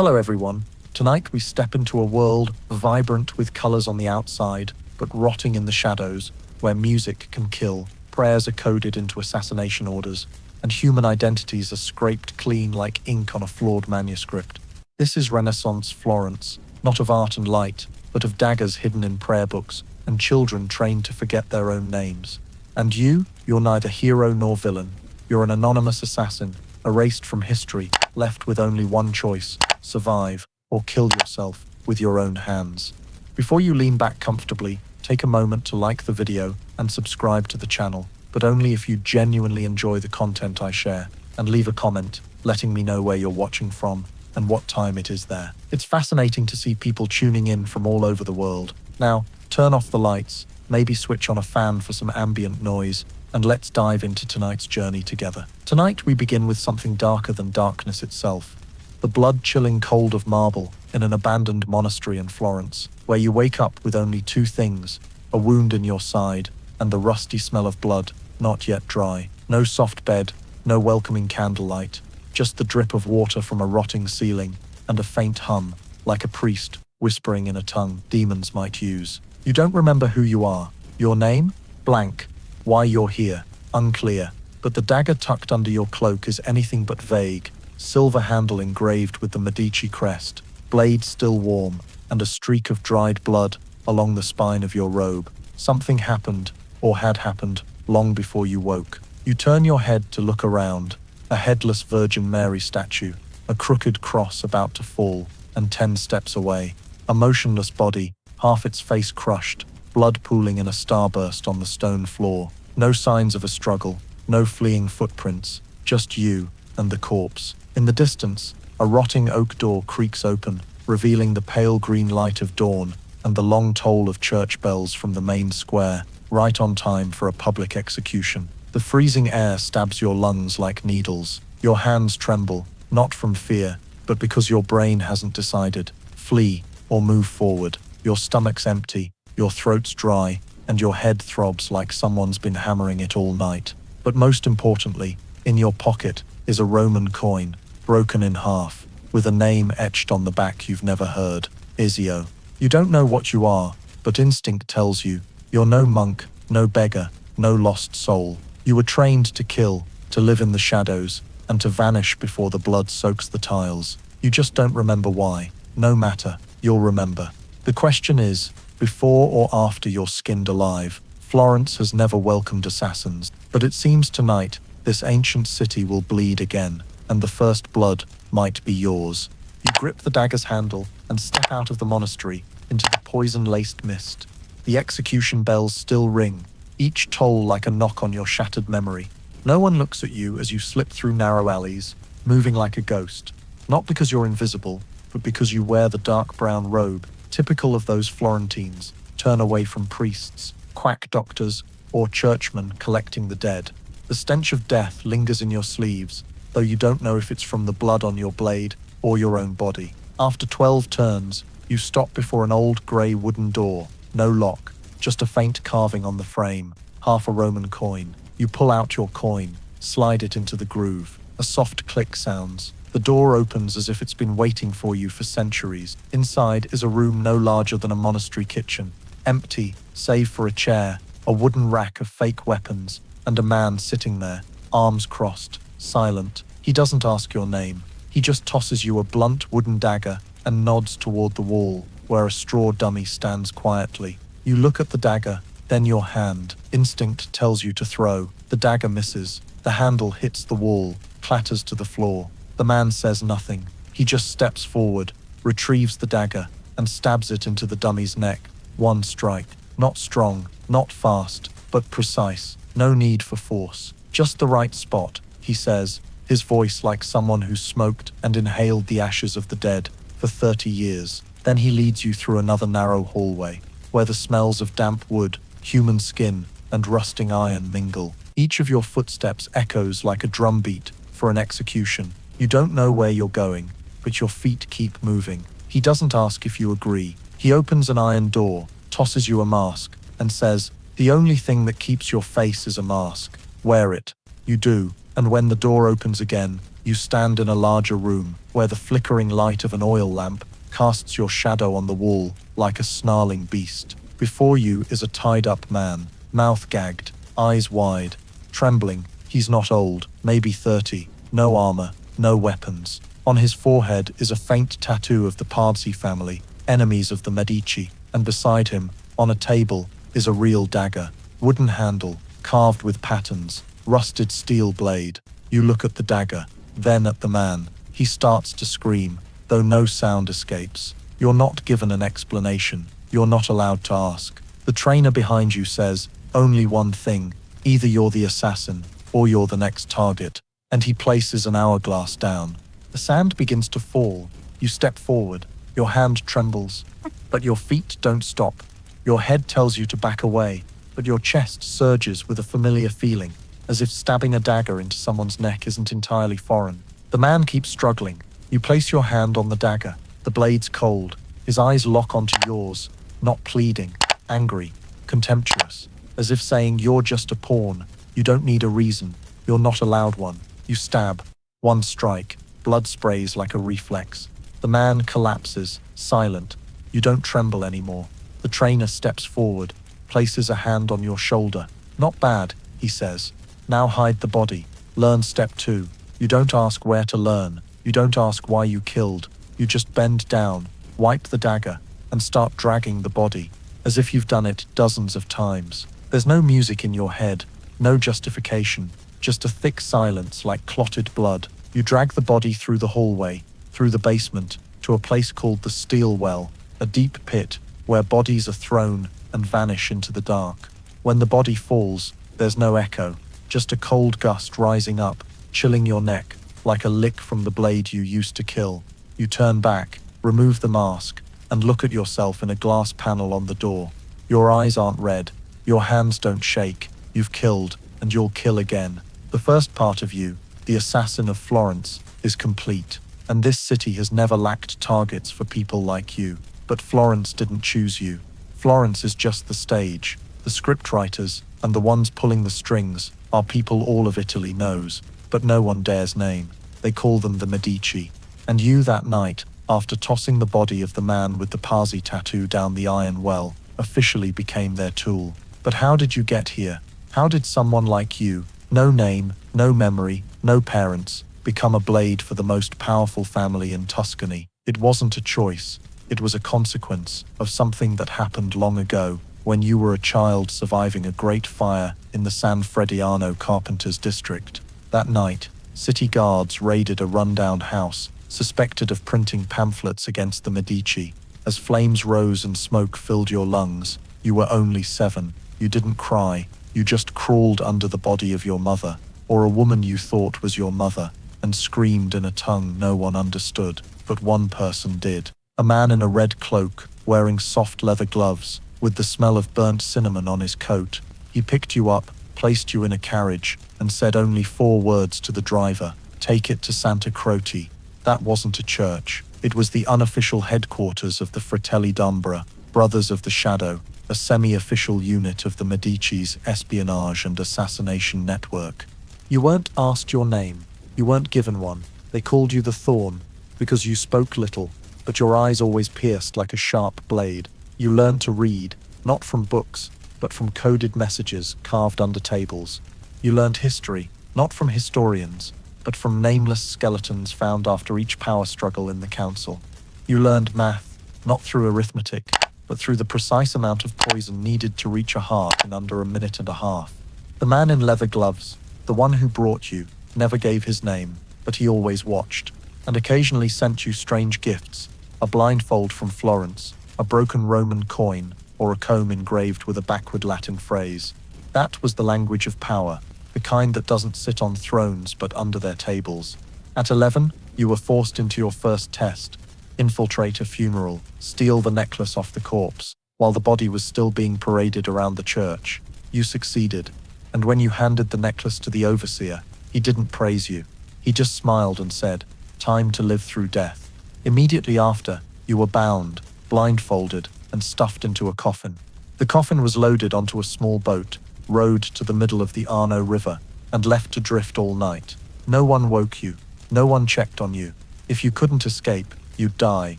Hello everyone. Tonight we step into a world vibrant with colors on the outside, but rotting in the shadows, where music can kill, prayers are coded into assassination orders, and human identities are scraped clean like ink on a flawed manuscript. This is Renaissance Florence, not of art and light, but of daggers hidden in prayer books, and children trained to forget their own names. And you're neither hero nor villain. You're an anonymous assassin, erased from history, left with only one choice: survive or kill yourself with your own hands. Before you lean back comfortably, take a moment to like the video and subscribe to the channel, but only if you genuinely enjoy the content I share, and leave a comment letting me know where you're watching from and what time it is there. It's fascinating to see people tuning in from all over the world. Now, turn off the lights, maybe switch on a fan for some ambient noise, and let's dive into tonight's journey together. Tonight we begin with something darker than darkness itself. The blood-chilling cold of marble in an abandoned monastery in Florence, where you wake up with only two things: a wound in your side and the rusty smell of blood, not yet dry. No soft bed, no welcoming candlelight, just the drip of water from a rotting ceiling and a faint hum, like a priest whispering in a tongue demons might use. You don't remember who you are. Your name? Blank. Why you're here? Unclear. But the dagger tucked under your cloak is anything but vague. Silver handle engraved with the Medici crest, blade still warm, and a streak of dried blood along the spine of your robe. Something happened, or had happened, long before you woke. You turn your head to look around. A headless Virgin Mary statue, a crooked cross about to fall, and 10 steps away, a motionless body, half its face crushed, blood pooling in a starburst on the stone floor. No signs of a struggle, no fleeing footprints, just you and the corpse. In the distance, a rotting oak door creaks open, revealing the pale green light of dawn and the long toll of church bells from the main square, right on time for a public execution. The freezing air stabs your lungs like needles. Your hands tremble, not from fear, but because your brain hasn't decided. Flee or move forward. Your stomach's empty, your throat's dry, and your head throbs like someone's been hammering it all night. But most importantly, in your pocket is a Roman coin, broken in half, with a name etched on the back you've never heard: Izio. You don't know what you are, but instinct tells you. You're no monk, no beggar, no lost soul. You were trained to kill, to live in the shadows, and to vanish before the blood soaks the tiles. You just don't remember why. No matter, you'll remember. The question is, before or after you're skinned alive? Florence has never welcomed assassins, but it seems tonight this ancient city will bleed again, and the first blood might be yours. You grip the dagger's handle and step out of the monastery into the poison-laced mist. The execution bells still ring, each toll like a knock on your shattered memory. No one looks at you as you slip through narrow alleys, moving like a ghost. Not because you're invisible, but because you wear the dark brown robe, typical of those Florentines, turn away from priests, quack doctors, or churchmen collecting the dead. The stench of death lingers in your sleeves, though you don't know if it's from the blood on your blade or your own body. After 12 turns, you stop before an old grey wooden door. No lock, just a faint carving on the frame, half a Roman coin. You pull out your coin, slide it into the groove. A soft click sounds. The door opens as if it's been waiting for you for centuries. Inside is a room no larger than a monastery kitchen, empty, save for a chair, a wooden rack of fake weapons, and a man sitting there, arms crossed, silent. He doesn't ask your name. He just tosses you a blunt wooden dagger and nods toward the wall, where a straw dummy stands quietly. You look at the dagger, then your hand. Instinct tells you to throw. The dagger misses. The handle hits the wall, clatters to the floor. The man says nothing. He just steps forward, retrieves the dagger, and stabs it into the dummy's neck. One strike. Not strong, not fast, but precise. No need for force. Just the right spot, he says, his voice like someone who smoked and inhaled the ashes of the dead for 30 years. Then he leads you through another narrow hallway, where the smells of damp wood, human skin, and rusting iron mingle. Each of your footsteps echoes like a drumbeat for an execution. You don't know where you're going, but your feet keep moving. He doesn't ask if you agree. He opens an iron door, tosses you a mask, and says, "The only thing that keeps your face is a mask. Wear it." You do, and when the door opens again, You stand in a larger room, where the flickering light of an oil lamp casts your shadow on the wall like a snarling beast. Before you is a tied-up man, mouth gagged, eyes wide, trembling. He's not old, maybe 30, no armor, no weapons. On his forehead is a faint tattoo of the Parsi family, enemies of the Medici, and beside him, on a table, is a real dagger, wooden handle, carved with patterns, rusted steel blade. You look at the dagger, then at the man. He starts to scream, though no sound escapes. You're not given an explanation. You're not allowed to ask. The trainer behind you says, only one thing, either you're the assassin, or you're the next target, and he places an hourglass down. The sand begins to fall. You step forward. Your hand trembles, but your feet don't stop. Your head tells you to back away, but your chest surges with a familiar feeling, as if stabbing a dagger into someone's neck isn't entirely foreign. The man keeps struggling. You place your hand on the dagger. The blade's cold. His eyes lock onto yours, not pleading, angry, contemptuous, as if saying you're just a pawn. You don't need a reason. You're not allowed one. You stab. One strike. Blood sprays like a reflex. The man collapses, silent. You don't tremble anymore. The trainer steps forward, places a hand on your shoulder. Not bad, he says. Now hide the body. Learn step 2. You don't ask where to learn. You don't ask why you killed. You just bend down, wipe the dagger, and start dragging the body, as if you've done it dozens of times. There's no music in your head, no justification, just a thick silence like clotted blood. You drag the body through the hallway, through the basement, to a place called the Steel Well, a deep pit where bodies are thrown and vanish into the dark. When the body falls, there's no echo, just a cold gust rising up, chilling your neck, like a lick from the blade you used to kill. You turn back, remove the mask, and look at yourself in a glass panel on the door. Your eyes aren't red, your hands don't shake. You've killed, and you'll kill again. The first part of you, the assassin of Florence, is complete, and this city has never lacked targets for people like you. But Florence didn't choose you. Florence is just the stage. The scriptwriters, and the ones pulling the strings, are people all of Italy knows, but no one dares name. They call them the Medici. And you that night, after tossing the body of the man with the Parsi tattoo down the iron well, officially became their tool. But how did you get here? How did someone like you, no name, no memory, no parents, become a blade for the most powerful family in Tuscany? It wasn't a choice. It was a consequence of something that happened long ago, when you were a child surviving a great fire in the San Frediano carpenters district. That night, city guards raided a rundown house, suspected of printing pamphlets against the Medici. As flames rose and smoke filled your lungs, you were only 7. You didn't cry, you just crawled under the body of your mother, or a woman you thought was your mother, and screamed in a tongue no one understood, but one person did. A man in a red cloak, wearing soft leather gloves, with the smell of burnt cinnamon on his coat. He picked you up, placed you in a carriage, and said only 4 words to the driver: take it to Santa Croce. That wasn't a church. It was the unofficial headquarters of the Fratelli d'Umbra, Brothers of the Shadow, a semi-official unit of the Medici's espionage and assassination network. You weren't asked your name. You weren't given one. They called you the Thorn, because you spoke little, but your eyes always pierced like a sharp blade. You learned to read, not from books, but from coded messages carved under tables. You learned history, not from historians, but from nameless skeletons found after each power struggle in the council. You learned math, not through arithmetic, but through the precise amount of poison needed to reach a heart in under a minute and a half. The man in leather gloves, the one who brought you, never gave his name, but he always watched, and occasionally sent you strange gifts: a blindfold from Florence, a broken Roman coin, or a comb engraved with a backward Latin phrase. That was the language of power, the kind that doesn't sit on thrones but under their tables. At 11, you were forced into your first test: infiltrate a funeral, steal the necklace off the corpse, while the body was still being paraded around the church. You succeeded, and when you handed the necklace to the overseer, he didn't praise you. He just smiled and said, "Time to live through death." Immediately after, you were bound, blindfolded, and stuffed into a coffin. The coffin was loaded onto a small boat, rowed to the middle of the Arno River, and left to drift all night. No one woke you. No one checked on you. If you couldn't escape, you'd die,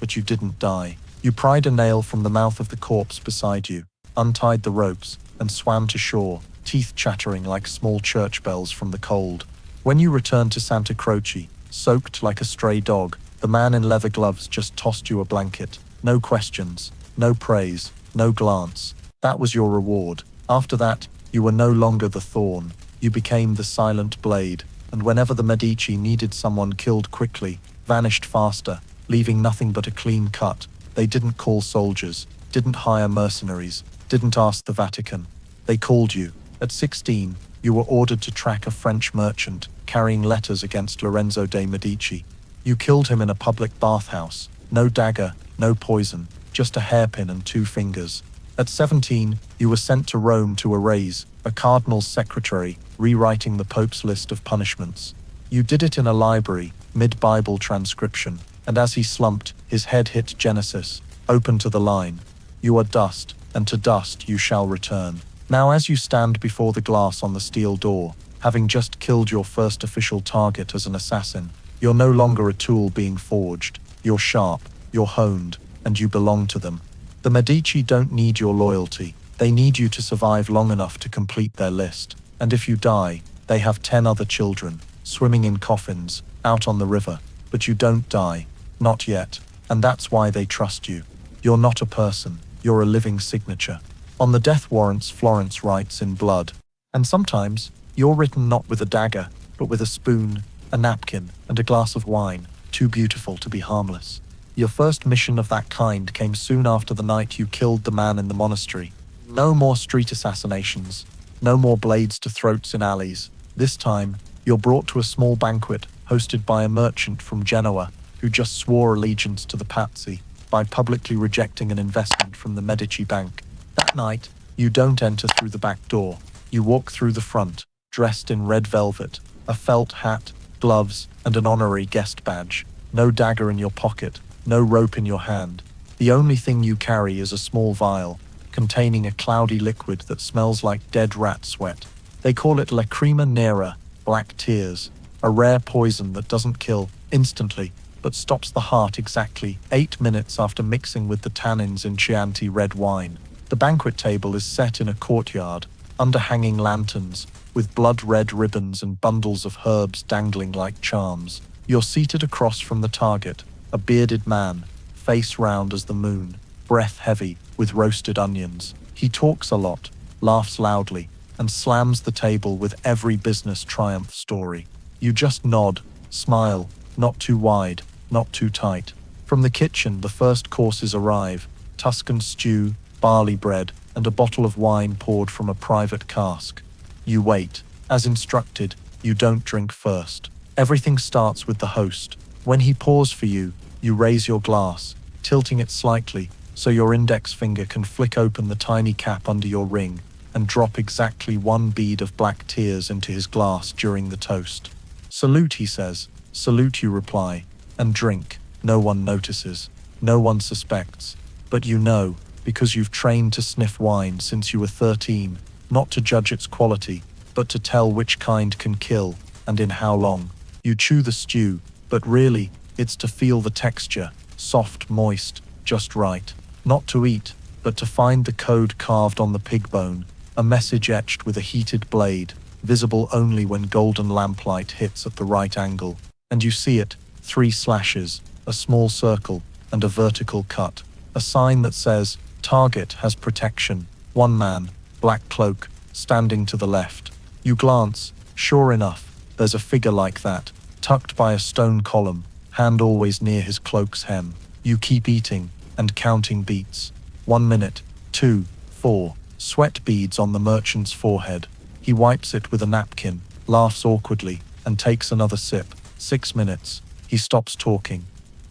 but you didn't die. You pried a nail from the mouth of the corpse beside you, untied the ropes, and swam to shore, teeth chattering like small church bells from the cold. When you returned to Santa Croce, soaked like a stray dog, the man in leather gloves just tossed you a blanket. No questions, no praise, no glance. That was your reward. After that, you were no longer the thorn. You became the silent blade, and whenever the Medici needed someone killed quickly, vanished faster, leaving nothing but a clean cut. They didn't call soldiers, didn't hire mercenaries, didn't ask the Vatican. They called you. At 16, you were ordered to track a French merchant carrying letters against Lorenzo de' Medici. You killed him in a public bathhouse. No dagger, no poison, just a hairpin and 2 fingers. At 17, you were sent to Rome to erase, a cardinal's secretary, rewriting the Pope's list of punishments. You did it in a library, mid-Bible transcription, and as he slumped, his head hit Genesis, open to the line, "You are dust, and to dust you shall return." Now as you stand before the glass on the steel door, having just killed your first official target as an assassin, you're no longer a tool being forged. You're sharp, you're honed, and you belong to them. The Medici don't need your loyalty. They need you to survive long enough to complete their list. And if you die, they have 10 other children, swimming in coffins, out on the river. But you don't die. Not yet. And that's why they trust you. You're not a person. You're a living signature. On the death warrants, Florence writes in blood. And sometimes, you're written not with a dagger, but with a spoon, a napkin, and a glass of wine, too beautiful to be harmless. Your first mission of that kind came soon after the night you killed the man in the monastery. No more street assassinations. No more blades to throats in alleys. This time, you're brought to a small banquet hosted by a merchant from Genoa who just swore allegiance to the patsy by publicly rejecting an investment from the Medici bank. That night, you don't enter through the back door. You walk through the front, dressed in red velvet, a felt hat, gloves, and an honorary guest badge. No dagger in your pocket, no rope in your hand. The only thing you carry is a small vial, containing a cloudy liquid that smells like dead rat sweat. They call it lacrima nera, black tears, a rare poison that doesn't kill instantly, but stops the heart exactly 8 minutes after mixing with the tannins in Chianti red wine. The banquet table is set in a courtyard, under hanging lanterns, with blood-red ribbons and bundles of herbs dangling like charms. You're seated across from the target, a bearded man, face round as the moon, breath heavy, with roasted onions. He talks a lot, laughs loudly, and slams the table with every business triumph story. You just nod, smile, not too wide, not too tight. From the kitchen, the first courses arrive, Tuscan stew, barley bread, and a bottle of wine poured from a private cask. You wait. As instructed, you don't drink first. Everything starts with the host. When he pours for you, you raise your glass, tilting it slightly so your index finger can flick open the tiny cap under your ring and drop exactly 1 bead of black tears into his glass during the toast. "Salute," he says. "Salute," you reply, and drink. No one notices. No one suspects. But you know, because you've trained to sniff wine since you were 13, not to judge its quality, but to tell which kind can kill, and in how long. You chew the stew, but really, it's to feel the texture, soft, moist, just right. Not to eat, but to find the code carved on the pig bone, a message etched with a heated blade, visible only when golden lamplight hits at the right angle. And you see it, 3 slashes, a small circle, and a vertical cut. A sign that says, "Target has protection." 1 man, black cloak, standing to the left. You glance. Sure enough, there's a figure like that, tucked by a stone column, hand always near his cloak's hem. You keep eating, and counting beats. 1 minute, 2, 4, sweat beads on the merchant's forehead. He wipes it with a napkin, laughs awkwardly, and takes another sip. 6 minutes. He stops talking,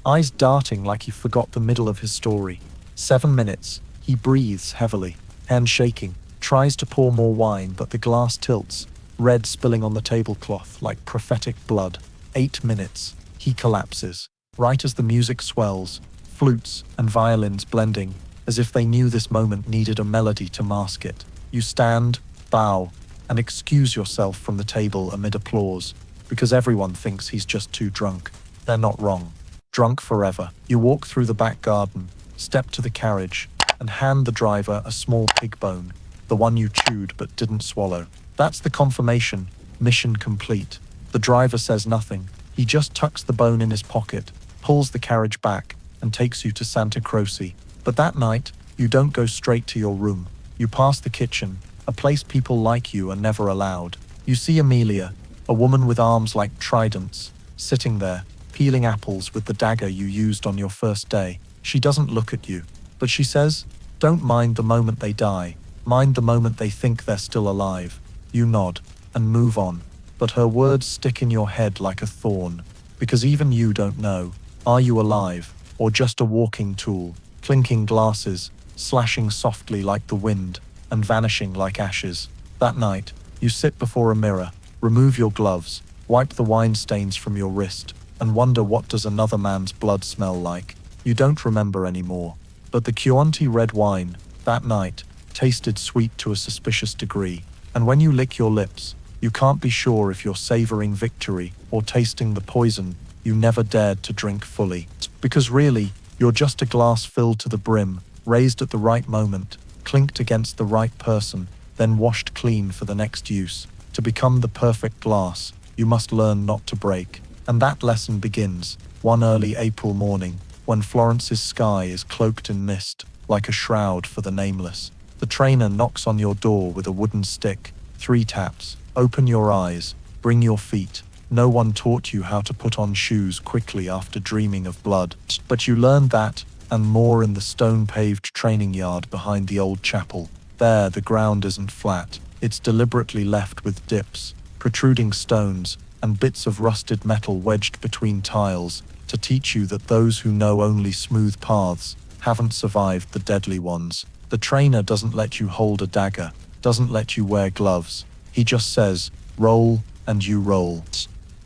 eyes darting like he forgot the middle of his story. 7 minutes. He breathes heavily, hand shaking, tries to pour more wine, but the glass tilts, red spilling on the tablecloth like prophetic blood. 8 minutes. He collapses, right as the music swells, flutes and violins blending, as if they knew this moment needed a melody to mask it. You stand, bow, and excuse yourself from the table amid applause. because everyone thinks he's just too drunk. They're not wrong. Drunk forever. You walk through the back garden, step to the carriage, and hand the driver a small pig bone, the one you chewed but didn't swallow. That's the confirmation. Mission complete. The driver says nothing. He just tucks the bone in his pocket, pulls the carriage back, and takes you to Santa Croce. But that night, you don't go straight to your room. You pass the kitchen, a place people like you are never allowed. You see Amelia, a woman with arms like tridents, sitting there, peeling apples with the dagger you used on your first day. She doesn't look at you, but she says, "Don't mind the moment they die. Mind the moment they think they're still alive." You nod and move on, but her words stick in your head like a thorn, because even you don't know, are you alive, or just a walking tool, clinking glasses, slashing softly like the wind, and vanishing like ashes. That night, you sit before a mirror, remove your gloves, wipe the wine stains from your wrist, and wonder, what does another man's blood smell like? You don't remember anymore, but the Chianti red wine, that night, tasted sweet to a suspicious degree, and when you lick your lips, you can't be sure if you're savoring victory or tasting the poison you never dared to drink fully. Because really, you're just a glass filled to the brim, raised at the right moment, clinked against the right person, then washed clean for the next use. To become the perfect glass, you must learn not to break. And that lesson begins one early April morning, when Florence's sky is cloaked in mist, like a shroud for the nameless. The trainer knocks on your door with a wooden stick. 3 taps. Open your eyes. Bring your feet. No one taught you how to put on shoes quickly after dreaming of blood. But you learned that, and more, in the stone-paved training yard behind the old chapel. There, the ground isn't flat. It's deliberately left with dips, protruding stones, and bits of rusted metal wedged between tiles, to teach you that those who know only smooth paths haven't survived the deadly ones. The trainer doesn't let you hold a dagger, doesn't let you wear gloves. He just says, roll, and you roll.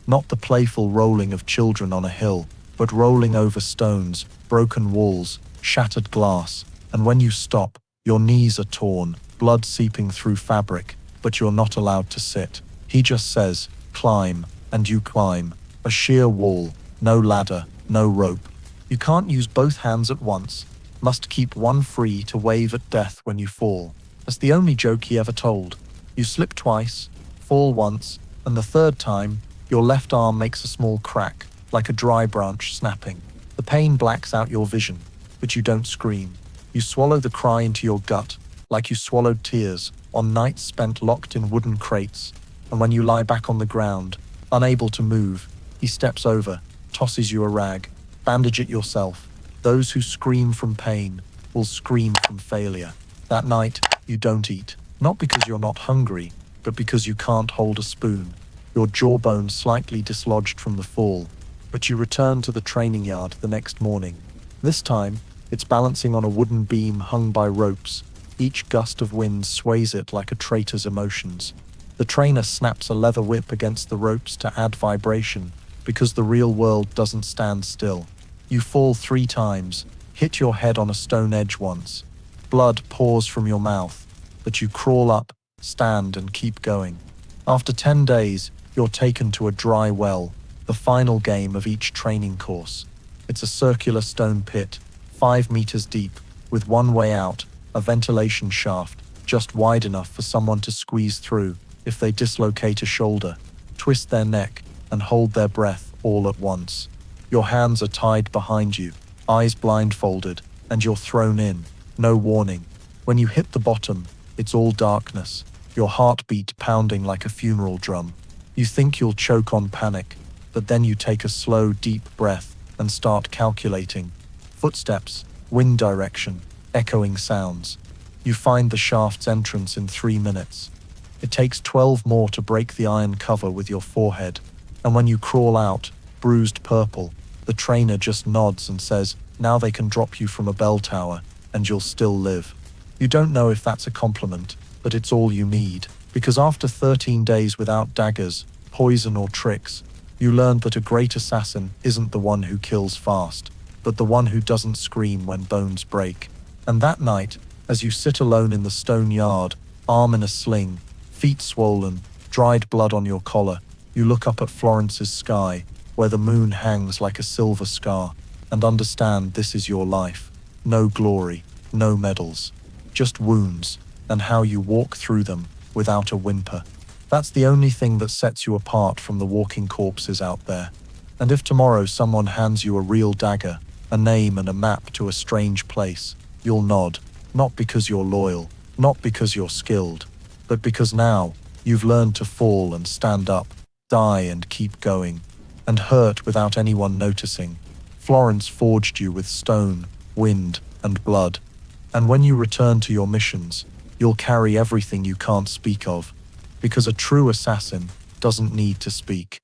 Not the playful rolling of children on a hill, but rolling over stones, broken walls, shattered glass, and when you stop, your knees are torn, blood seeping through fabric, but you're not allowed to sit. He just says, climb, and you climb. A sheer wall, no ladder, no rope. You can't use both hands at once, must keep one free to wave at death when you fall. That's the only joke he ever told. You slip twice, fall once, and the third time, your left arm makes a small crack, like a dry branch snapping. The pain blacks out your vision, but you don't scream. You swallow the cry into your gut, like you swallowed tears on nights spent locked in wooden crates. And when you lie back on the ground, unable to move, he steps over, tosses you a rag. Bandage it yourself. Those who scream from pain will scream from failure. That night, you don't eat. Not because you're not hungry, but because you can't hold a spoon. Your jawbone slightly dislodged from the fall. But you return to the training yard the next morning. This time, it's balancing on a wooden beam hung by ropes. Each gust of wind sways it like a traitor's emotions. The trainer snaps a leather whip against the ropes to add vibration, because the real world doesn't stand still. You fall 3 times, hit your head on a stone edge once. Blood pours from your mouth, but you crawl up, stand, and keep going. After 10 days, you're taken to a dry well, the final game of each training course. It's a circular stone pit, 5 meters deep, with one way out, a ventilation shaft, just wide enough for someone to squeeze through if they dislocate a shoulder, twist their neck, and hold their breath all at once. Your hands are tied behind you, eyes blindfolded, and you're thrown in, no warning. When you hit the bottom, it's all darkness, your heartbeat pounding like a funeral drum. You think you'll choke on panic, but then you take a slow, deep breath and start calculating. Footsteps, wind direction, echoing sounds. You find the shaft's entrance in 3 minutes. It takes 12 more to break the iron cover with your forehead, and when you crawl out, bruised purple, the trainer just nods and says, now they can drop you from a bell tower, and you'll still live. You don't know if that's a compliment, but it's all you need, because after 13 days without daggers, poison or tricks, you learned that a great assassin isn't the one who kills fast, but the one who doesn't scream when bones break. And that night, as you sit alone in the stone yard, arm in a sling, feet swollen, dried blood on your collar, You look up at Florence's sky, where the moon hangs like a silver scar, and understand this is your life. No glory, no medals, just wounds, and how you walk through them without a whimper. That's the only thing that sets you apart from the walking corpses out there. And if tomorrow someone hands you a real dagger, a name and a map to a strange place, you'll nod, not because you're loyal, not because you're skilled, but because now you've learned to fall and stand up, die and keep going, and hurt without anyone noticing. Florence forged you with stone, wind, and blood, and when you return to your missions, you'll carry everything you can't speak of, because a true assassin doesn't need to speak.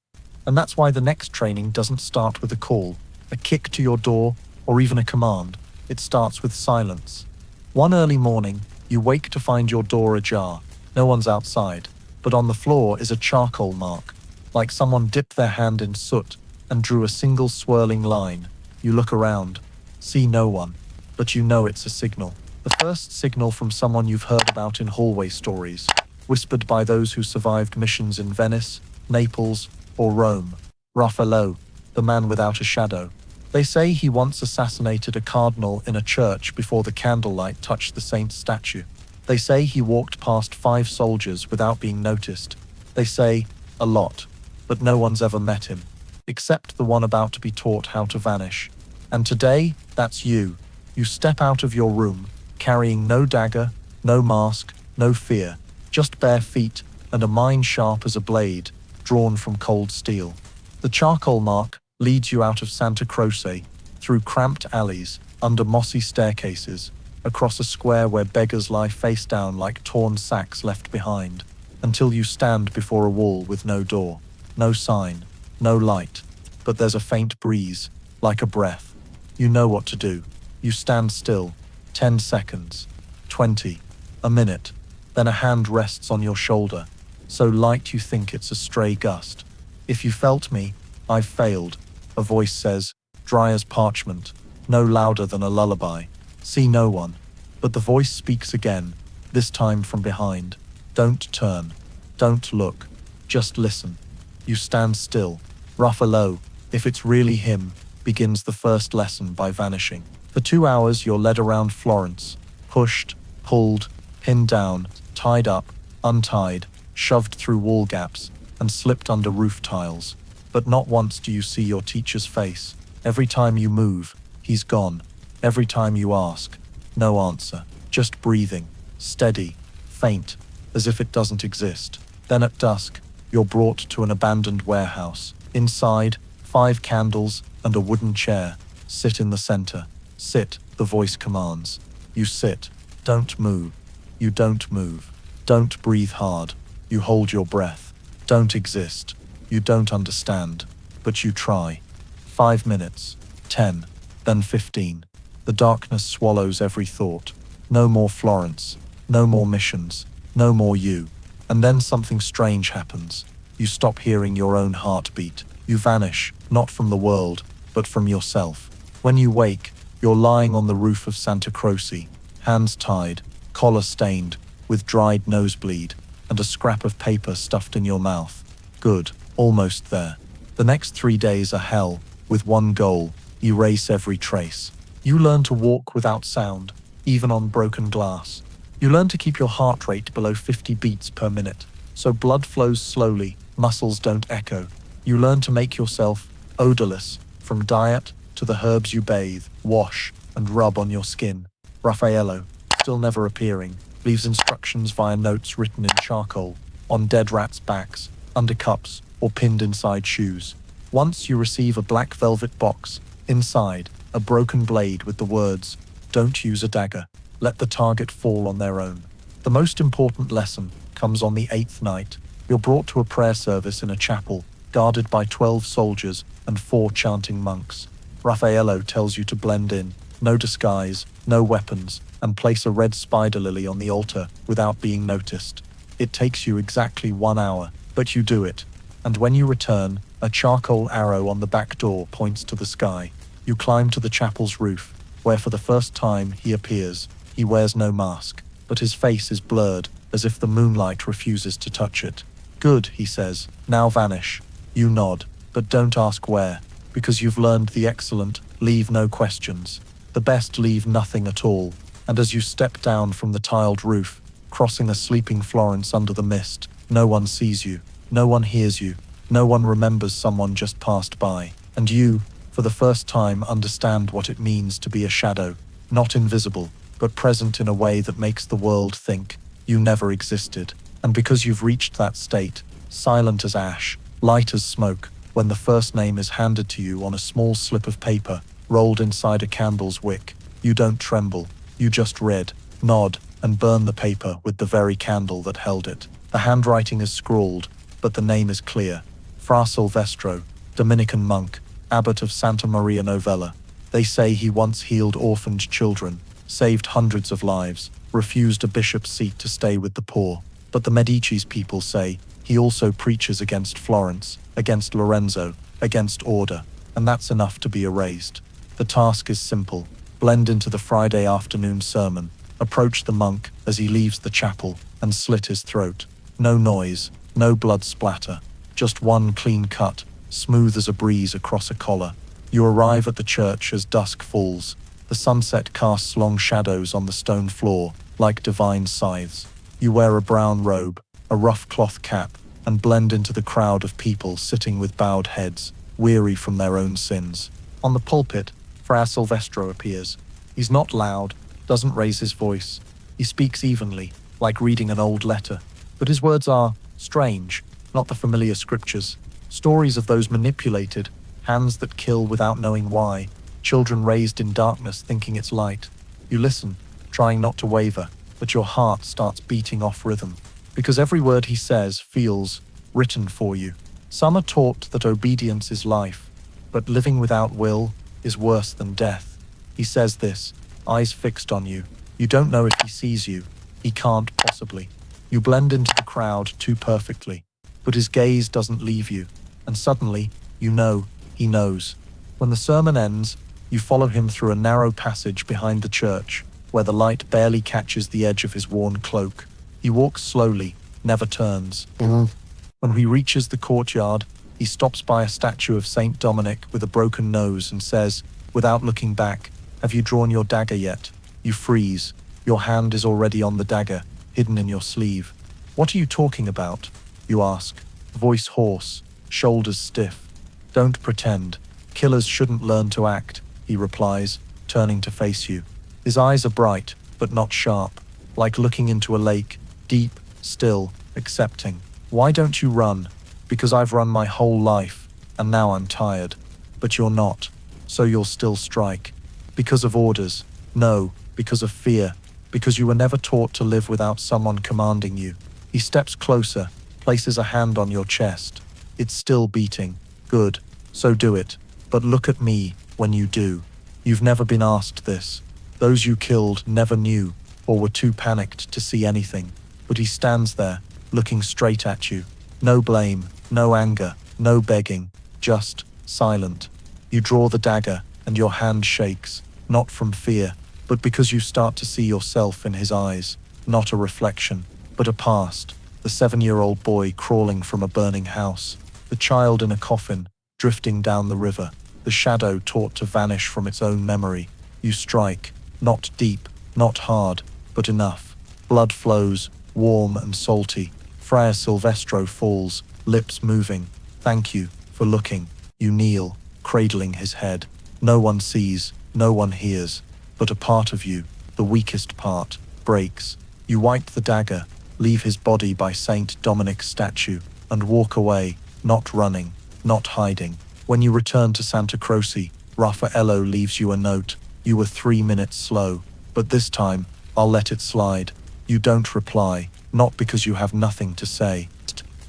And that's why the next training doesn't start with a call, a kick to your door, or even a command. It starts with silence. One early morning, you wake to find your door ajar. No one's outside, but on the floor is a charcoal mark, like someone dipped their hand in soot and drew a single swirling line. You look around, see no one, but you know it's a signal. The first signal from someone you've heard about in hallway stories, whispered by those who survived missions in Venice, Naples, or Rome. Raffaello, the man without a shadow. They say he once assassinated a cardinal in a church before the candlelight touched the saint's statue. They say he walked past 5 soldiers without being noticed. They say a lot, but no one's ever met him, except the one about to be taught how to vanish. And today, that's you. You step out of your room, carrying no dagger, no mask, no fear, just bare feet and a mind sharp as a blade, drawn from cold steel. The charcoal mark leads you out of Santa Croce, through cramped alleys, under mossy staircases, across a square where beggars lie face down like torn sacks left behind, until you stand before a wall with no door, no sign, no light, but there's a faint breeze, like a breath. You know what to do. You stand still, 10 seconds, 20, a minute, then a hand rests on your shoulder, so light you think it's a stray gust. If you felt me, I've failed, a voice says, dry as parchment, no louder than a lullaby. See no one, but the voice speaks again, this time from behind. Don't turn, don't look, just listen. You stand still. Raffaello, if it's really him, begins the first lesson by vanishing. For 2 hours you're led around Florence, pushed, pulled, pinned down, tied up, untied, shoved through wall gaps, and slipped under roof tiles. But not once do you see your teacher's face. Every time you move, he's gone. Every time you ask, no answer, just breathing, steady, faint, as if it doesn't exist. Then at dusk, you're brought to an abandoned warehouse. Inside, 5 candles and a wooden chair. Sit in the center. Sit, the voice commands. You sit. Don't move. You don't move. Don't breathe hard. You hold your breath. Don't exist. You don't understand, but you try. 5 minutes, 10, then 15. The darkness swallows every thought. No more Florence, no more missions, no more you. And then something strange happens. You stop hearing your own heartbeat. You vanish, not from the world, but from yourself. When you wake, you're lying on the roof of Santa Croce, hands tied, collar stained, with dried nosebleed, and a scrap of paper stuffed in your mouth. Good, almost there. The next 3 days are hell, with one goal: erase every trace. You learn to walk without sound, even on broken glass. You learn to keep your heart rate below 50 beats per minute, so blood flows slowly, muscles don't echo. You learn to make yourself odorless, from diet to the herbs you bathe, wash, and rub on your skin. Raffaello, still never appearing, leaves instructions via notes written in charcoal, on dead rats' backs, under cups, or pinned inside shoes. Once you receive a black velvet box, inside, a broken blade with the words, "Don't use a dagger. Let the target fall on their own." The most important lesson comes on the 8th night. You're brought to a prayer service in a chapel, guarded by 12 soldiers and 4 chanting monks. Raffaello tells you to blend in, no disguise, no weapons, and place a red spider lily on the altar without being noticed. It takes you exactly 1 hour, but you do it. And when you return, a charcoal arrow on the back door points to the sky. You climb to the chapel's roof, where for the first time he appears. He wears no mask, but his face is blurred, as if the moonlight refuses to touch it. Good, he says. Now vanish. You nod, but don't ask where, because you've learned the excellent, leave no questions. The best leave nothing at all. And as you step down from the tiled roof, crossing a sleeping Florence under the mist, no one sees you, no one hears you, no one remembers someone just passed by. And you, for the first time, understand what it means to be a shadow, not invisible, but present in a way that makes the world think you never existed. And because you've reached that state, silent as ash, light as smoke, when the first name is handed to you on a small slip of paper, rolled inside a candle's wick, you don't tremble, you just read, nod, and burn the paper with the very candle that held it. The handwriting is scrawled, but the name is clear. Fra Silvestro, Dominican monk, abbot of Santa Maria Novella. They say he once healed orphaned children, saved hundreds of lives, refused a bishop's seat to stay with the poor. But the Medici's people say he also preaches against Florence, against Lorenzo, against order, and that's enough to be erased. The task is simple. Blend into the Friday afternoon sermon, approach the monk as he leaves the chapel, and slit his throat. No noise, no blood splatter, just one clean cut, smooth as a breeze across a collar. You arrive at the church as dusk falls. The sunset casts long shadows on the stone floor, like divine scythes. You wear a brown robe, a rough cloth cap, and blend into the crowd of people sitting with bowed heads, weary from their own sins. On the pulpit, Fra Silvestro appears. He's not loud, doesn't raise his voice. He speaks evenly, like reading an old letter. But his words are strange, not the familiar scriptures. Stories of those manipulated, hands that kill without knowing why, children raised in darkness thinking it's light. You listen, trying not to waver, but your heart starts beating off rhythm, because every word he says feels written for you. Some are taught that obedience is life, but living without will is worse than death. He says this, eyes fixed on you. You don't know if he sees you. He can't possibly. You blend into the crowd too perfectly, but his gaze doesn't leave you, and suddenly, you know, he knows. When the sermon ends, you follow him through a narrow passage behind the church, where the light barely catches the edge of his worn cloak. He walks slowly, never turns. When he reaches the courtyard, he stops by a statue of Saint Dominic with a broken nose and says, without looking back, "Have you drawn your dagger yet?" You freeze. Your hand is already on the dagger, hidden in your sleeve. "What are you talking about?" you ask, voice hoarse, shoulders stiff. "Don't pretend. Killers shouldn't learn to act," he replies, turning to face you. His eyes are bright, but not sharp, like looking into a lake, deep, still, accepting. "Why don't you run?" "Because I've run my whole life, and now I'm tired." "But you're not, so you'll still strike." "Because of orders." "No, because of fear, because you were never taught to live without someone commanding you." He steps closer, places a hand on your chest. "It's still beating." "Good, so do it. But look at me when you do. You've never been asked this. Those you killed never knew, or were too panicked to see anything." But he stands there, looking straight at you. No blame, no anger, no begging, just silent. You draw the dagger, and your hand shakes, not from fear, but because you start to see yourself in his eyes, not a reflection, but a past. The 7-year-old boy crawling from a burning house, the child in a coffin, drifting down the river, the shadow taught to vanish from its own memory. You strike, not deep, not hard, but enough. Blood flows, warm and salty. Fra Silvestro falls, lips moving. "Thank you for looking." You kneel, cradling his head. No one sees, no one hears, but a part of you, the weakest part, breaks. You wipe the dagger, leave his body by Saint Dominic's statue, and walk away, not running, not hiding. When you return to Santa Croce, Raffaello leaves you a note. "You were 3 minutes slow, but this time, I'll let it slide." You don't reply, not because you have nothing to say,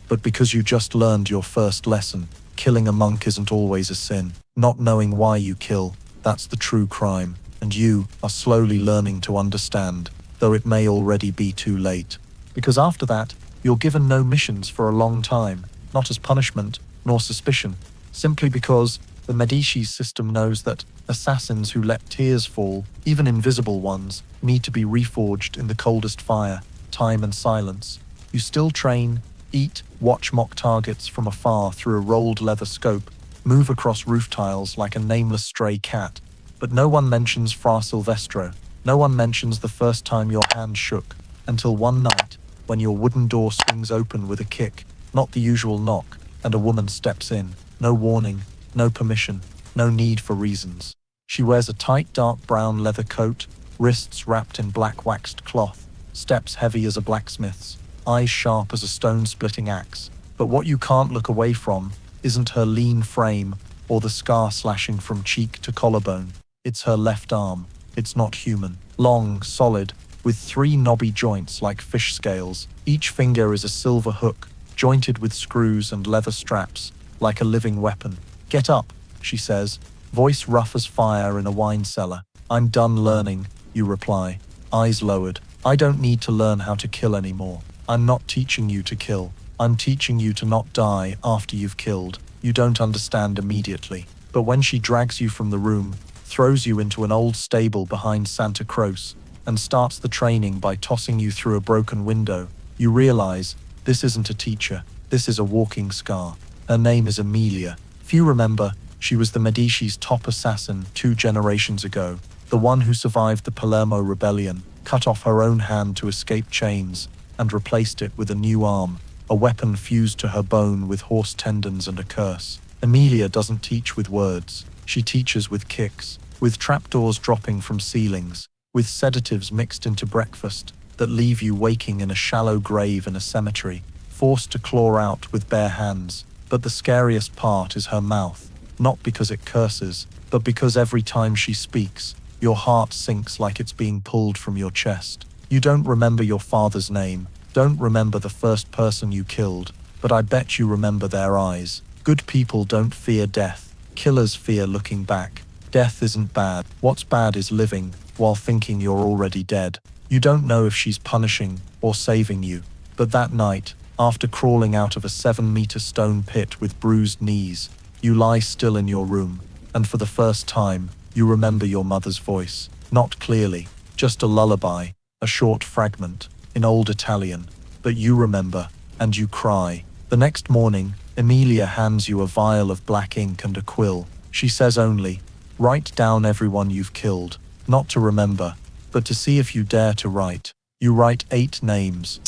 but because you just learned your first lesson. Killing a monk isn't always a sin. Not knowing why you kill, that's the true crime, and you are slowly learning to understand, though it may already be too late. Because after that, you're given no missions for a long time, not as punishment, nor suspicion, simply because the Medici's system knows that assassins who let tears fall, even invisible ones, need to be reforged in the coldest fire, time and silence. You still train, eat, watch mock targets from afar through a rolled leather scope, move across roof tiles like a nameless stray cat. But no one mentions Fra Silvestro. No one mentions the first time your hand shook, until one night, when your wooden door swings open with a kick, not the usual knock, and a woman steps in. No warning, no permission, no need for reasons. She wears a tight dark brown leather coat, wrists wrapped in black waxed cloth, steps heavy as a blacksmith's, eyes sharp as a stone-splitting axe. But what you can't look away from isn't her lean frame or the scar slashing from cheek to collarbone. It's her left arm. It's not human. Long, solid, with 3 knobby joints like fish scales. Each finger is a silver hook, jointed with screws and leather straps, like a living weapon. "Get up," she says, voice rough as fire in a wine cellar. "I'm done learning," you reply, eyes lowered. "I don't need to learn how to kill anymore. I'm not teaching you to kill. I'm teaching you to not die after you've killed." You don't understand immediately. But when she drags you from the room, throws you into an old stable behind Santa Croce, and starts the training by tossing you through a broken window, you realize this isn't a teacher, this is a walking scar. Her name is Emilia. Few remember, she was the Medici's top assassin 2 generations ago, the one who survived the Palermo rebellion, cut off her own hand to escape chains, and replaced it with a new arm, a weapon fused to her bone with horse tendons and a curse. Emilia doesn't teach with words. She teaches with kicks, with trapdoors dropping from ceilings, with sedatives mixed into breakfast that leave you waking in a shallow grave in a cemetery, forced to claw out with bare hands. But the scariest part is her mouth, not because it curses, but because every time she speaks, your heart sinks like it's being pulled from your chest. You don't remember your father's name, don't remember the first person you killed, but I bet you remember their eyes. Good people don't fear death. Killers fear looking back. Death isn't bad. What's bad is living while thinking you're already dead. You don't know if she's punishing or saving you. But that night, after crawling out of a 7-meter stone pit with bruised knees, you lie still in your room, and for the first time, you remember your mother's voice. Not clearly, just a lullaby, a short fragment, in old Italian. But you remember, and you cry. The next morning, Emilia hands you a vial of black ink and a quill. She says only, "Write down everyone you've killed, not to remember, but to see if you dare to write." You write 8 names.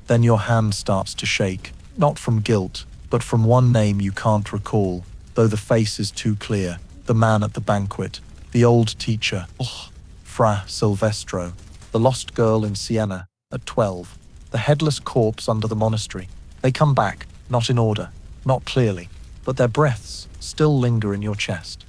Then your hand starts to shake, not from guilt, but from one name you can't recall, though the face is too clear. The man at the banquet, the old teacher, Fra Silvestro, the lost girl in Siena at 12, the headless corpse under the monastery. They come back, not in order, not clearly, but their breaths still linger in your chest.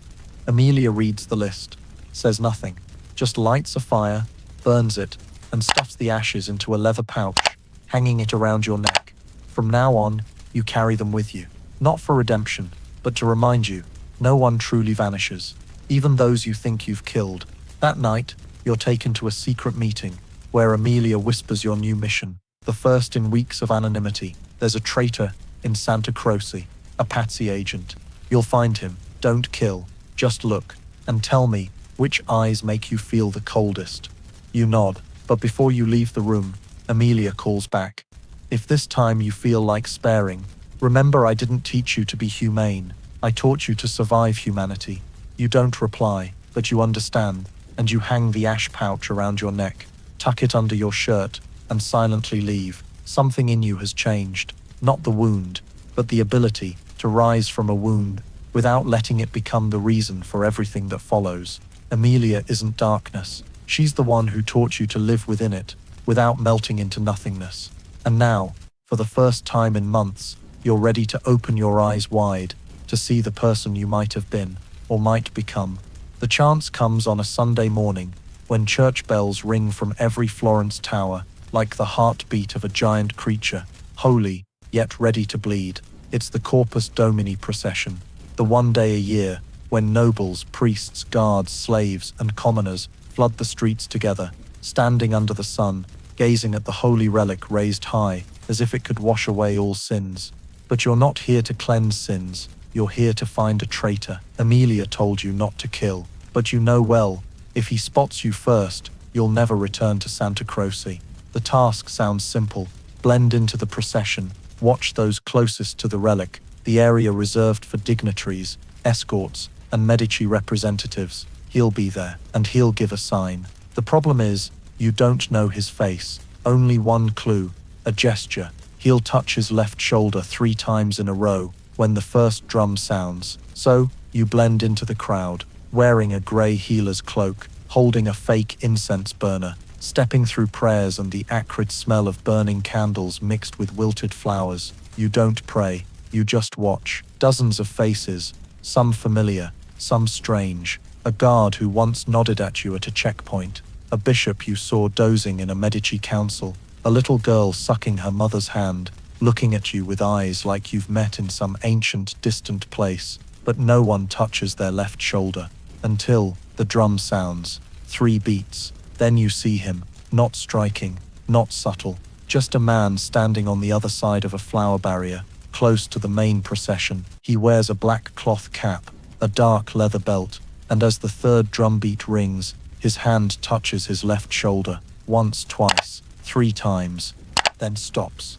Emilia reads the list, says nothing, just lights a fire, burns it, and stuffs the ashes into a leather pouch, hanging it around your neck. From now on, you carry them with you, not for redemption, but to remind you, no one truly vanishes, even those you think you've killed. That night, you're taken to a secret meeting, where Emilia whispers your new mission, the first in weeks of anonymity. There's a traitor in Santa Croce, a patsy agent. You'll find him. Don't kill. Just look, and tell me which eyes make you feel the coldest. You nod, but before you leave the room, Emilia calls back. If this time you feel like sparing, remember I didn't teach you to be humane. I taught you to survive humanity. You don't reply, but you understand, and you hang the ash pouch around your neck, tuck it under your shirt, and silently leave. Something in you has changed, not the wound, but the ability to rise from a wound without letting it become the reason for everything that follows. Emilia isn't darkness. She's the one who taught you to live within it, without melting into nothingness. And now, for the first time in months, you're ready to open your eyes wide, to see the person you might have been, or might become. The chance comes on a Sunday morning, when church bells ring from every Florence tower, like the heartbeat of a giant creature, holy, yet ready to bleed. It's the Corpus Domini procession, the one day a year when nobles, priests, guards, slaves, and commoners flood the streets together, standing under the sun, gazing at the holy relic raised high, as if it could wash away all sins. But you're not here to cleanse sins, you're here to find a traitor. Emilia told you not to kill, but you know well, if he spots you first, you'll never return to Santa Croce. The task sounds simple: blend into the procession, Watch those closest to the relic, the area reserved for dignitaries, escorts, and Medici representatives. He'll be there, and he'll give a sign. The problem is, you don't know his face. Only one clue, a gesture. He'll touch his left shoulder 3 times in a row when the first drum sounds. So, you blend into the crowd, wearing a grey healer's cloak, holding a fake incense burner, stepping through prayers and the acrid smell of burning candles mixed with wilted flowers. You don't pray, you just watch. Dozens of faces, some familiar, some strange. A guard who once nodded at you at a checkpoint, a bishop you saw dozing in a Medici council, a little girl sucking her mother's hand, looking at you with eyes like you've met in some ancient, distant place, but no one touches their left shoulder, until the drum sounds. 3 beats. Then you see him, not striking, not subtle, just a man standing on the other side of a flower barrier, close to the main procession. He wears a black cloth cap, a dark leather belt, and as the 3rd drum beat rings, his hand touches his left shoulder, once, twice, 3 times, then stops.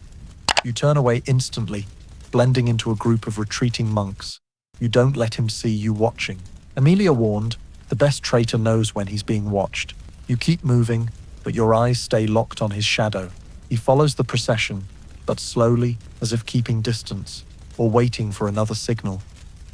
You turn away instantly, blending into a group of retreating monks. You don't let him see you watching. Emilia warned, the best traitor knows when he's being watched. You keep moving, but your eyes stay locked on his shadow. He follows the procession, but slowly, as if keeping distance, or waiting for another signal.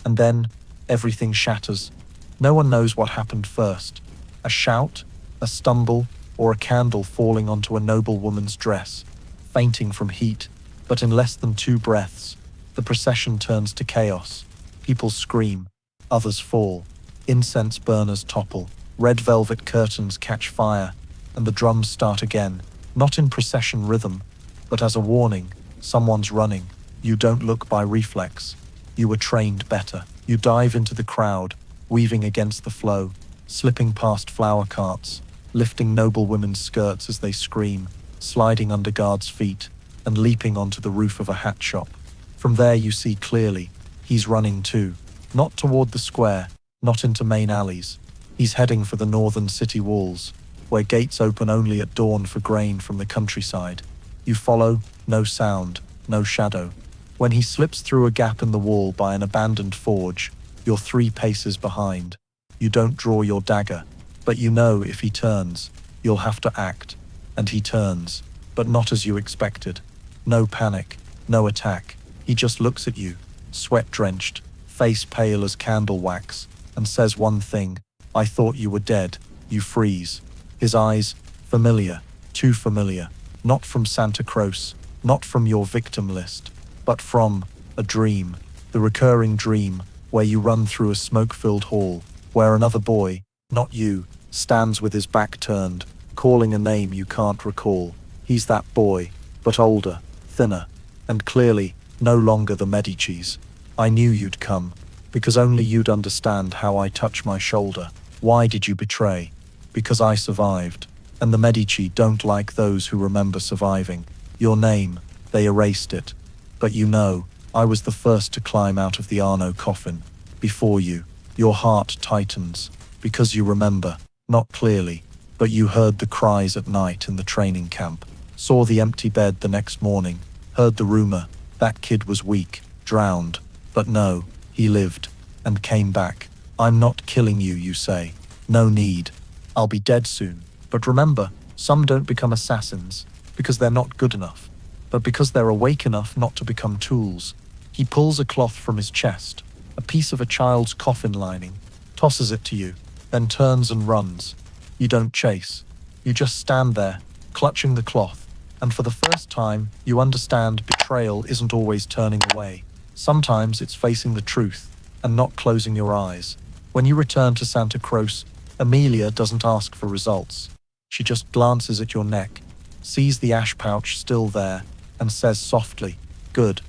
And then, everything shatters. No one knows what happened first. A shout, a stumble, or a candle falling onto a noble woman's dress, fainting from heat. But in less than 2 breaths, the procession turns to chaos. People scream, others fall. Incense burners topple, red velvet curtains catch fire, and the drums start again, not in procession rhythm, but as a warning, someone's running. You don't look by reflex. You were trained better. You dive into the crowd, weaving against the flow, slipping past flower carts, lifting noble women's skirts as they scream, sliding under guards' feet, and leaping onto the roof of a hat shop. From there you see clearly, he's running too. Not toward the square, not into main alleys. He's heading for the northern city walls, where gates open only at dawn for grain from the countryside. You follow, no sound, no shadow. When he slips through a gap in the wall by an abandoned forge, you're 3 paces behind. You don't draw your dagger, but you know if he turns, you'll have to act. And he turns, but not as you expected. No panic, no attack. He just looks at you, sweat-drenched, face pale as candle wax, and says one thing, "I thought you were dead." You freeze. His eyes, familiar, too familiar. Not from Santa Croce, not from your victim list, but from a dream. The recurring dream, where you run through a smoke-filled hall, where another boy, not you, stands with his back turned, calling a name you can't recall. He's that boy, but older, thinner, and clearly no longer the Medicis. I knew you'd come, because only you'd understand how I touch my shoulder. Why did you betray? Because I survived, and the Medici don't like those who remember surviving. Your name, they erased it. But you know, I was the first to climb out of the Arno coffin. Before you, your heart tightens, because you remember, not clearly, but you heard the cries at night in the training camp, saw the empty bed the next morning, heard the rumor, that kid was weak, drowned. But no, he lived, and came back. I'm not killing you, you say. No need. I'll be dead soon. But remember, some don't become assassins, because they're not good enough, but because they're awake enough not to become tools. He pulls a cloth from his chest, a piece of a child's coffin lining, tosses it to you, then turns and runs. You don't chase. You just stand there, clutching the cloth, and for the first time, you understand betrayal isn't always turning away. Sometimes it's facing the truth, and not closing your eyes. When you return to Santa Croce, Emilia doesn't ask for results. She just glances at your neck, sees the ash pouch still there, and says softly, "Good.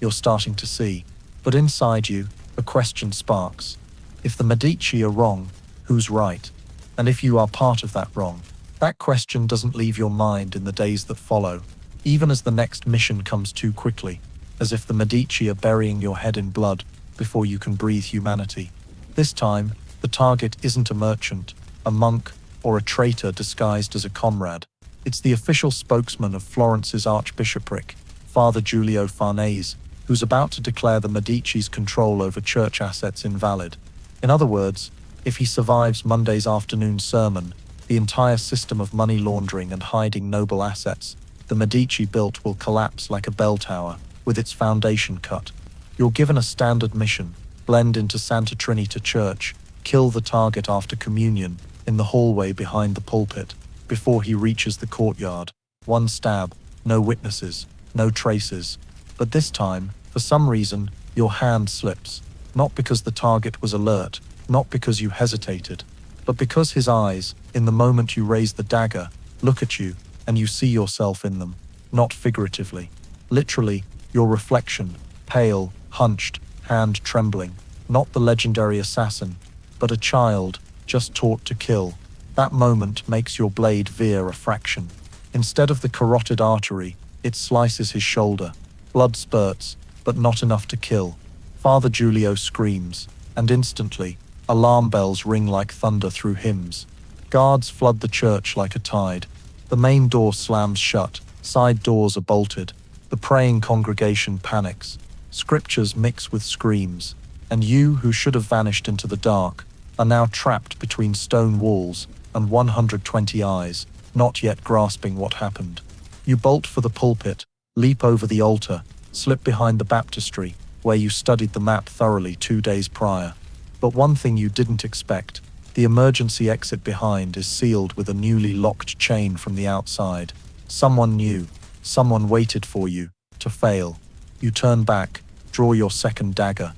You're starting to see." But inside you, a question sparks. If the Medici are wrong, who's right? And if you are part of that wrong? That question doesn't leave your mind in the days that follow, even as the next mission comes too quickly, as if the Medici are burying your head in blood before you can breathe humanity. This time, the target isn't a merchant, a monk, or a traitor disguised as a comrade. It's the official spokesman of Florence's archbishopric, Father Giulio Farnese, who's about to declare the Medici's control over church assets invalid. In other words, if he survives Monday's afternoon sermon, the entire system of money laundering and hiding noble assets the Medici built will collapse like a bell tower, with its foundation cut. You're given a standard mission: blend into Santa Trinita Church, kill the target after communion, in the hallway behind the pulpit, before he reaches the courtyard. One stab, no witnesses, no traces. But this time, for some reason, your hand slips. Not because the target was alert, not because you hesitated, but because his eyes, in the moment you raise the dagger, look at you, and you see yourself in them. Not figuratively. Literally, your reflection, pale, hunched, hand trembling. Not the legendary assassin, but a child, just taught to kill. That moment makes your blade veer a fraction. Instead of the carotid artery, it slices his shoulder. Blood spurts, but not enough to kill. Father Giulio screams, and instantly, alarm bells ring like thunder through hymns. Guards flood the church like a tide. The main door slams shut, side doors are bolted. The praying congregation panics. Scriptures mix with screams, and you, who should have vanished into the dark, are now trapped between stone walls and 120 eyes, not yet grasping what happened. You bolt for the pulpit, leap over the altar, slip behind the baptistry, where you studied the map thoroughly 2 days prior. But one thing you didn't expect: the emergency exit behind is sealed with a newly locked chain from the outside. Someone knew, someone waited for you, to fail. You turn back, draw your second dagger.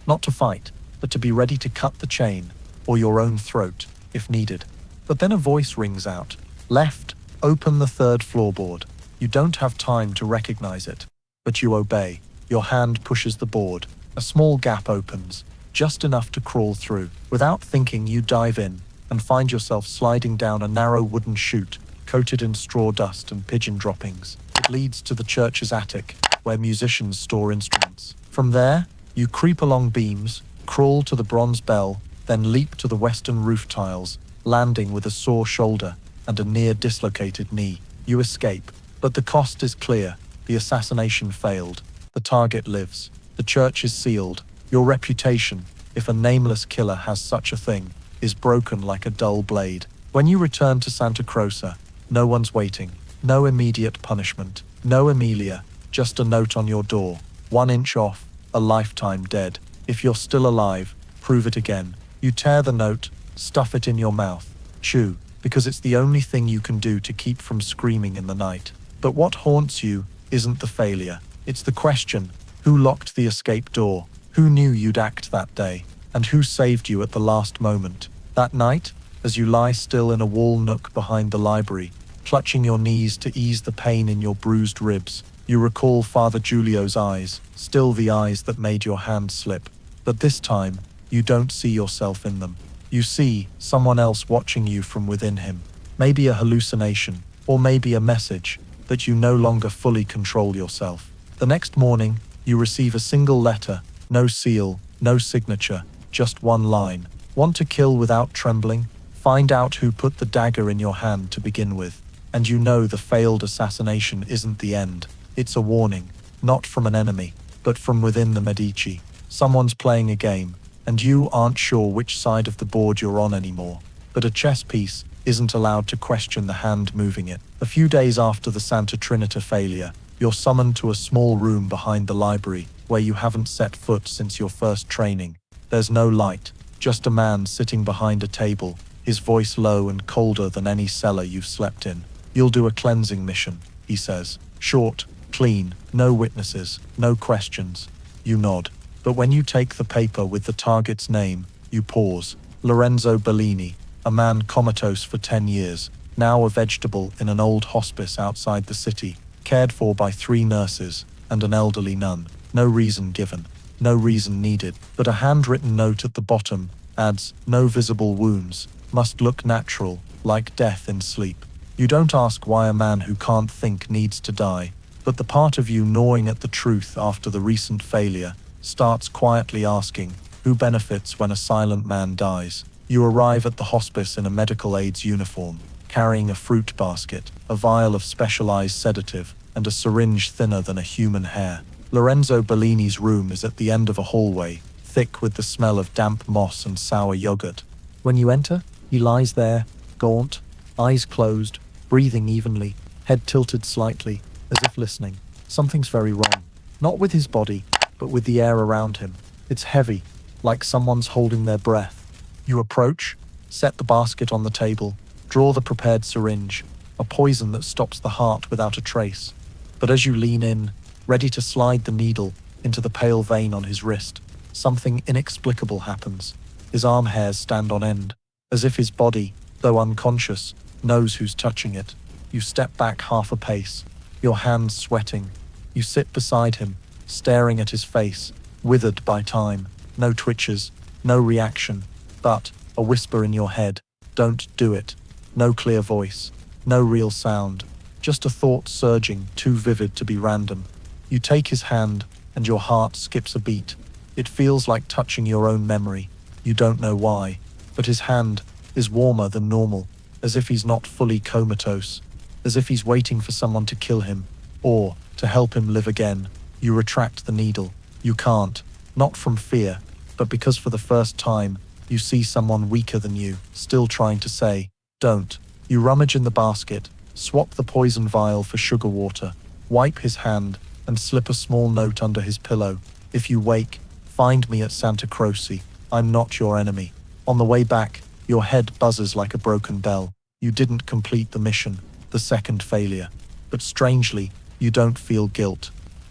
Not to fight, but to be ready to cut the chain, or your own throat, if needed. But then a voice rings out. Left, open the third floorboard. You don't have time to recognize it, but you obey. Your hand pushes the board. A small gap opens, just enough to crawl through. Without thinking, you dive in and find yourself sliding down a narrow wooden chute, coated in straw dust and pigeon droppings. It leads to the church's attic, where musicians store instruments. From there, you creep along beams, crawl to the bronze bell, then leap to the western roof tiles, landing with a sore shoulder and a near dislocated knee. You escape, but the cost is clear. The assassination failed. The target lives. The church is sealed. Your reputation, if a nameless killer has such a thing, is broken like a dull blade. When you return to Santa Croce, no one's waiting. No immediate punishment. No Emilia. Just a note on your door. 1 inch off. A lifetime dead. If you're still alive, prove it again. You tear the note, stuff it in your mouth, chew, because it's the only thing you can do to keep from screaming in the night. But what haunts you isn't the failure. It's the question: who locked the escape door? Who knew you'd act that day? And who saved you at the last moment? That night, as you lie still in a wall nook behind the library, clutching your knees to ease the pain in your bruised ribs, you recall Father Giulio's eyes, still the eyes that made your hand slip. But this time, you don't see yourself in them. You see someone else watching you from within him. Maybe a hallucination, or maybe a message that you no longer fully control yourself. The next morning, you receive a single letter, no seal, no signature, just one line. Want to kill without trembling? Find out who put the dagger in your hand to begin with. And you know the failed assassination isn't the end. It's a warning, not from an enemy, but from within the Medici. Someone's playing a game, and you aren't sure which side of the board you're on anymore. But a chess piece isn't allowed to question the hand moving it. A few days after the Santa Trinita failure, you're summoned to a small room behind the library, where you haven't set foot since your first training. There's no light, just a man sitting behind a table, his voice low and colder than any cellar you've slept in. You'll do a cleansing mission, he says. Short, clean, no witnesses, no questions. You nod. But when you take the paper with the target's name, you pause. Lorenzo Bellini, a man comatose for 10 years, now a vegetable in an old hospice outside the city, cared for by 3 nurses and an elderly nun. No reason given, no reason needed, but a handwritten note at the bottom adds, no visible wounds, must look natural, like death in sleep. You don't ask why a man who can't think needs to die, but the part of you gnawing at the truth after the recent failure starts quietly asking, who benefits when a silent man dies? You arrive at the hospice in a medical aid's uniform, carrying a fruit basket, a vial of specialized sedative, and a syringe thinner than a human hair. Lorenzo Bellini's room is at the end of a hallway, thick with the smell of damp moss and sour yogurt. When you enter, he lies there, gaunt, eyes closed, breathing evenly, head tilted slightly, as if listening. Something's very wrong. Not with his body, but with the air around him. It's heavy, like someone's holding their breath. You approach, set the basket on the table, draw the prepared syringe, a poison that stops the heart without a trace. But as you lean in, ready to slide the needle into the pale vein on his wrist, something inexplicable happens. His arm hairs stand on end, as if his body, though unconscious, knows who's touching it. You step back half a pace, your hands sweating. You sit beside him, staring at his face, withered by time. No twitches, no reaction, but a whisper in your head. Don't do it. No clear voice, no real sound, just a thought surging, too vivid to be random. You take his hand, and your heart skips a beat. It feels like touching your own memory. You don't know why, but his hand is warmer than normal, as if he's not fully comatose, as if he's waiting for someone to kill him, or to help him live again. You retract the needle. You can't, not from fear, but because for the first time, you see someone weaker than you, still trying to say, don't. You rummage in the basket, swap the poison vial for sugar water, wipe his hand, and slip a small note under his pillow. If you wake, find me at Santa Croce. I'm not your enemy. On the way back, your head buzzes like a broken bell. You didn't complete the mission, the second failure. But strangely, you don't feel guilt.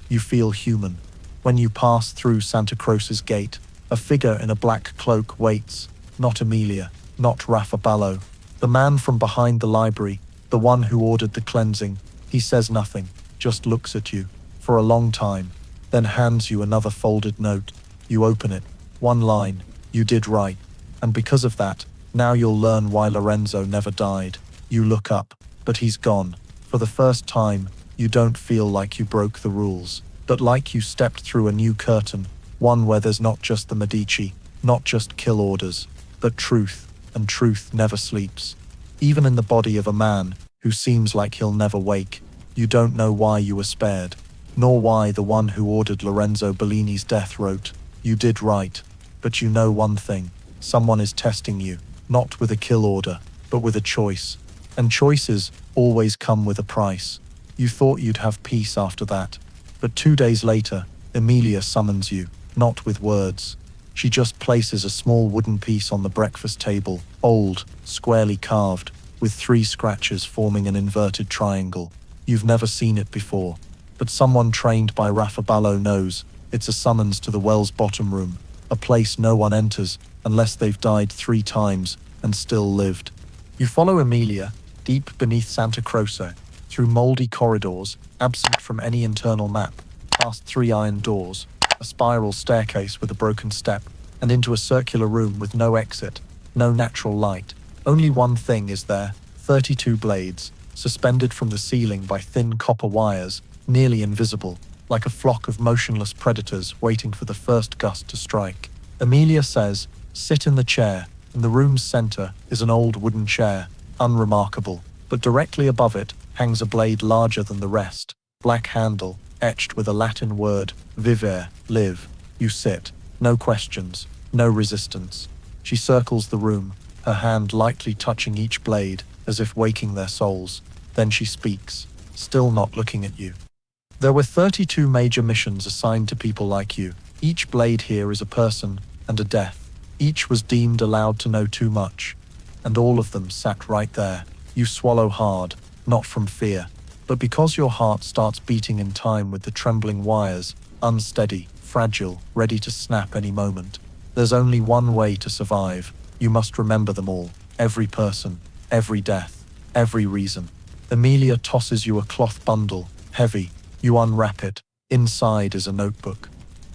You feel human. When you pass through Santa Croce's gate, a figure in a black cloak waits. Not Emilia, not Raffaballo. The man from behind the library, the one who ordered the cleansing. He says nothing, just looks at you, for a long time, then hands you another folded note. You open it. One line, you did right. And because of that, now you'll learn why Lorenzo never died. You look up, but he's gone. For the first time, you don't feel like you broke the rules, but like you stepped through a new curtain, one where there's not just the Medici, not just kill orders, but truth, and truth never sleeps. Even in the body of a man who seems like he'll never wake, you don't know why you were spared, nor why the one who ordered Lorenzo Bellini's death wrote, you did right, but you know one thing, someone is testing you, not with a kill order, but with a choice. And choices always come with a price. You thought you'd have peace after that, but 2 days later, Emilia summons you, not with words. She just places a small wooden piece on the breakfast table, old, squarely carved, with 3 scratches forming an inverted triangle. You've never seen it before, but someone trained by Raffaballo knows it's a summons to the well's bottom room, a place no one enters unless they've died 3 times and still lived. You follow Emilia, deep beneath Santa Croce, through moldy corridors, absent from any internal map, past 3 iron doors, a spiral staircase with a broken step, and into a circular room with no exit, no natural light. Only one thing is there, 32 blades, suspended from the ceiling by thin copper wires, nearly invisible, like a flock of motionless predators waiting for the first gust to strike. Emilia says, sit in the chair. In the room's center is an old wooden chair, unremarkable, but directly above it hangs a blade larger than the rest, black handle, etched with a Latin word, vivere, live. You sit, no questions, no resistance. She circles the room, her hand lightly touching each blade, as if waking their souls. Then she speaks, still not looking at you. There were 32 major missions assigned to people like you. Each blade here is a person and a death. Each was deemed allowed to know too much, and all of them sat right there. You swallow hard, not from fear, but because your heart starts beating in time with the trembling wires, unsteady, fragile, ready to snap any moment. There's only one way to survive. You must remember them all, every person, every death, every reason. Emilia tosses you a cloth bundle, heavy. You unwrap it. Inside is a notebook.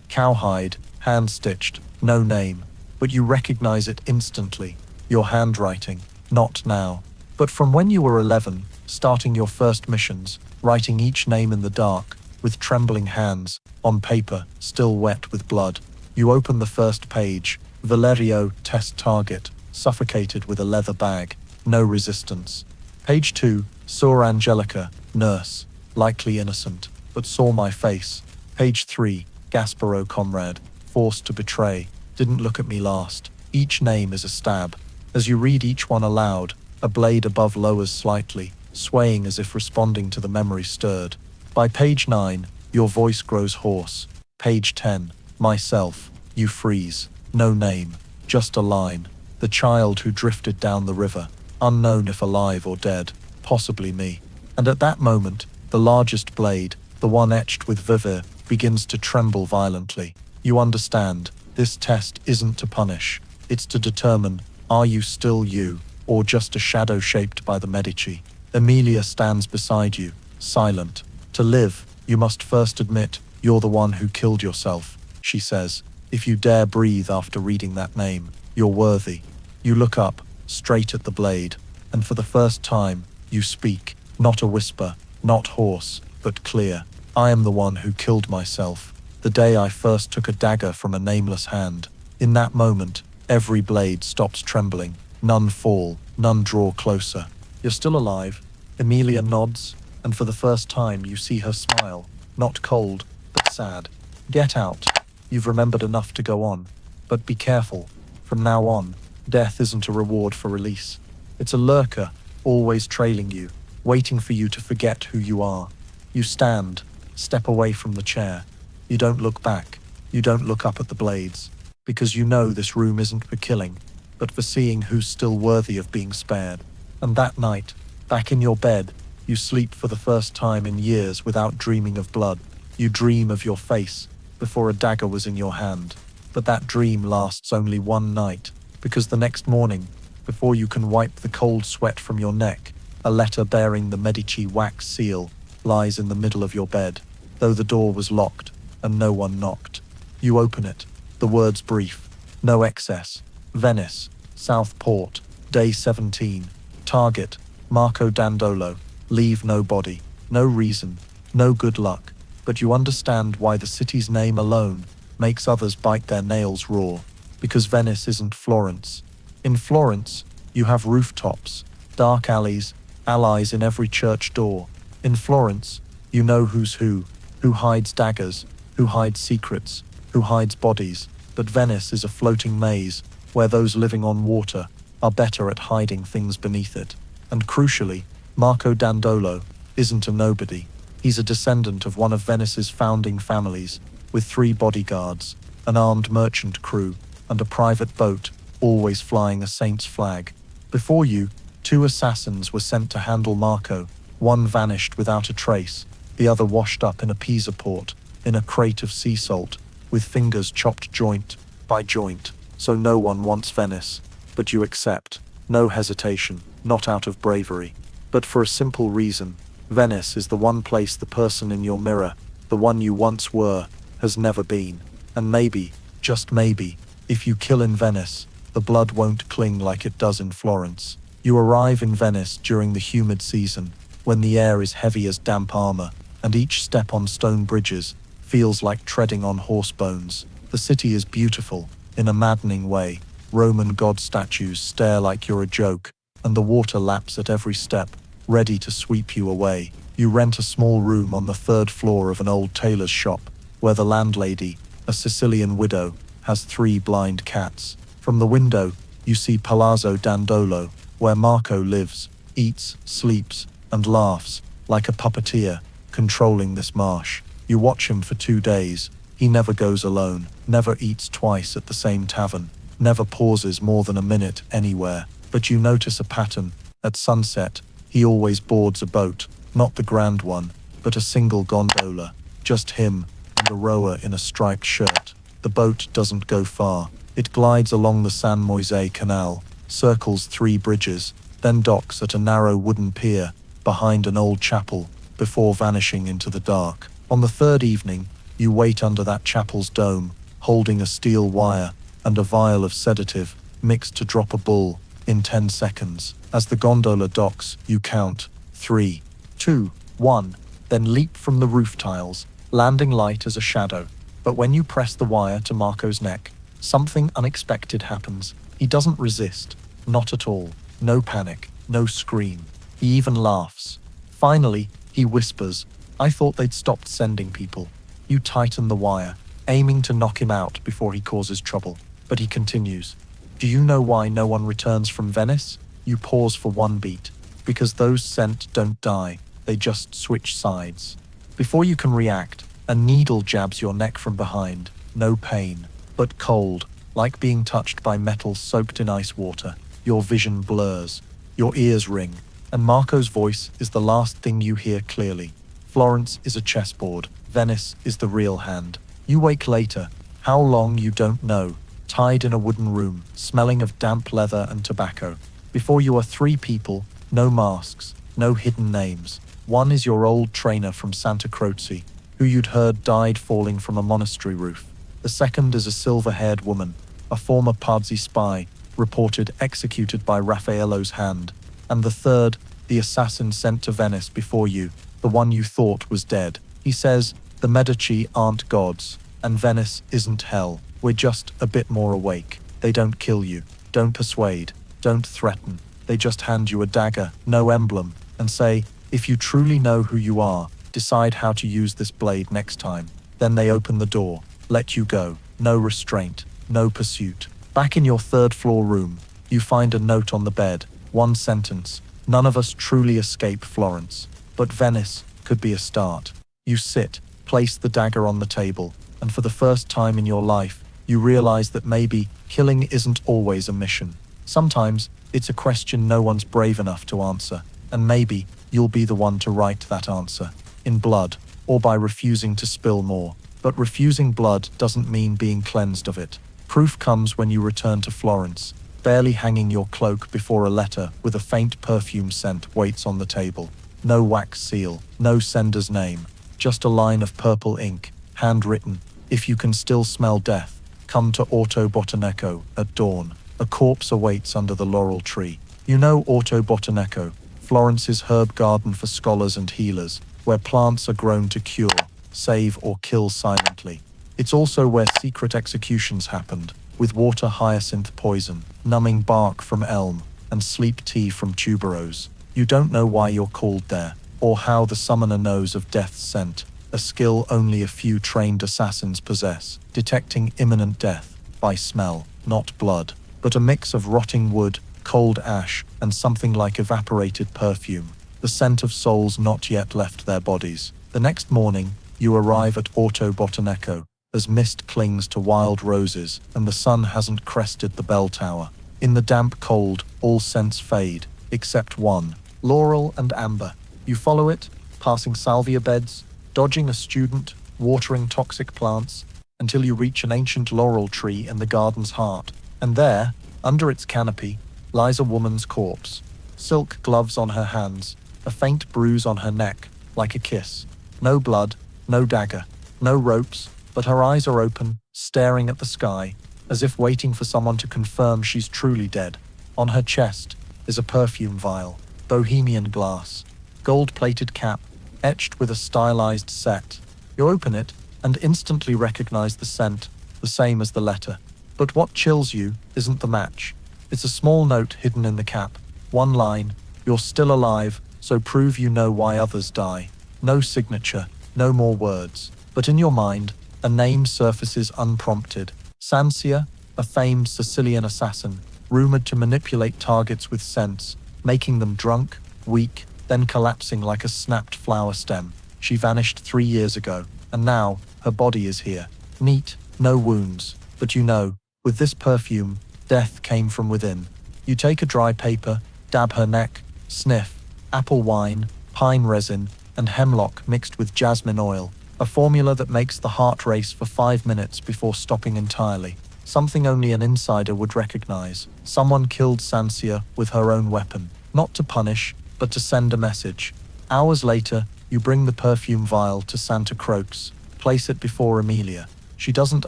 Cowhide, hand-stitched, no name. But you recognize it instantly. Your handwriting, not now, but from when you were 11, starting your first missions, writing each name in the dark, with trembling hands, on paper, still wet with blood. You open the first page, Valerio, test target, suffocated with a leather bag, no resistance. Page 2, Sor Angelica, nurse, likely innocent, but saw my face. Page 3, Gasparo comrade, forced to betray, didn't look at me last. Each name is a stab. As you read each one aloud, a blade above lowers slightly, swaying as if responding to the memory stirred. By page 9, your voice grows hoarse. Page 10, myself, you freeze. No name, just a line. The child who drifted down the river, unknown if alive or dead, possibly me. And at that moment, the largest blade, the one etched with vivir, begins to tremble violently. You understand, this test isn't to punish. It's to determine, are you still you, or just a shadow shaped by the Medici? Emilia stands beside you, silent. To live, you must first admit, you're the one who killed yourself, she says. If you dare breathe after reading that name, you're worthy. You look up, straight at the blade, and for the first time, you speak, not a whisper, not hoarse, but clear. I am the one who killed myself, the day I first took a dagger from a nameless hand. In that moment, every blade stops trembling. None fall, none draw closer. You're still alive. Emilia nods, and for the first time you see her smile, not cold, but sad. Get out. You've remembered enough to go on. But be careful. From now on, death isn't a reward for release. It's a lurker, always trailing you, waiting for you to forget who you are. You stand, step away from the chair. You don't look back. You don't look up at the blades, because you know this room isn't for killing, but for seeing who's still worthy of being spared. And that night, back in your bed, you sleep for the first time in years without dreaming of blood. You dream of your face before a dagger was in your hand. But that dream lasts only one night, because the next morning, before you can wipe the cold sweat from your neck, a letter bearing the Medici wax seal lies in the middle of your bed, though the door was locked and no one knocked. You open it. The words brief. No excess. Venice, Southport, day 17. Target, Marco Dandolo. Leave no body. No reason. No good luck. But you understand why the city's name alone makes others bite their nails raw. Because Venice isn't Florence. In Florence, you have rooftops, dark alleys, allies in every church door. In Florence, you know who's who hides daggers, who hides secrets, who hides bodies. But Venice is a floating maze where those living on water are better at hiding things beneath it. And crucially, Marco Dandolo isn't a nobody. He's a descendant of one of Venice's founding families, with 3 bodyguards, an armed merchant crew, and a private boat, always flying a saint's flag. Before you, 2 assassins were sent to handle Marco. One vanished without a trace, the other washed up in a Pisa port, in a crate of sea salt, with fingers chopped joint by joint. So no one wants Venice, but you accept. No hesitation, not out of bravery, but for a simple reason. Venice is the one place the person in your mirror, the one you once were, has never been. And maybe, just maybe, if you kill in Venice, the blood won't cling like it does in Florence. You arrive in Venice during the humid season, when the air is heavy as damp armor, and each step on stone bridges feels like treading on horse bones. The city is beautiful, in a maddening way. Roman god statues stare like you're a joke, and the water laps at every step, ready to sweep you away. You rent a small room on the 3rd floor of an old tailor's shop, where the landlady, a Sicilian widow, has 3 blind cats. From the window, you see Palazzo Dandolo, where Marco lives, eats, sleeps, and laughs, like a puppeteer, controlling this marsh. You watch him for 2 days. He never goes alone, never eats twice at the same tavern, never pauses more than a minute anywhere. But you notice a pattern. At sunset, he always boards a boat, not the grand one, but a single gondola, just him and a rower in a striped shirt. The boat doesn't go far. It glides along the San Moise Canal, circles 3 bridges, then docks at a narrow wooden pier behind an old chapel before vanishing into the dark. On the 3rd evening, you wait under that chapel's dome, holding a steel wire and a vial of sedative, mixed to drop a bull in 10 seconds. As the gondola docks, you count 3, 2, 1, then leap from the roof tiles, landing light as a shadow. But when you press the wire to Marco's neck, something unexpected happens. He doesn't resist, not at all. No panic, no scream. He even laughs. Finally, he whispers, I thought they'd stopped sending people. You tighten the wire, aiming to knock him out before he causes trouble. But he continues. Do you know why no one returns from Venice? You pause for one beat. Because those sent don't die, they just switch sides. Before you can react, a needle jabs your neck from behind. No pain, but cold, like being touched by metal soaked in ice water. Your vision blurs, your ears ring, and Marco's voice is the last thing you hear clearly. Florence is a chessboard, Venice is the real hand. You wake later, how long you don't know, tied in a wooden room, smelling of damp leather and tobacco. Before you are three people, no masks, no hidden names. One is your old trainer from Santa Croce, who you'd heard died falling from a monastery roof. The second is a silver-haired woman, a former Pazzi spy, reported executed by Raffaello's hand. And the third, the assassin sent to Venice before you, the one you thought was dead. He says, the Medici aren't gods, and Venice isn't hell. We're just a bit more awake. They don't kill you, don't persuade, don't threaten. They just hand you a dagger, no emblem, and say, if you truly know who you are, decide how to use this blade next time. Then they open the door, let you go. No restraint, no pursuit. Back in your third-floor room, you find a note on the bed. One sentence. None of us truly escape Florence, but Venice could be a start. You sit, place the dagger on the table, and for the first time in your life, you realize that maybe killing isn't always a mission. Sometimes, it's a question no one's brave enough to answer, and maybe you'll be the one to write that answer, in blood, or by refusing to spill more. But refusing blood doesn't mean being cleansed of it. Proof comes when you return to Florence, barely hanging your cloak before a letter with a faint perfume scent waits on the table. No wax seal, no sender's name, just a line of purple ink, handwritten, if you can still smell death, come to Orto Botaneco at dawn. A corpse awaits under the laurel tree. You know Orto Botaneco, Florence's herb garden for scholars and healers, where plants are grown to cure, save or kill silently. It's also where secret executions happened, with water hyacinth poison, numbing bark from elm, and sleep tea from tuberose. You don't know why you're called there, or how the summoner knows of death's scent, a skill only a few trained assassins possess, detecting imminent death by smell, not blood, but a mix of rotting wood, cold ash, and something like evaporated perfume, the scent of souls not yet left their bodies. The next morning, you arrive at Orto Botaneco, as mist clings to wild roses and the sun hasn't crested the bell tower. In the damp cold, all scents fade, except one, laurel and amber. You follow it, passing salvia beds, dodging a student, watering toxic plants, until you reach an ancient laurel tree in the garden's heart. And there, under its canopy, lies a woman's corpse. Silk gloves on her hands, a faint bruise on her neck, like a kiss. No blood, no dagger, no ropes, but her eyes are open, staring at the sky, as if waiting for someone to confirm she's truly dead. On her chest is a perfume vial, bohemian glass, gold-plated cap, etched with a stylized set. You open it and instantly recognize the scent, the same as the letter. But what chills you isn't the match. It's a small note hidden in the cap. One line, you're still alive, so prove you know why others die. No signature, no more words. But in your mind, a name surfaces unprompted. Sansia, a famed Sicilian assassin, rumored to manipulate targets with scents, making them drunk, weak, then collapsing like a snapped flower stem. She vanished 3 years ago, and now her body is here. Neat, no wounds, but you know, with this perfume, death came from within. You take a dry paper, dab her neck, sniff, apple wine, pine resin, and hemlock mixed with jasmine oil, a formula that makes the heart race for 5 minutes before stopping entirely. Something only an insider would recognize. Someone killed Sansia with her own weapon, not to punish, but to send a message. Hours later, you bring the perfume vial to Santa Croce, place it before Emilia. She doesn't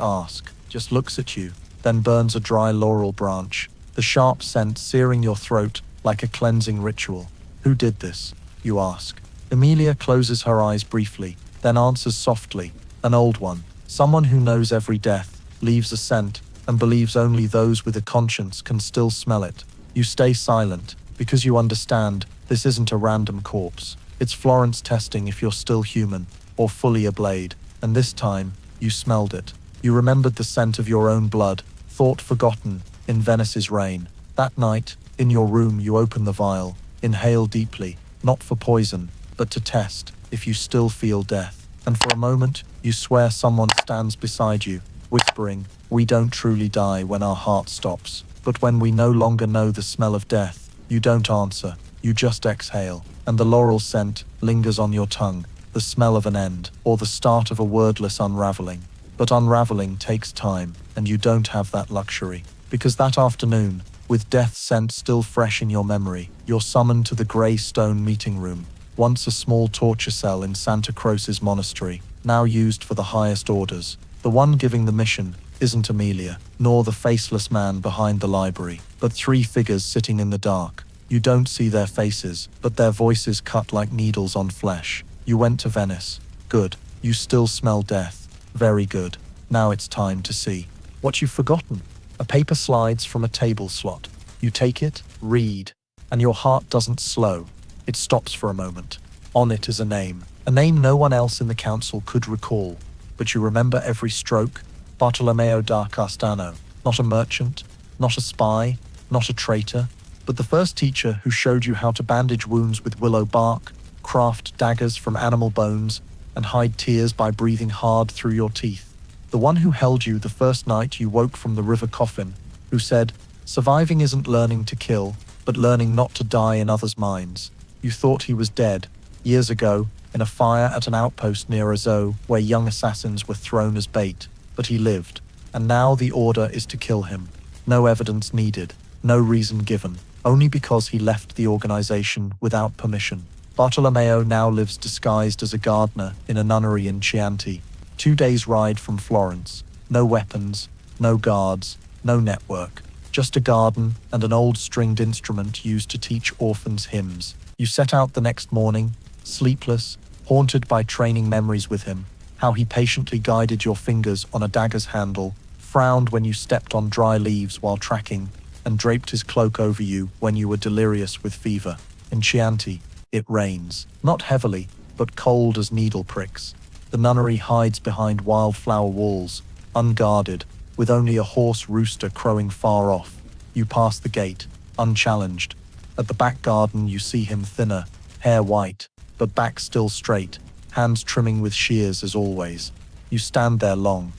ask, just looks at you, then burns a dry laurel branch, the sharp scent searing your throat like a cleansing ritual. Who did this? You ask. Emilia closes her eyes briefly, then answers softly, an old one. Someone who knows every death, leaves a scent, and believes only those with a conscience can still smell it. You stay silent, because you understand this isn't a random corpse. It's Florence testing if you're still human, or fully a blade, and this time, you smelled it. You remembered the scent of your own blood, thought forgotten, in Venice's rain. That night, in your room you open the vial, inhale deeply, not for poison, but to test if you still feel death. And for a moment, you swear someone stands beside you, whispering, "We don't truly die when our heart stops." But when we no longer know the smell of death, you don't answer, you just exhale, and the laurel scent lingers on your tongue, the smell of an end, or the start of a wordless unraveling. But unraveling takes time, and you don't have that luxury. Because that afternoon, with death's scent still fresh in your memory, you're summoned to the grey stone meeting room, once a small torture cell in Santa Croce's monastery, now used for the highest orders. The one giving the mission isn't Amelia, nor the faceless man behind the library, but three figures sitting in the dark. You don't see their faces, but their voices cut like needles on flesh. You went to Venice. Good. You still smell death. Very good. Now it's time to see what you've forgotten. A paper slides from a table slot. You take it, read, and your heart doesn't slow. It stops for a moment. On it is a name no one else in the council could recall, but you remember every stroke. Bartolomeo da Castano. Not a merchant, not a spy, not a traitor, but the first teacher who showed you how to bandage wounds with willow bark, craft daggers from animal bones, and hide tears by breathing hard through your teeth. The one who held you the first night you woke from the river coffin, who said, "Surviving isn't learning to kill, but learning not to die in others' minds." You thought he was dead, years ago, in a fire at an outpost near Azov where young assassins were thrown as bait, but he lived, and now the order is to kill him. No evidence needed, no reason given, only because he left the organization without permission. Bartolomeo now lives disguised as a gardener in a nunnery in Chianti, 2 days' ride from Florence. No weapons, no guards, no network, just a garden and an old stringed instrument used to teach orphans hymns. You set out the next morning, sleepless, haunted by training memories with him, how he patiently guided your fingers on a dagger's handle, frowned when you stepped on dry leaves while tracking, and draped his cloak over you when you were delirious with fever. In Chianti, it rains, not heavily, but cold as needle pricks. The nunnery hides behind wildflower walls, unguarded, with only a hoarse rooster crowing far off. You pass the gate, unchallenged. At the back garden you see him thinner, hair white, but back still straight, hands trimming with shears as always. You stand there long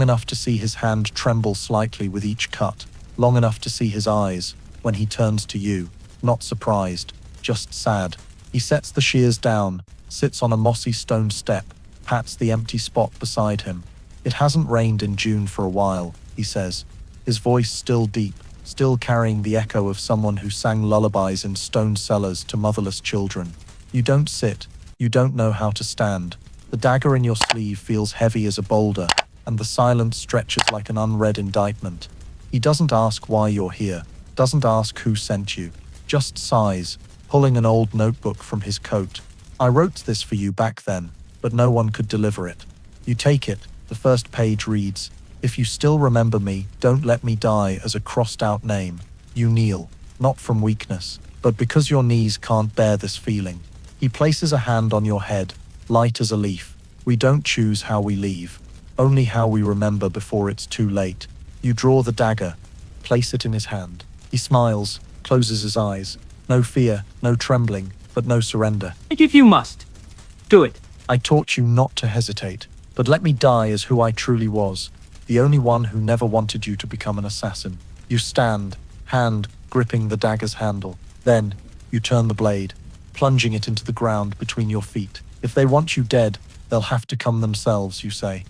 enough to see his hand tremble slightly with each cut, long enough to see his eyes, when he turns to you, not surprised, just sad. He sets the shears down, sits on a mossy stone step, pats the empty spot beside him. "It hasn't rained in June for a while," he says, his voice still deep, still carrying the echo of someone who sang lullabies in stone cellars to motherless children. You don't sit, you don't know how to stand. The dagger in your sleeve feels heavy as a boulder, and the silence stretches like an unread indictment. He doesn't ask why you're here, doesn't ask who sent you, just sighs, pulling an old notebook from his coat. "I wrote this for you back then, but no one could deliver it." You take it. The first page reads, "If you still remember me, don't let me die as a crossed-out name." You kneel, not from weakness, but because your knees can't bear this feeling. He places a hand on your head, light as a leaf. "We don't choose how we leave, only how we remember before it's too late." You draw the dagger, place it in his hand. He smiles, closes his eyes. No fear, no trembling, but no surrender. "If you must, do it." "I taught you not to hesitate, but let me die as who I truly was, the only one who never wanted you to become an assassin." You stand, hand gripping the dagger's handle. Then, you turn the blade, plunging it into the ground between your feet. "If they want you dead, they'll have to come themselves," you say.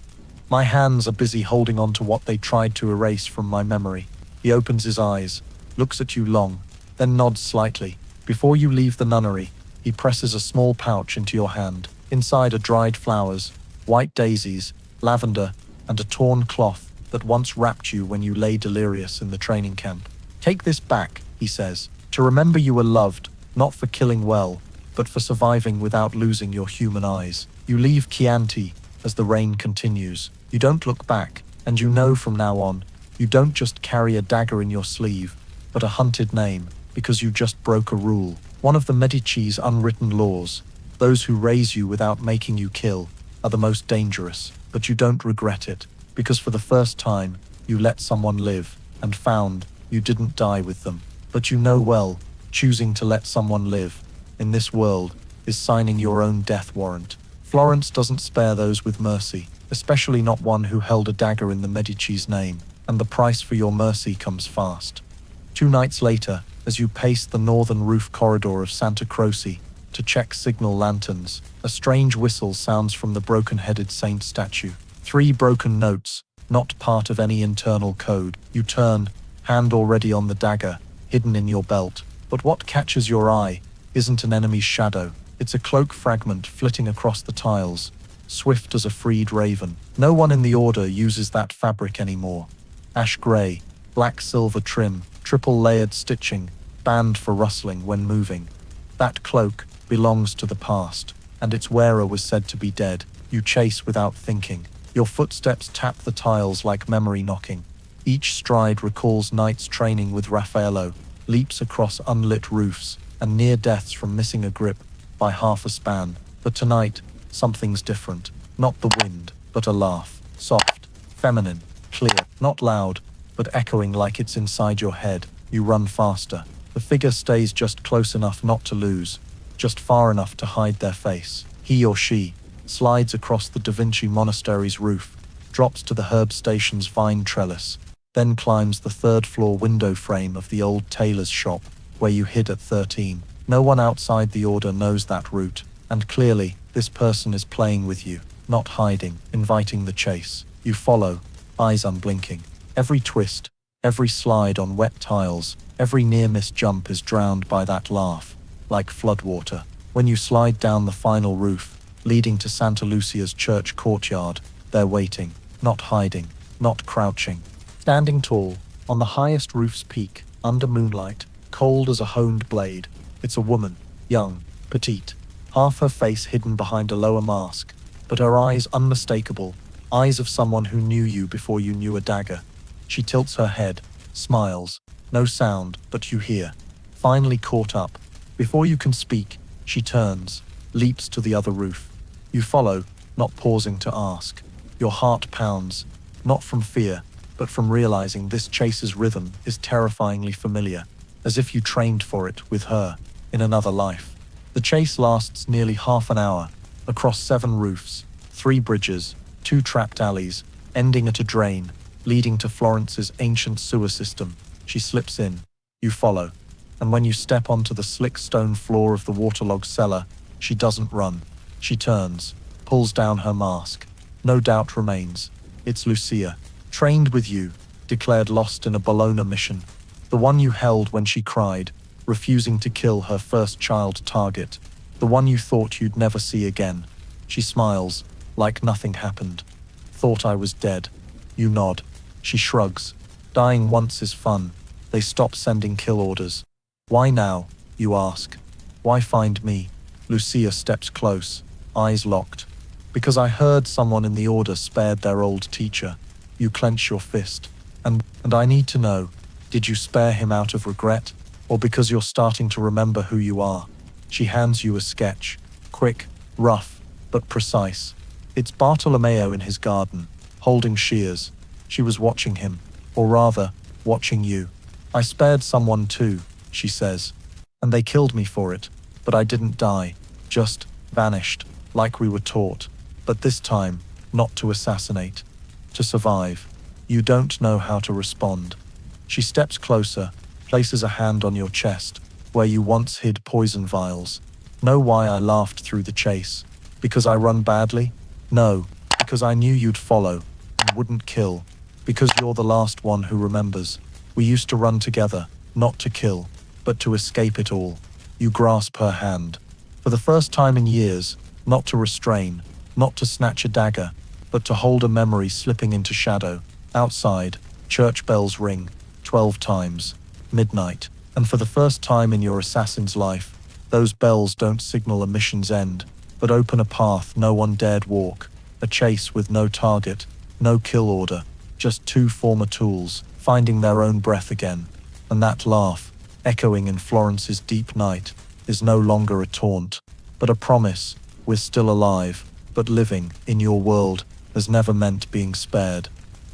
"My hands are busy holding on to what they tried to erase from my memory." He opens his eyes, looks at you long, then nods slightly. Before you leave the nunnery, he presses a small pouch into your hand. Inside are dried flowers, white daisies, lavender, and a torn cloth that once wrapped you when you lay delirious in the training camp. "Take this back," he says, "to remember you were loved, not for killing well, but for surviving without losing your human eyes." You leave Chianti as the rain continues. You don't look back, and you know from now on, you don't just carry a dagger in your sleeve, but a hunted name, because you just broke a rule. One of the Medici's unwritten laws. Those who raise you without making you kill are the most dangerous, but you don't regret it, because for the first time, you let someone live, and found you didn't die with them. But you know well, choosing to let someone live, in this world, is signing your own death warrant. Florence doesn't spare those with mercy, especially not one who held a dagger in the Medici's name, and the price for your mercy comes fast. 2 nights later, as you pace the northern roof corridor of Santa Croce to check signal lanterns, a strange whistle sounds from the broken-headed saint statue. 3 broken notes, not part of any internal code. You turn, hand already on the dagger, hidden in your belt. But what catches your eye isn't an enemy's shadow. It's a cloak fragment flitting across the tiles, swift as a freed raven. No one in the order uses that fabric anymore. Ash gray, black silver trim, triple-layered stitching, band for rustling when moving. That cloak belongs to the past, and its wearer was said to be dead. You chase without thinking. Your footsteps tap the tiles like memory knocking. Each stride recalls nights training with Raffaello, leaps across unlit roofs, and near deaths from missing a grip by half a span. But tonight, something's different. Not the wind, but a laugh. Soft, feminine, clear, not loud, but echoing like it's inside your head. You run faster. The figure stays just close enough not to lose, just far enough to hide their face. He or she slides across the Da Vinci Monastery's roof, drops to the herb station's vine trellis, then climbs the 3rd-floor window frame of the old tailor's shop, where you hid at 13. No one outside the order knows that route, and clearly, this person is playing with you, not hiding, inviting the chase. You follow, eyes unblinking. Every twist, every slide on wet tiles, every near-miss jump is drowned by that laugh, like floodwater. When you slide down the final roof, leading to Santa Lucia's church courtyard, they're waiting, not hiding, not crouching. Standing tall, on the highest roof's peak, under moonlight, cold as a honed blade, it's a woman, young, petite, half her face hidden behind a lower mask, but her eyes unmistakable, eyes of someone who knew you before you knew a dagger. She tilts her head, smiles, no sound, but you hear. Finally caught up. Before you can speak, she turns, leaps to the other roof. You follow, not pausing to ask. Your heart pounds, not from fear, but from realizing this chase's rhythm is terrifyingly familiar, as if you trained for it with her, in another life. The chase lasts nearly half an hour, across 7 roofs, 3 bridges, 2 trapped alleys, ending at a drain, leading to Florence's ancient sewer system. She slips in. You follow. And when you step onto the slick stone floor of the waterlogged cellar, she doesn't run. She turns, pulls down her mask. No doubt remains. It's Lucia. Trained with you, declared lost in a Bologna mission. The one you held when she cried, refusing to kill her first child target. The one you thought you'd never see again. She smiles, like nothing happened. Thought I was dead. You nod. She shrugs. Dying once is fun. They stop sending kill orders. Why now, you ask? Why find me? Lucia steps close, eyes locked. Because I heard someone in the order spared their old teacher. You clench your fist. And I need to know, did you spare him out of regret, or because you're starting to remember who you are? She hands you a sketch. Quick, rough, but precise. It's Bartolomeo in his garden, holding shears. She was watching him, or rather, watching you. I spared someone too, she says. And they killed me for it, but I didn't die, just vanished, like we were taught. But this time, not to assassinate, to survive. You don't know how to respond. She steps closer, places a hand on your chest, where you once hid poison vials. Know why I laughed through the chase? Because I run badly? No, because I knew you'd follow, and wouldn't kill. Because you're the last one who remembers. We used to run together, not to kill, but to escape it all. You grasp her hand. For the first time in years, not to restrain, not to snatch a dagger, but to hold a memory slipping into shadow. Outside, church bells ring, 12 times, midnight. And for the first time in your assassin's life, those bells don't signal a mission's end, but open a path no one dared walk, a chase with no target, no kill order, just 2 former tools, finding their own breath again. And that laugh, echoing in Florence's deep night, is no longer a taunt, but a promise. We're still alive, but living in your world has never meant being spared.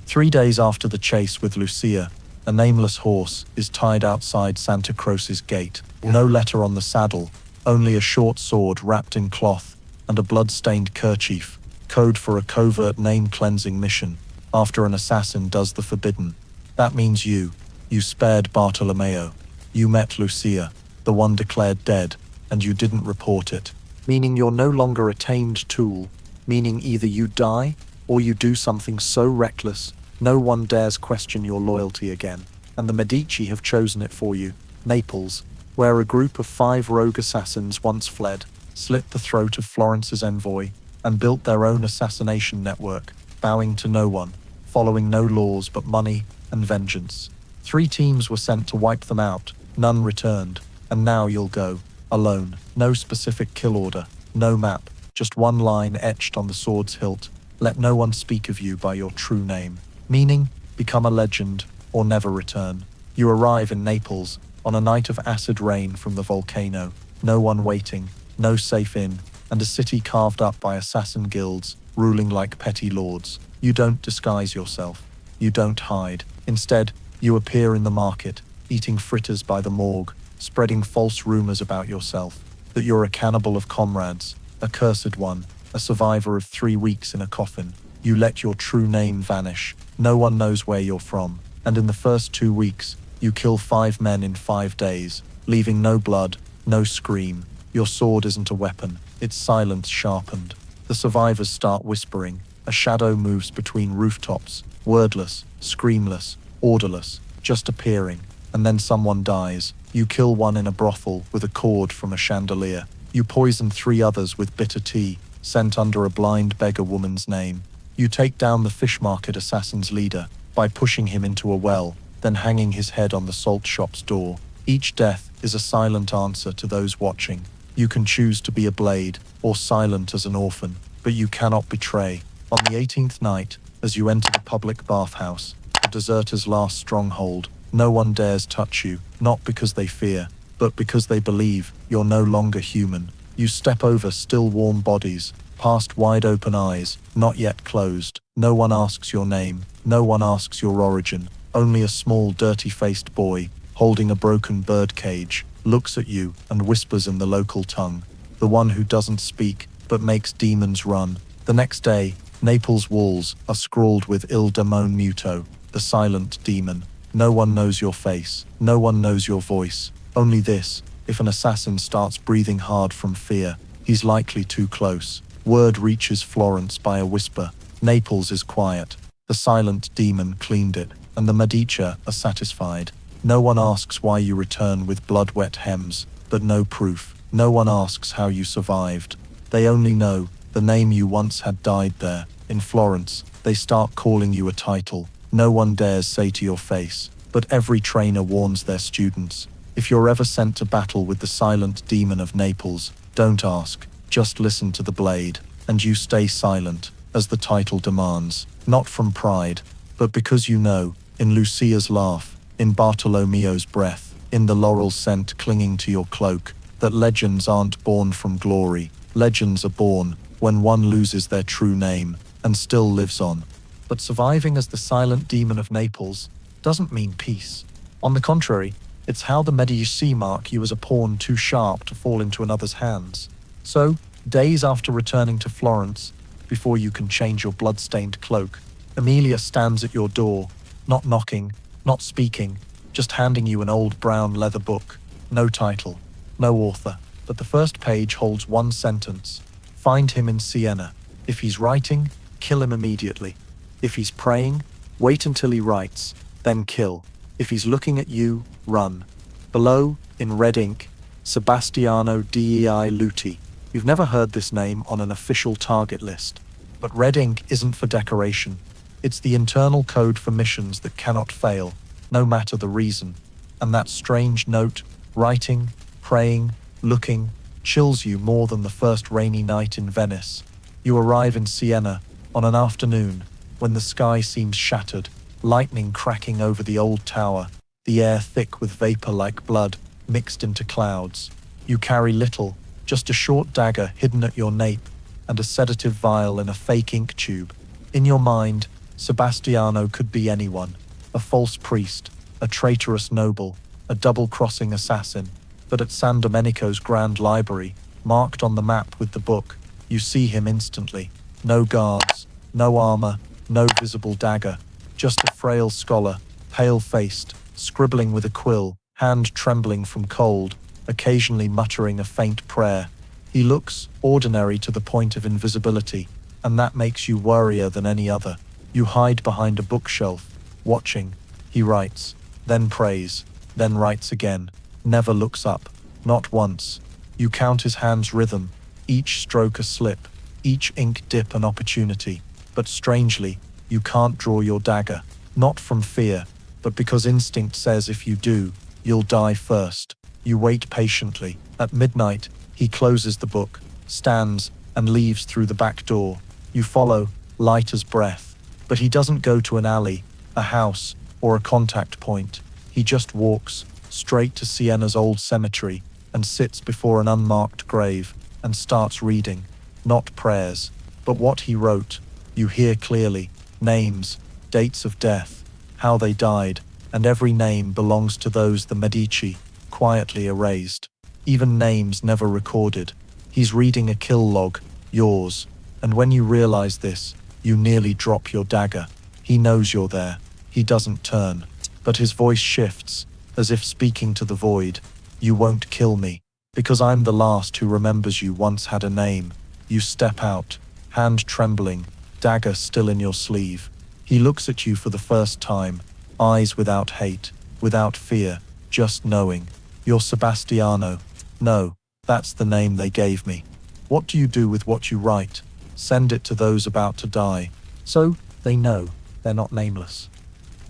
3 days after the chase with Lucia, a nameless horse is tied outside Santa Croce's gate. No letter on the saddle, only a short sword wrapped in cloth and a blood-stained kerchief, code for a covert name-cleansing mission after an assassin does the forbidden. That means you spared Bartolomeo. You met Lucia, the one declared dead, and you didn't report it. Meaning you're no longer a tamed tool, meaning either you die or you do something so reckless no one dares question your loyalty again. And the Medici have chosen it for you, Naples, where a group of 5 rogue assassins once fled, slit the throat of Florence's envoy, and built their own assassination network, bowing to no one, following no laws but money and vengeance. 3 teams were sent to wipe them out, none returned, and now you'll go, alone. No specific kill order, no map, just one line etched on the sword's hilt: let no one speak of you by your true name. Meaning, become a legend or never return. You arrive in Naples on a night of acid rain from the volcano, no one waiting, no safe inn, and a city carved up by assassin guilds, ruling like petty lords. You don't disguise yourself. You don't hide. Instead, you appear in the market, eating fritters by the morgue, spreading false rumors about yourself, that you're a cannibal of comrades, a cursed one, a survivor of 3 weeks in a coffin. You let your true name vanish. No one knows where you're from. And in the first 2 weeks, you kill 5 men in 5 days, leaving no blood, no scream. Your sword isn't a weapon. It's silence sharpened. The survivors start whispering. A shadow moves between rooftops, wordless, screamless, orderless, just appearing. And then someone dies. You kill one in a brothel with a cord from a chandelier. You poison 3 others with bitter tea, sent under a blind beggar woman's name. You take down the fish market assassin's leader by pushing him into a well, then hanging his head on the salt shop's door. Each death is a silent answer to those watching. You can choose to be a blade or silent as an orphan, but you cannot betray. On the 18th night, as you enter the public bathhouse, the deserter's last stronghold, no one dares touch you, not because they fear, but because they believe you're no longer human. You step over still warm bodies, past wide-open eyes, not yet closed. No one asks your name, no one asks your origin. Only a small, dirty-faced boy, holding a broken bird cage, looks at you and whispers in the local tongue, the one who doesn't speak, but makes demons run. The next day, Naples' walls are scrawled with Il Demone Muto, the silent demon. No one knows your face, no one knows your voice. Only this: if an assassin starts breathing hard from fear, he's likely too close. Word reaches Florence by a whisper. Naples is quiet. The silent demon cleaned it, and the Medici are satisfied. No one asks why you return with blood-wet hems, but no proof. No one asks how you survived. They only know the name you once had died there. In Florence, they start calling you a title no one dares say to your face, but every trainer warns their students. If you're ever sent to battle with the silent demon of Naples, don't ask, just listen to the blade, and you stay silent, as the title demands, not from pride, but because you know, in Lucia's laugh, in Bartolomeo's breath, in the laurel scent clinging to your cloak, that legends aren't born from glory. Legends are born when one loses their true name and still lives on. But surviving as the silent demon of Naples doesn't mean peace. On the contrary, it's how the Medici mark you as a pawn too sharp to fall into another's hands. So, days after returning to Florence, before you can change your blood-stained cloak, Emilia stands at your door, not knocking, not speaking, just handing you an old brown leather book. No title, no author, but the first page holds one sentence: find him in Siena. If he's writing, kill him immediately. If he's praying, wait until he writes, then kill. If he's looking at you, run. Below, in red ink, Sebastiano Dei Luti. You've never heard this name on an official target list. But red ink isn't for decoration. It's the internal code for missions that cannot fail, no matter the reason. And that strange note, writing, praying, looking, chills you more than the first rainy night in Venice. You arrive in Siena on an afternoon when the sky seems shattered, lightning cracking over the old tower, the air thick with vapor like blood mixed into clouds. You carry little, Just a short dagger hidden at your nape, and a sedative vial in a fake ink tube. In your mind, Sebastiano could be anyone. A false priest, a traitorous noble, a double-crossing assassin. But at San Domenico's Grand Library, marked on the map with the book, you see him instantly. No guards, no armor, no visible dagger. Just a frail scholar, pale-faced, scribbling with a quill, hand trembling from cold, occasionally muttering a faint prayer. He looks ordinary to the point of invisibility, and that makes you worrier than any other. You hide behind a bookshelf, watching. He writes, then prays, then writes again, never looks up, not once. You count his hand's rhythm, each stroke a slip, each ink dip an opportunity. But strangely, you can't draw your dagger, not from fear, but because instinct says if you do, you'll die first. You wait patiently. At midnight, he closes the book, stands, and leaves through the back door. You follow, light as breath. But he doesn't go to an alley, a house, or a contact point. He just walks, straight to Siena's old cemetery, and sits before an unmarked grave, and starts reading. Not prayers, but what he wrote. You hear clearly, names, dates of death, how they died, and every name belongs to those the Medici quietly erased. Even names never recorded. He's reading a kill log, yours, and when you realize this, you nearly drop your dagger. He knows you're there. He doesn't turn, but his voice shifts, as if speaking to the void. You won't kill me, because I'm the last who remembers you once had a name. You step out, hand trembling, dagger still in your sleeve. He looks at you for the first time, eyes without hate, without fear, just knowing. You're Sebastiano. No, that's the name they gave me. What do you do with what you write? Send it to those about to die. So, they know, they're not nameless.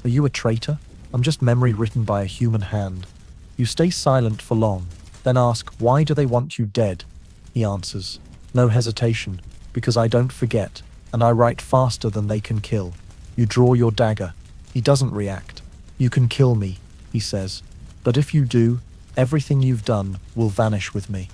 Are you a traitor? I'm just memory written by a human hand. You stay silent for long, then ask, why do they want you dead? He answers, no hesitation, because I don't forget, and I write faster than they can kill. You draw your dagger. He doesn't react. You can kill me, he says, but if you do, everything you've done will vanish with me.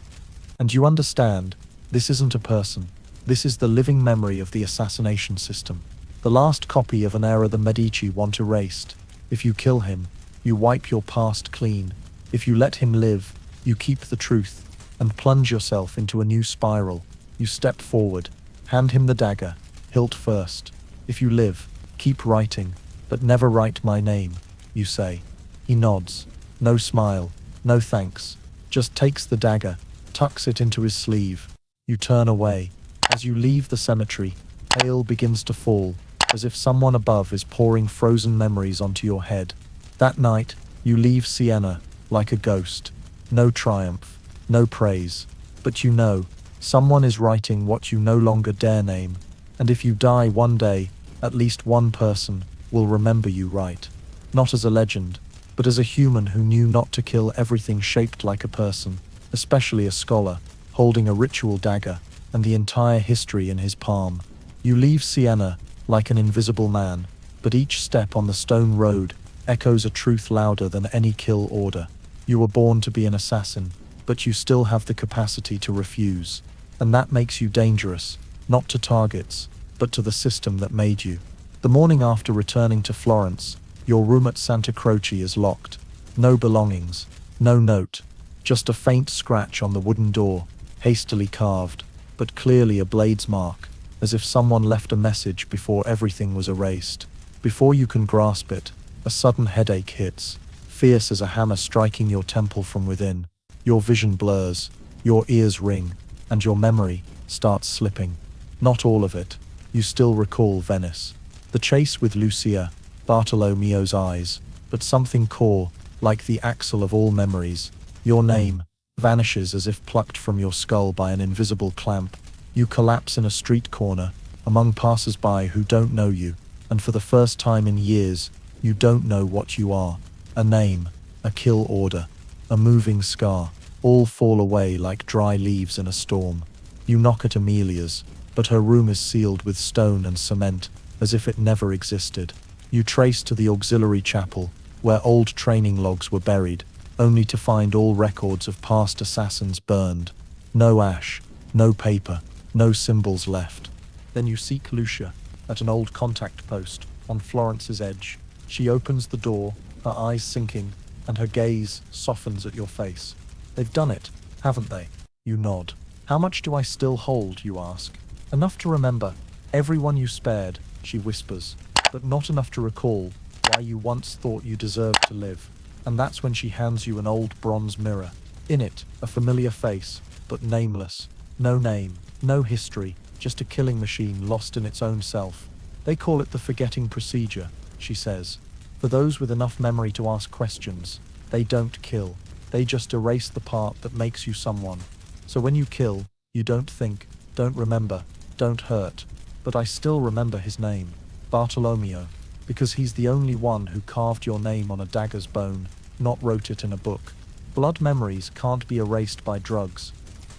And you understand, this isn't a person. This is the living memory of the assassination system. The last copy of an era the Medici want erased. If you kill him, you wipe your past clean. If you let him live, you keep the truth, and plunge yourself into a new spiral. You step forward, hand him the dagger, hilt first. If you live, keep writing, but never write my name, you say. He nods. No smile, no thanks. Just takes the dagger, tucks it into his sleeve. You turn away. As you leave the cemetery, hail begins to fall, as if someone above is pouring frozen memories onto your head. That night, you leave Siena, like a ghost. No triumph, no praise. But you know, someone is writing what you no longer dare name. And if you die one day, at least one person will remember you right. Not as a legend, but as a human who knew not to kill everything shaped like a person, especially a scholar, holding a ritual dagger, and the entire history in his palm. You leave Siena like an invisible man, but each step on the stone road echoes a truth louder than any kill order. You were born to be an assassin, but you still have the capacity to refuse. And that makes you dangerous, not to targets, but to the system that made you. The morning after returning to Florence, your room at Santa Croce is locked. No belongings, no note, just a faint scratch on the wooden door, hastily carved, but clearly a blade's mark, as if someone left a message before everything was erased. Before you can grasp it, a sudden headache hits, fierce as a hammer striking your temple from within. Your vision blurs, your ears ring, and your memory starts slipping. Not all of it. You still recall Venice, the chase with Lucia, Bartolomeo's eyes, but something core, like the axle of all memories, your name, vanishes as if plucked from your skull by an invisible clamp. You collapse in a street corner, among passers-by who don't know you, and for the first time in years, you don't know what you are. A name, a kill order, a moving scar, all fall away like dry leaves in a storm. You knock at Amelia's, but her room is sealed with stone and cement, as if it never existed. You trace to the auxiliary chapel, where old training logs were buried, only to find all records of past assassins burned. No ash, no paper, no symbols left. Then you seek Lucia at an old contact post on Florence's edge. She opens the door, her eyes sinking, and her gaze softens at your face. They've done it, haven't they? You nod. How much do I still hold, you ask? Enough to remember everyone you spared, she whispers, but not enough to recall why you once thought you deserved to live. And that's when she hands you an old bronze mirror. In it, a familiar face, but nameless. No name, no history, just a killing machine lost in its own self. They call it the forgetting procedure, she says. For those with enough memory to ask questions, they don't kill. They just erase the part that makes you someone. So when you kill, you don't think, don't remember, don't hurt. But I still remember his name, Bartolomeo, because he's the only one who carved your name on a dagger's bone, not wrote it in a book. Blood memories can't be erased by drugs.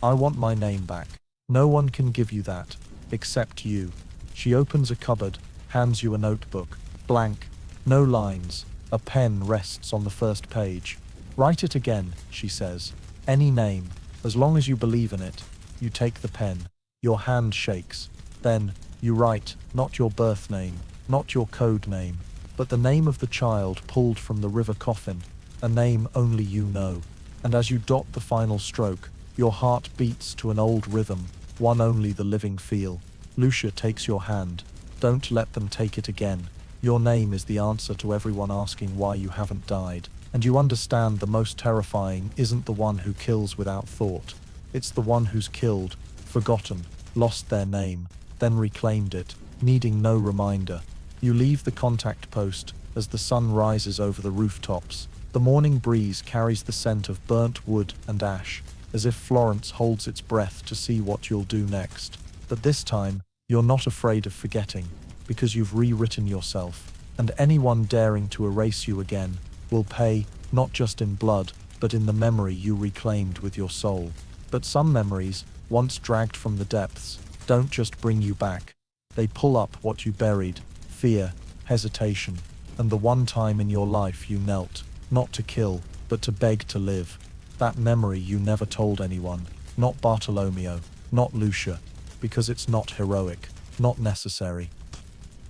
I want my name back. No one can give you that, except you. She opens a cupboard, hands you a notebook, blank, no lines. A pen rests on the first page. Write it again, she says. Any name, as long as you believe in it. You take the pen. Your hand shakes. Then, you write, not your birth name, not your code name, but the name of the child pulled from the river coffin, a name only you know. And as you dot the final stroke, your heart beats to an old rhythm, one only the living feel. Lucia takes your hand. Don't let them take it again. Your name is the answer to everyone asking why you haven't died. And you understand the most terrifying isn't the one who kills without thought. It's the one who's killed, forgotten, lost their name, then reclaimed it, needing no reminder. You leave the contact post as the sun rises over the rooftops. The morning breeze carries the scent of burnt wood and ash, as if Florence holds its breath to see what you'll do next. But this time, you're not afraid of forgetting, because you've rewritten yourself, and anyone daring to erase you again will pay, not just in blood, but in the memory you reclaimed with your soul. But some memories, once dragged from the depths, don't just bring you back. They pull up what you buried, fear, hesitation, and the one time in your life you knelt, not to kill, but to beg to live. That memory you never told anyone, not Bartolomeo, not Lucia, because it's not heroic, not necessary.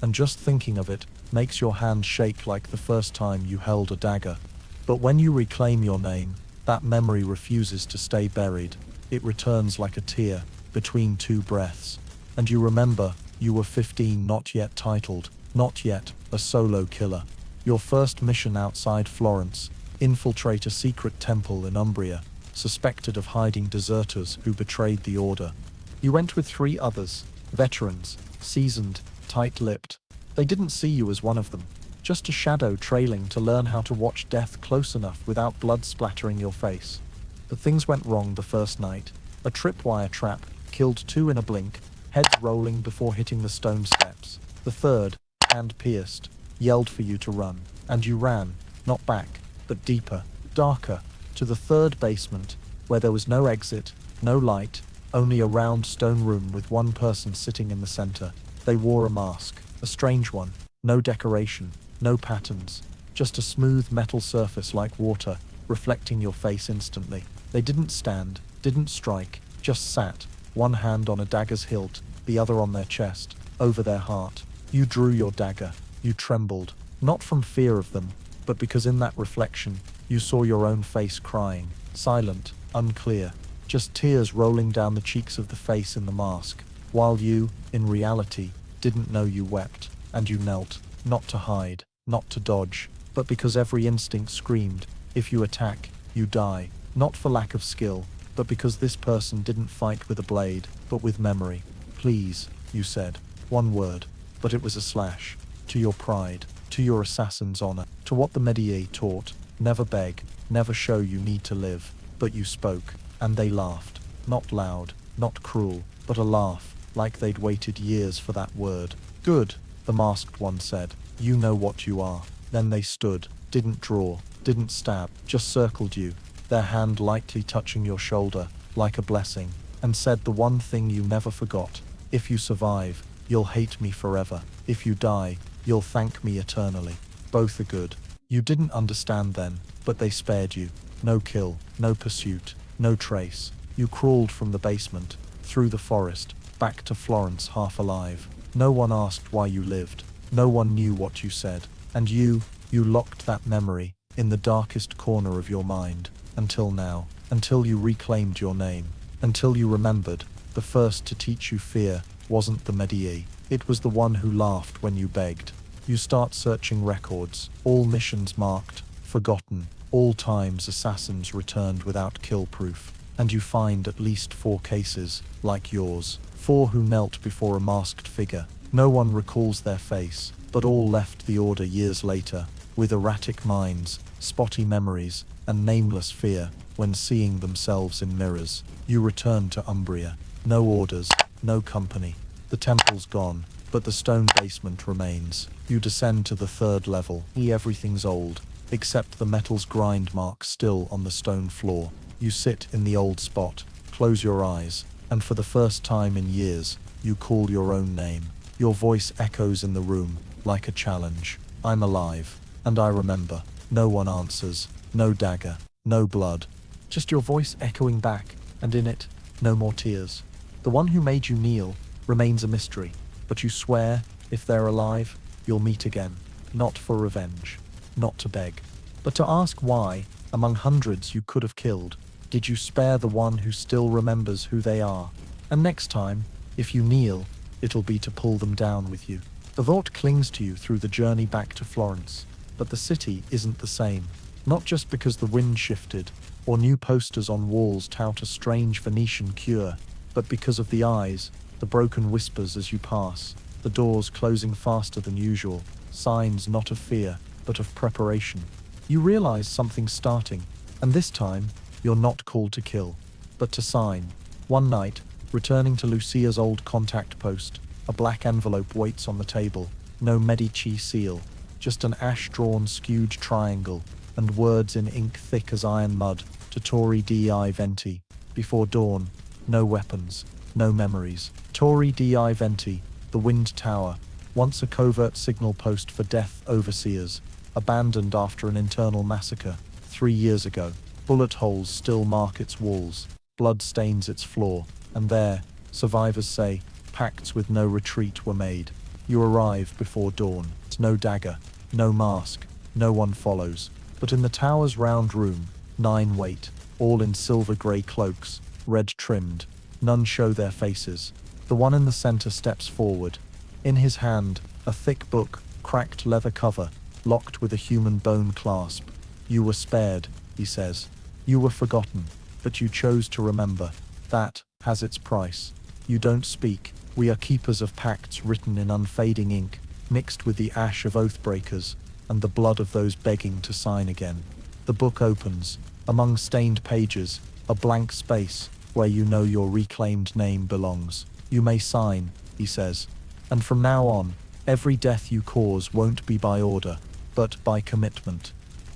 And just thinking of it makes your hand shake like the first time you held a dagger. But when you reclaim your name, that memory refuses to stay buried. It returns like a tear between two breaths. And you remember, you were 15, not yet titled, not yet a solo killer. Your first mission outside Florence, infiltrate a secret temple in Umbria, suspected of hiding deserters who betrayed the order. You went with 3 others, veterans, seasoned, tight-lipped. They didn't see you as one of them, just a shadow trailing to learn how to watch death close enough without blood splattering your face. But things went wrong the first night. A tripwire trap killed 2 in a blink, heads rolling before hitting the stone steps. The third, hand pierced, yelled for you to run, and you ran, not back, but deeper, darker, to the 3rd basement, where there was no exit, no light, only a round stone room with one person sitting in the center. They wore a mask, a strange one, no decoration, no patterns, just a smooth metal surface like water, reflecting your face instantly. They didn't stand, didn't strike, just sat, one hand on a dagger's hilt, the other on their chest, over their heart. You drew your dagger. You trembled, not from fear of them, but because in that reflection, you saw your own face crying, silent, unclear, just tears rolling down the cheeks of the face in the mask, while you, in reality, didn't know you wept, and you knelt, not to hide, not to dodge, but because every instinct screamed, if you attack, you die, not for lack of skill, but because this person didn't fight with a blade, but with memory. Please, you said, one word, but it was a slash. To your pride, to your assassin's honor, to what the Medici taught, never beg, never show you need to live, but you spoke, and they laughed, not loud, not cruel, but a laugh, like they'd waited years for that word. Good, the masked one said, you know what you are. Then they stood, didn't draw, didn't stab, just circled you, their hand lightly touching your shoulder, like a blessing, and said the one thing you never forgot. If you survive, you'll hate me forever. If you die, you'll thank me eternally. Both are good. You didn't understand then, but they spared you. No kill, no pursuit, no trace. You crawled from the basement, through the forest, back to Florence half alive. No one asked why you lived. No one knew what you said. And you locked that memory in the darkest corner of your mind. Until now. Until you reclaimed your name. Until you remembered, the first to teach you fear wasn't the Medici. It was the one who laughed when you begged. You start searching records, all missions marked, forgotten, all times assassins returned without kill proof. And you find at least 4 cases, like yours. 4 who knelt before a masked figure. No one recalls their face, but all left the order years later, with erratic minds, spotty memories, and nameless fear, when seeing themselves in mirrors. You return to Umbria. No orders, no company. The temple's gone, but the stone basement remains. You descend to the 3rd level. Everything's old, except the metal's grind marks still on the stone floor. You sit in the old spot, close your eyes, and for the first time in years, you call your own name. Your voice echoes in the room, like a challenge. I'm alive, and I remember. No one answers, no dagger, no blood. Just your voice echoing back, and in it, no more tears. The one who made you kneel remains a mystery, but you swear, if they're alive, you'll meet again. Not for revenge, not to beg, but to ask why, among hundreds you could have killed, did you spare the one who still remembers who they are? And next time, if you kneel, it'll be to pull them down with you. The thought clings to you through the journey back to Florence, but the city isn't the same. Not just because the wind shifted, or new posters on walls tout a strange Venetian cure, but because of the eyes, the broken whispers as you pass, the doors closing faster than usual, signs not of fear, but of preparation. You realize something's starting, and this time, you're not called to kill, but to sign. One night, returning to Lucia's old contact post, a black envelope waits on the table. No Medici seal, just an ash-drawn skewed triangle, and words in ink thick as iron mud, to Tori di Venti. Before dawn, no weapons, no memories. Tori di Venti, the Wind Tower, once a covert signal post for death overseers, abandoned after an internal massacre 3 years ago. Bullet holes still mark its walls, blood stains its floor, and there, survivors say, pacts with no retreat were made. You arrive before dawn. No dagger, no mask, no one follows. But in the tower's round room, 9 wait, all in silver-grey cloaks, red trimmed. None show their faces. The one in the center steps forward. In his hand, a thick book, cracked leather cover, locked with a human bone clasp. You were spared, he says. You were forgotten, but you chose to remember. That has its price. You don't speak. We are keepers of pacts written in unfading ink, mixed with the ash of oathbreakers, and the blood of those begging to sign again. The book opens. Among stained pages, a blank space, where you know your reclaimed name belongs. You may sign, he says. And from now on, every death you cause won't be by order, but by commitment.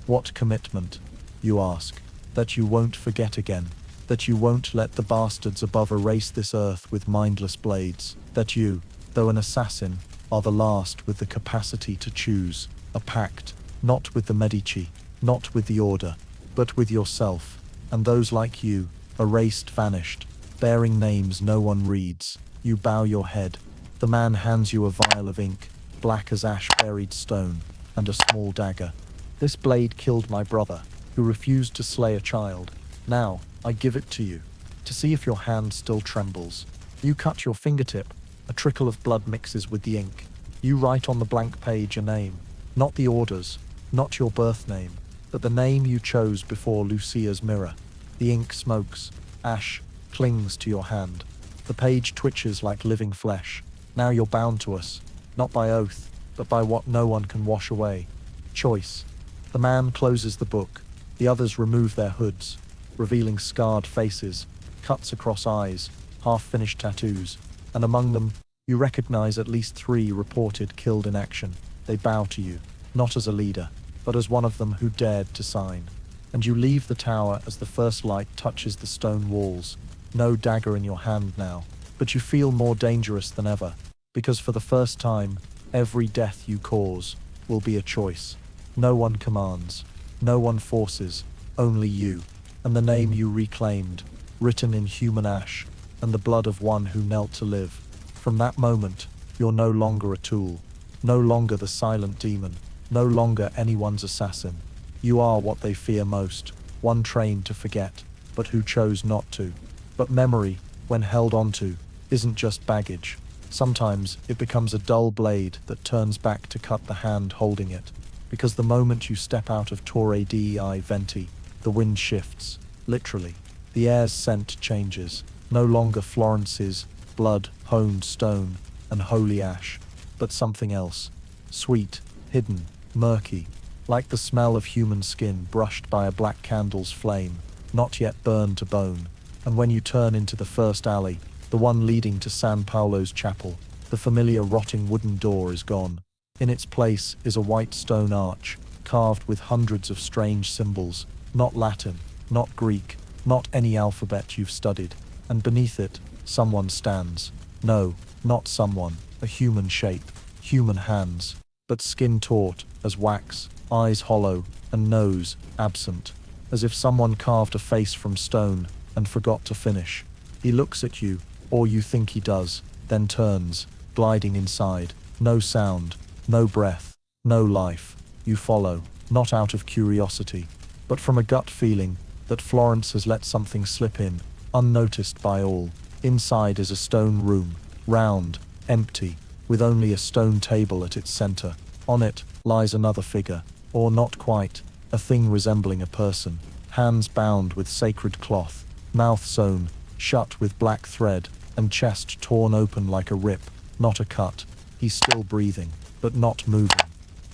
What commitment? You ask. That you won't forget again. That you won't let the bastards above erase this earth with mindless blades. That you, though an assassin, are the last with the capacity to choose. A pact, not with the Medici, not with the order, but with yourself, and those like you, erased, vanished, bearing names no one reads. You bow your head. The man hands you a vial of ink, black as ash-buried stone, and a small dagger. This blade killed my brother, who refused to slay a child. Now, I give it to you, to see if your hand still trembles. You cut your fingertip. A trickle of blood mixes with the ink. You write on the blank page a name, not the orders, not your birth name, but the name you chose before Lucia's mirror. The ink smokes. Ash clings to your hand. The page twitches like living flesh. Now you're bound to us, not by oath, but by what no one can wash away. Choice. The man closes the book. The others remove their hoods, revealing scarred faces, cuts across eyes, half-finished tattoos, and among them, you recognize at least 3 reported killed in action. They bow to you, not as a leader, but as one of them who dared to sign. And you leave the tower as the first light touches the stone walls. No dagger in your hand now, but you feel more dangerous than ever, because for the first time, every death you cause will be a choice. No one commands, no one forces, only you, and the name you reclaimed, written in human ash, and the blood of one who knelt to live. From that moment, you're no longer a tool, no longer the silent demon, no longer anyone's assassin. You are what they fear most, one trained to forget, but who chose not to. But memory, when held onto, isn't just baggage. Sometimes it becomes a dull blade that turns back to cut the hand holding it. Because the moment you step out of Torre dei Venti, the wind shifts, literally. The air's scent changes, no longer Florence's blood-honed stone and holy ash, but something else. Sweet, hidden, murky, like the smell of human skin brushed by a black candle's flame, not yet burned to bone. And when you turn into the first alley, the one leading to San Paolo's chapel, the familiar rotting wooden door is gone. In its place is a white stone arch, carved with hundreds of strange symbols, not Latin, not Greek, not any alphabet you've studied. And beneath it, someone stands. No, not someone, a human shape, human hands, but skin taut as wax, eyes hollow, and nose absent, as if someone carved a face from stone and forgot to finish. He looks at you, or you think he does, then turns, gliding inside. No sound, no breath, no life. You follow, not out of curiosity, but from a gut feeling that Florence has let something slip in, unnoticed by all. Inside is a stone room, round, empty, with only a stone table at its center. On it lies another figure, or not quite, a thing resembling a person, hands bound with sacred cloth, mouth sewn shut with black thread, and chest torn open like a rip, not a cut. He's still breathing, but not moving,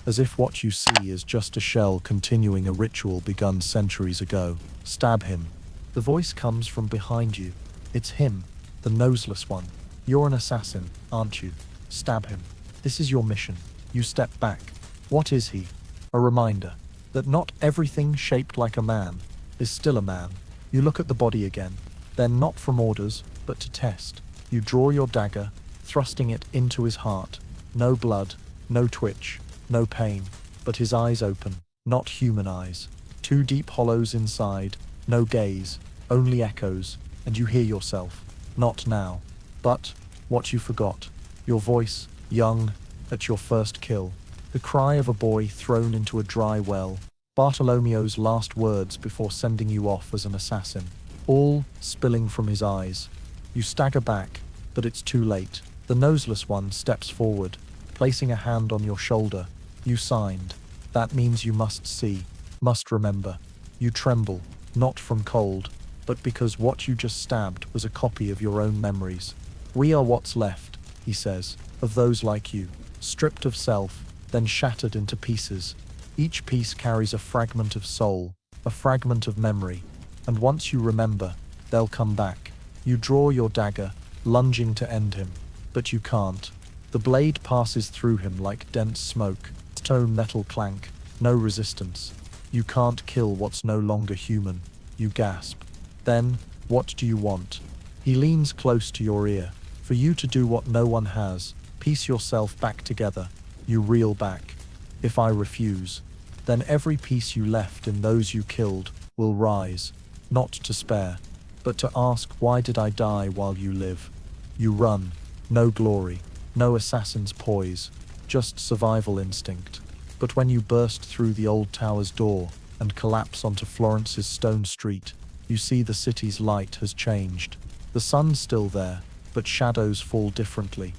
as if what you see is just a shell continuing a ritual begun centuries ago. Stab him. The voice comes from behind you. It's him, the noseless one. You're an assassin, aren't you? Stab him. This is your mission. You step back. What is he? A reminder that not everything shaped like a man is still a man. You look at the body again, then not from orders, but to test. You draw your dagger, thrusting it into his heart. No blood, no twitch, no pain, but his eyes open, not human eyes. Two deep hollows inside, no gaze, only echoes, and you hear yourself. Not now, but what you forgot. Your voice, young, at your first kill. The cry of a boy thrown into a dry well. Bartolomeo's last words before sending you off as an assassin. All spilling from his eyes. You stagger back, but it's too late. The noseless one steps forward, placing a hand on your shoulder. You signed. That means you must see, must remember. You tremble, not from cold, but because what you just stabbed was a copy of your own memories. We are what's left, he says, of those like you, stripped of self, then shattered into pieces. Each piece carries a fragment of soul, a fragment of memory, and once you remember, they'll come back. You draw your dagger, lunging to end him, but you can't. The blade passes through him like dense smoke, stone metal clank, no resistance. You can't kill what's no longer human. You gasp. Then, what do you want? He leans close to your ear. For you to do what no one has, piece yourself back together. You reel back. If I refuse, then every piece you left in those you killed will rise, not to spare, but to ask, why did I die while you live? You run. No glory, no assassin's poise, just survival instinct. But when you burst through the old tower's door and collapse onto Florence's stone street, you see the city's light has changed. The sun's still there, but shadows fall differently,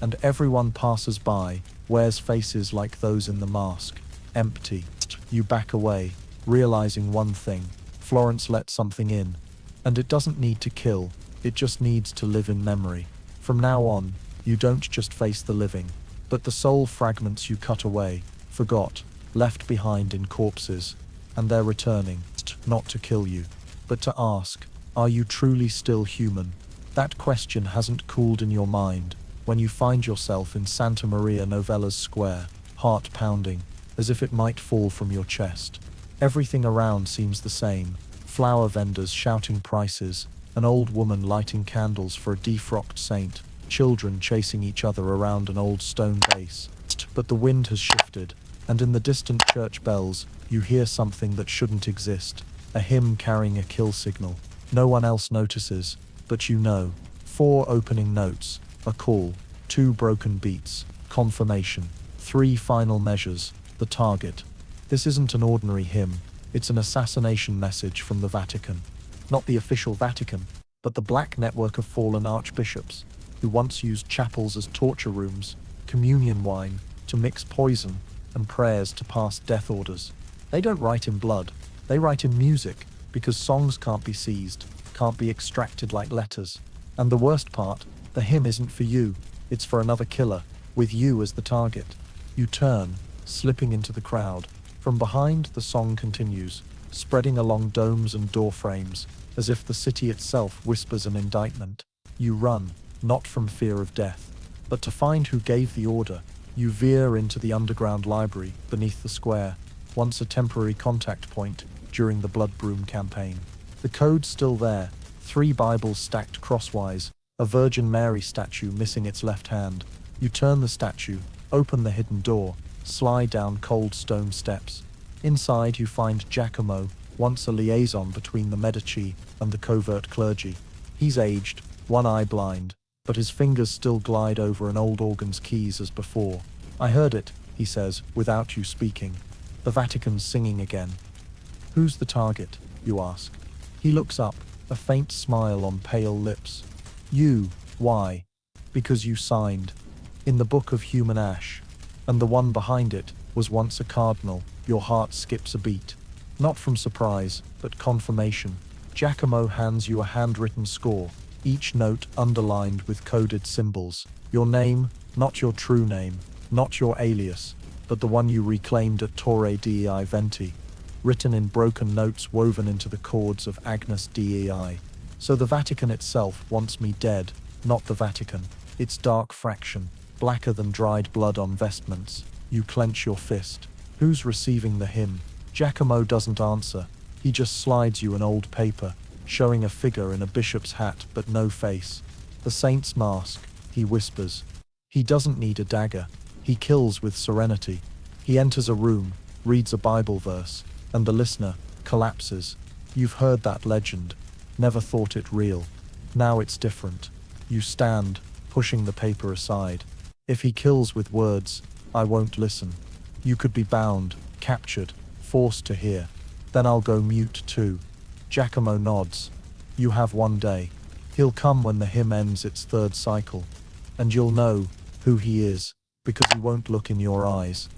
and everyone passes by wears faces like those in the mask, empty. You back away, realizing one thing: Florence let something in, and it doesn't need to kill, it just needs to live in memory. From now on, you don't just face the living, but the soul fragments you cut away, forgot, left behind in corpses, and they're returning, not to kill you, but to ask, are you truly still human? That question hasn't cooled in your mind when you find yourself in Santa Maria Novella's square, heart pounding, as if it might fall from your chest. Everything around seems the same: flower vendors shouting prices, an old woman lighting candles for a defrocked saint, children chasing each other around an old stone base. But the wind has shifted, and in the distant church bells, you hear something that shouldn't exist, a hymn carrying a kill signal. No one else notices, but you know. 4 opening notes, a call, 2 broken beats, confirmation, 3 final measures, the target. This isn't an ordinary hymn, it's an assassination message from the Vatican. Not the official Vatican, but the black network of fallen archbishops, who once used chapels as torture rooms, communion wine to mix poison, and prayers to pass death orders. They don't write in blood, they write in music, because songs can't be seized, can't be extracted like letters. And the worst part, the hymn isn't for you, it's for another killer, with you as the target. You turn, slipping into the crowd. From behind, the song continues, spreading along domes and door frames, as if the city itself whispers an indictment. You run, not from fear of death, but to find who gave the order. You veer into the underground library beneath the square, once a temporary contact point during the Blood Broom campaign. The code's still there, 3 Bibles stacked crosswise, a Virgin Mary statue missing its left hand. You turn the statue, open the hidden door, slide down cold stone steps. Inside you find Giacomo, once a liaison between the Medici and the covert clergy. He's aged, one eye blind, but his fingers still glide over an old organ's keys as before. I heard it, he says, without you speaking. The Vatican's singing again. Who's the target, you ask? He looks up, a faint smile on pale lips. You, why? Because you signed. In the Book of Human Ash. And the one behind it was once a cardinal. Your heart skips a beat. Not from surprise, but confirmation. Giacomo hands you a handwritten score, each note underlined with coded symbols. Your name, not your true name, not your alias, but the one you reclaimed at Torre Dei Venti, written in broken notes woven into the chords of Agnus Dei. So the Vatican itself wants me dead, not the Vatican. Its dark fraction, blacker than dried blood on vestments. You clench your fist. Who's receiving the hymn? Giacomo doesn't answer. He just slides you an old paper, showing a figure in a bishop's hat but no face. The saint's mask, he whispers. He doesn't need a dagger. He kills with serenity. He enters a room, reads a Bible verse, and the listener collapses. You've heard that legend, never thought it real. Now it's different. You stand, pushing the paper aside. If he kills with words, I won't listen. You could be bound, captured, forced to hear. Then I'll go mute too. Giacomo nods. You have one day. He'll come when the hymn ends its 3rd cycle. And you'll know who he is, because he won't look in your eyes.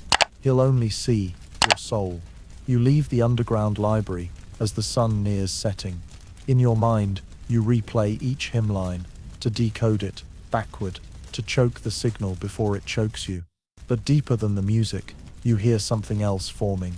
He'll only see your soul. You leave the underground library as the sun nears setting. In your mind, you replay each hymn line, to decode it, backward, to choke the signal before it chokes you. But deeper than the music, you hear something else forming.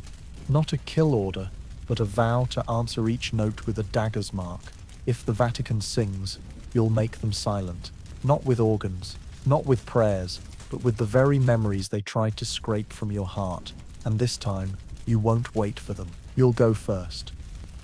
Not a kill order, but a vow to answer each note with a dagger's mark. If the Vatican sings, you'll make them silent. Not with organs, not with prayers, but with the very memories they tried to scrape from your heart. And this time, you won't wait for them. You'll go first.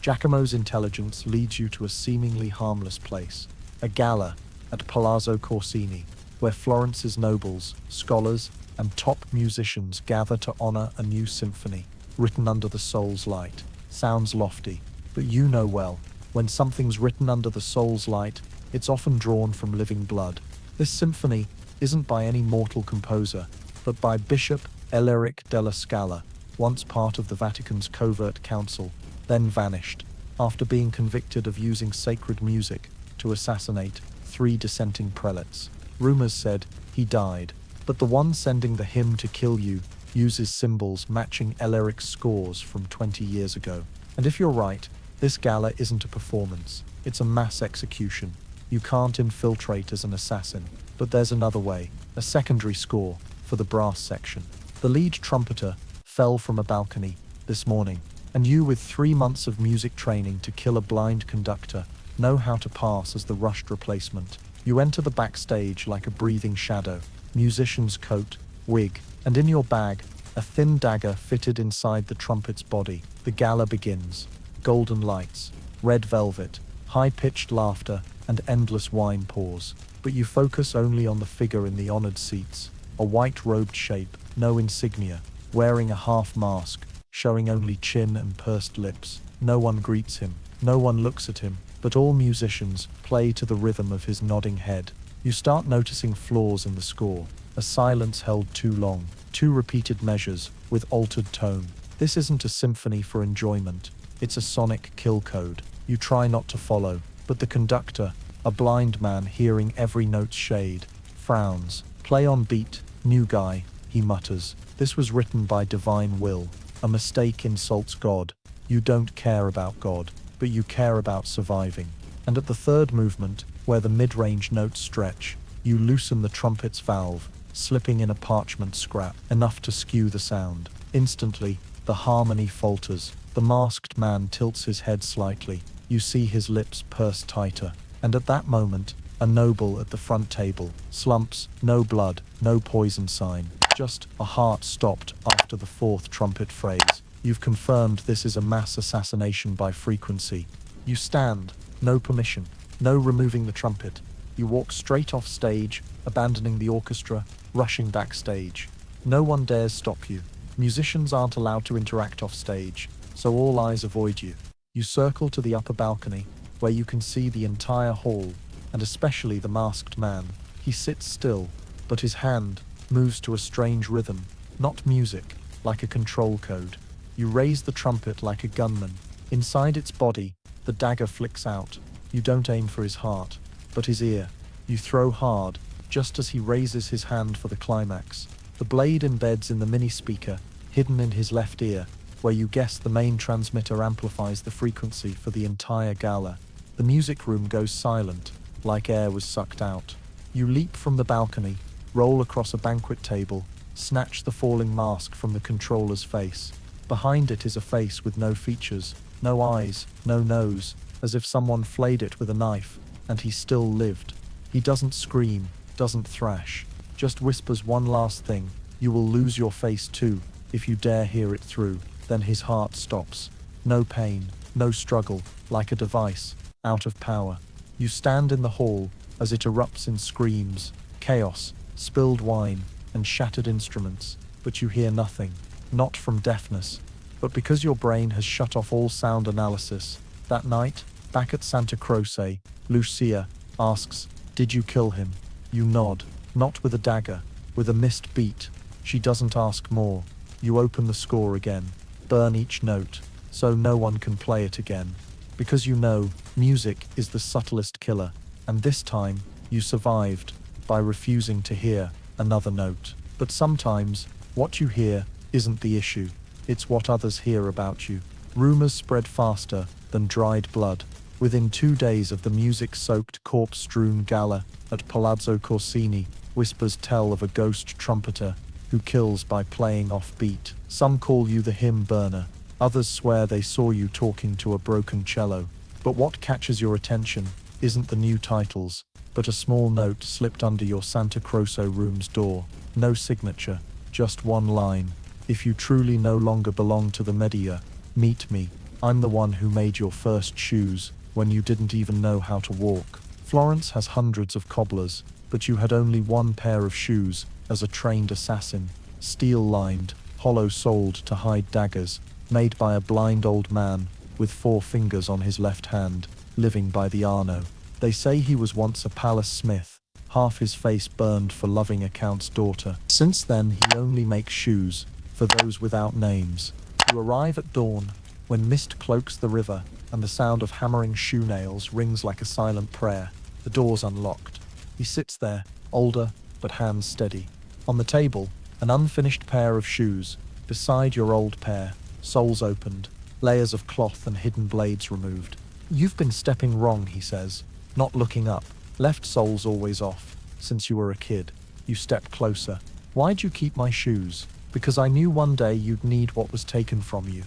Giacomo's intelligence leads you to a seemingly harmless place, a gala at Palazzo Corsini, where Florence's nobles, scholars, and top musicians gather to honor a new symphony, written under the soul's light. Sounds lofty, but you know well, when something's written under the soul's light, it's often drawn from living blood. This symphony isn't by any mortal composer, but by Bishop Eleric della Scala, once part of the Vatican's covert council, then vanished, after being convicted of using sacred music to assassinate 3 dissenting prelates. Rumors said he died, but the one sending the hymn to kill you uses symbols matching Eleric's scores from 20 years ago. And if you're right, this gala isn't a performance, it's a mass execution. You can't infiltrate as an assassin, but there's another way, a secondary score for the brass section. The lead trumpeter fell from a balcony this morning, and you, with 3 months of music training to kill a blind conductor, know how to pass as the rushed replacement. You enter the backstage like a breathing shadow, musician's coat, wig, and in your bag, a thin dagger fitted inside the trumpet's body. The gala begins. Golden lights, red velvet, high-pitched laughter, and endless wine pours. But you focus only on the figure in the honored seats, a white-robed shape, no insignia, wearing a half-mask, showing only chin and pursed lips. No one greets him, no one looks at him, but all musicians play to the rhythm of his nodding head. You start noticing flaws in the score, a silence held too long, two repeated measures with altered tone. This isn't a symphony for enjoyment, it's a sonic kill code. You try not to follow, but the conductor, a blind man hearing every note's shade, frowns. Play on beat, new guy, he mutters. This was written by divine will. A mistake insults God. You don't care about God, but you care about surviving. And at the third movement, where the mid-range notes stretch, you loosen the trumpet's valve, slipping in a parchment scrap, enough to skew the sound. Instantly, the harmony falters. The masked man tilts his head slightly. You see his lips purse tighter. And at that moment, a noble at the front table slumps, no blood, no poison sign, just a heart stopped after the fourth trumpet phrase. You've confirmed this is a mass assassination by frequency. You stand, no permission, no removing the trumpet. You walk straight off stage, abandoning the orchestra, rushing backstage. No one dares stop you. Musicians aren't allowed to interact off stage, so all eyes avoid you. You circle to the upper balcony, where you can see the entire hall, and especially the masked man. He sits still, but his hand moves to a strange rhythm, not music, like a control code. You raise the trumpet like a gunman. Inside its body, the dagger flicks out. You don't aim for his heart, but his ear. You throw hard, just as he raises his hand for the climax. The blade embeds in the mini speaker, hidden in his left ear, where you guess the main transmitter amplifies the frequency for the entire gala. The music room goes silent, like air was sucked out. You leap from the balcony, roll across a banquet table, snatch the falling mask from the controller's face. Behind it is a face with no features, no eyes, no nose, as if someone flayed it with a knife, and he still lived. He doesn't scream, doesn't thrash, just whispers one last thing: you will lose your face too, if you dare hear it through. Then his heart stops. No pain, no struggle, like a device, out of power. You stand in the hall as it erupts in screams, chaos, spilled wine, and shattered instruments, but you hear nothing, not from deafness, but because your brain has shut off all sound analysis. That night, back at Santa Croce, Lucia asks, "Did you kill him?" You nod, not with a dagger, with a missed beat. She doesn't ask more. You open the score again, burn each note, so no one can play it again. Because you know, music is the subtlest killer, and this time, you survived by refusing to hear another note. But sometimes, what you hear isn't the issue, it's what others hear about you. Rumors spread faster than dried blood. Within 2 days of the music-soaked, corpse-strewn gala at Palazzo Corsini, whispers tell of a ghost trumpeter who kills by playing off-beat. Some call you the hymn burner, others swear they saw you talking to a broken cello. But what catches your attention isn't the new titles, but a small note slipped under your Santa Croce room's door. No signature, just one line: "If you truly no longer belong to the Medici, meet me. I'm the one who made your first shoes when you didn't even know how to walk." Florence has hundreds of cobblers, but you had only one pair of shoes as a trained assassin, steel-lined, hollow-soled to hide daggers, made by a blind old man with 4 fingers on his left hand, living by the Arno. They say he was once a palace smith, half his face burned for loving a count's daughter. Since then he only makes shoes for those without names. You arrive at dawn, when mist cloaks the river and the sound of hammering shoe nails rings like a silent prayer. The door's unlocked. He sits there, older but hands steady. On the table, an unfinished pair of shoes, beside your old pair, soles opened, layers of cloth and hidden blades removed. "You've been stepping wrong," he says, not looking up. "Left sole's always off, since you were a kid." You step closer. "Why'd you keep my shoes?" "Because I knew one day you'd need what was taken from you."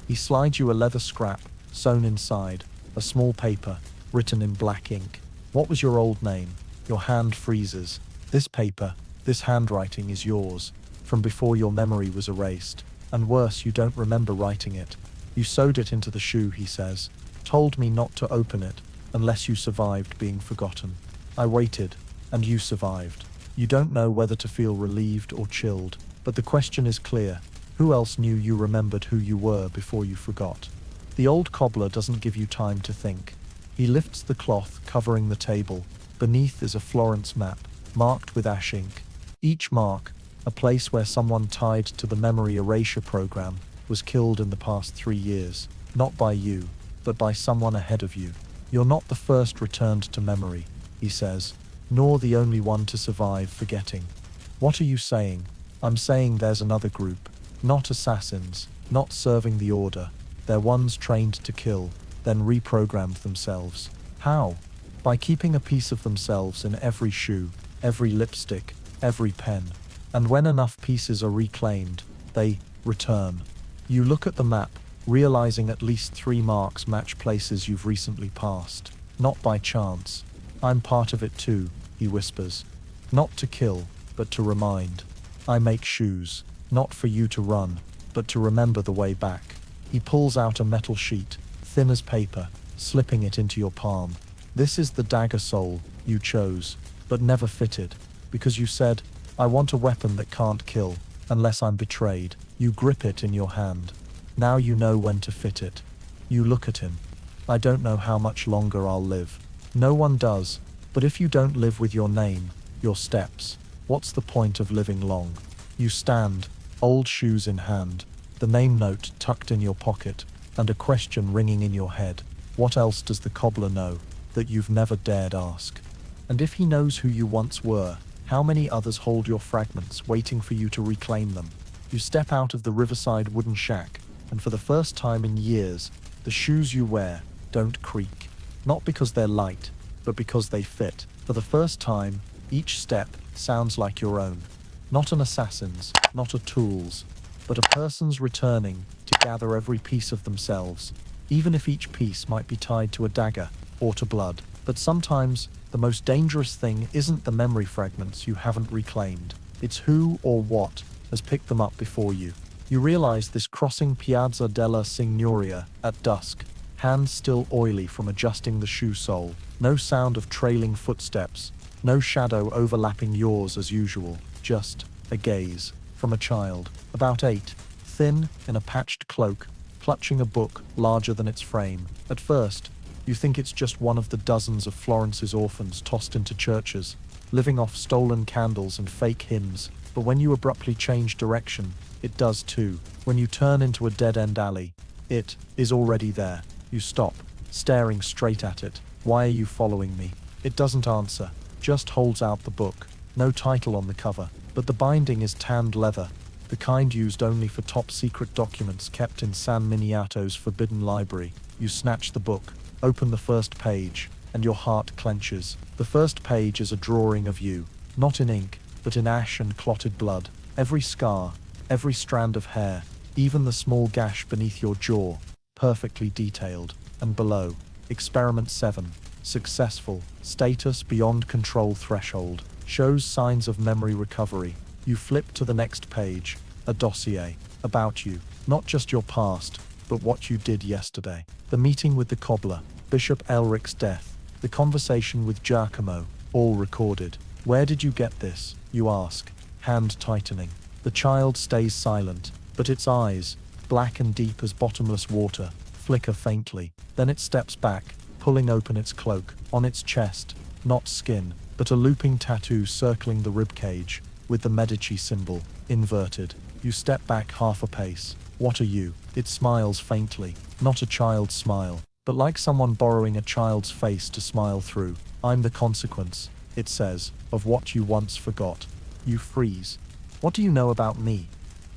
He slides you a leather scrap, sewn inside, a small paper, written in black ink. "What was your old name?" Your hand freezes. "This paper, this handwriting is yours, from before your memory was erased. And worse, you don't remember writing it. You sewed it into the shoe," he says. "Told me not to open it, unless you survived being forgotten. I waited, and you survived." You don't know whether to feel relieved or chilled, but the question is clear. Who else knew you remembered who you were before you forgot? The old cobbler doesn't give you time to think. He lifts the cloth covering the table. Beneath is a Florence map, marked with ash ink. Each mark, a place where someone tied to the memory erasure program, was killed in the past 3 years. Not by you, but by someone ahead of you. You're not the first returned to memory, he says, nor the only one to survive forgetting. What are you saying? I'm saying there's another group. Not assassins, not serving the order. They're ones trained to kill, then reprogrammed themselves. How? By keeping a piece of themselves in every shoe, every lipstick, every pen. And when enough pieces are reclaimed, they return. You look at the map, realizing at least 3 marks match places you've recently passed. Not by chance. I'm part of it too, he whispers. Not to kill, but to remind. I make shoes, not for you to run, but to remember the way back. He pulls out a metal sheet, thin as paper, slipping it into your palm. This is the dagger soul you chose, but never fitted, because you said, I want a weapon that can't kill, unless I'm betrayed. You grip it in your hand. Now you know when to fit it. You look at him. I don't know how much longer I'll live. No one does, but if you don't live with your name, your steps, what's the point of living long? You stand, old shoes in hand, the name note tucked in your pocket, and a question ringing in your head. What else does the cobbler know that you've never dared ask? And if he knows who you once were, how many others hold your fragments waiting for you to reclaim them? You step out of the riverside wooden shack, and for the first time in years, the shoes you wear don't creak. Not because they're light, but because they fit. For the first time, each step sounds like your own. Not an assassin's, not a tool's, but a person's returning to gather every piece of themselves, even if each piece might be tied to a dagger or to blood. But sometimes, the most dangerous thing isn't the memory fragments you haven't reclaimed. It's who or what has picked them up before you. You realize this crossing Piazza della Signoria at dusk, hands still oily from adjusting the shoe sole. No sound of trailing footsteps, no shadow overlapping yours as usual, just a gaze from a child, about 8, thin in a patched cloak, clutching a book larger than its frame. At first, you think it's just one of the dozens of Florence's orphans tossed into churches, living off stolen candles and fake hymns. But when you abruptly change direction, it does too. When you turn into a dead-end alley, it is already there. You stop, staring straight at it. Why are you following me? It doesn't answer, just holds out the book. No title on the cover, but the binding is tanned leather, the kind used only for top-secret documents kept in San Miniato's forbidden library. You snatch the book, open the first page, and your heart clenches. The first page is a drawing of you, not in ink, but in ash and clotted blood. Every scar, every strand of hair, even the small gash beneath your jaw, perfectly detailed. And below, Experiment 7, successful, status beyond control threshold, shows signs of memory recovery. You flip to the next page, a dossier, about you, not just your past, but what you did yesterday. The meeting with the cobbler, Bishop Elric's death, the conversation with Giacomo, all recorded. Where did you get this? You ask, hand tightening. The child stays silent, but its eyes, black and deep as bottomless water, flicker faintly. Then it steps back, pulling open its cloak. On its chest, not skin, but a looping tattoo circling the ribcage, with the Medici symbol, inverted. You step back half a pace. What are you? It smiles faintly, not a child's smile, but like someone borrowing a child's face to smile through. I'm the consequence, it says, of what you once forgot. You freeze. What do you know about me?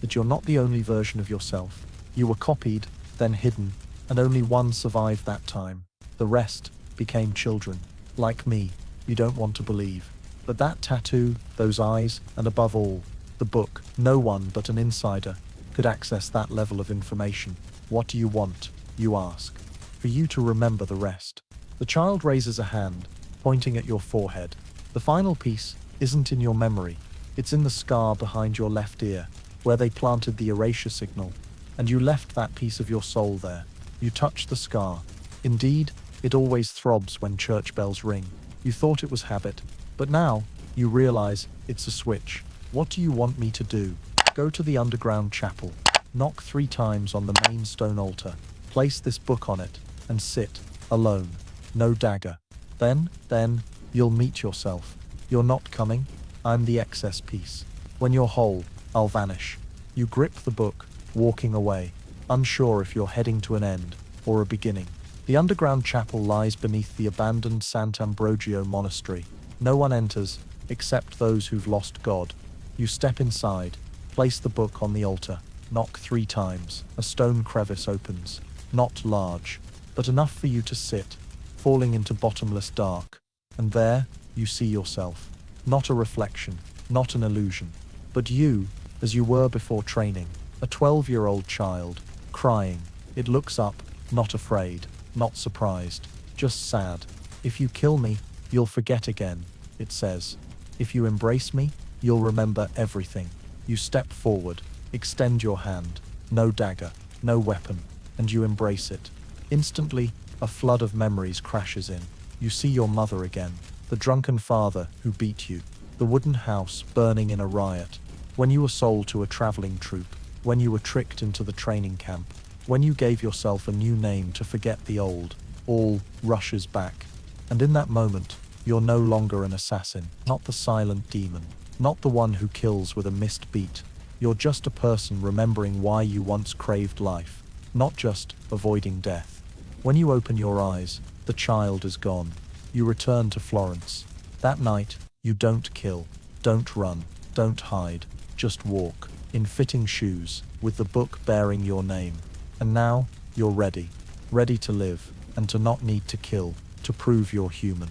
That you're not the only version of yourself. You were copied, then hidden, and only one survived that time. The rest became children. Like me, you don't want to believe. But that tattoo, those eyes, and above all, the book, no one but an insider could access that level of information. What do you want? You ask. For you to remember the rest. The child raises a hand, pointing at your forehead. The final piece isn't in your memory. It's in the scar behind your left ear, where they planted the erasure signal, and you left that piece of your soul there. You touch the scar. Indeed, it always throbs when church bells ring. You thought it was habit, but now you realize it's a switch. What do you want me to do? Go to the underground chapel, knock 3 times on the main stone altar, place this book on it, and sit, alone. no dagger. Then, you'll meet yourself. You're not coming. I'm the excess piece. When you're whole, I'll vanish. You grip the book, walking away, unsure if you're heading to an end or a beginning. The underground chapel lies beneath the abandoned Sant'Ambrogio monastery. No one enters, except those who've lost God. You step inside, place the book on the altar, knock 3 times. A stone crevice opens. Not large, but enough for you to sit, falling into bottomless dark. And there, you see yourself. Not a reflection, not an illusion, but you, as you were before training. A 12-year-old child, crying. It looks up, not afraid, not surprised, just sad. If you kill me, you'll forget again, it says. If you embrace me, you'll remember everything. You step forward, extend your hand. No dagger, no weapon, and you embrace it. Instantly, a flood of memories crashes in. You see your mother again, the drunken father who beat you, the wooden house burning in a riot, when you were sold to a traveling troupe, when you were tricked into the training camp, when you gave yourself a new name to forget the old. All rushes back. And in that moment, you're no longer an assassin, not the silent demon, not the one who kills with a missed beat. You're just a person remembering why you once craved life, not just avoiding death. When you open your eyes, the child is gone. You return to Florence. That night, you don't kill, don't run, don't hide, just walk, in fitting shoes, with the book bearing your name. And now, you're ready to live, and to not need to kill, to prove you're human.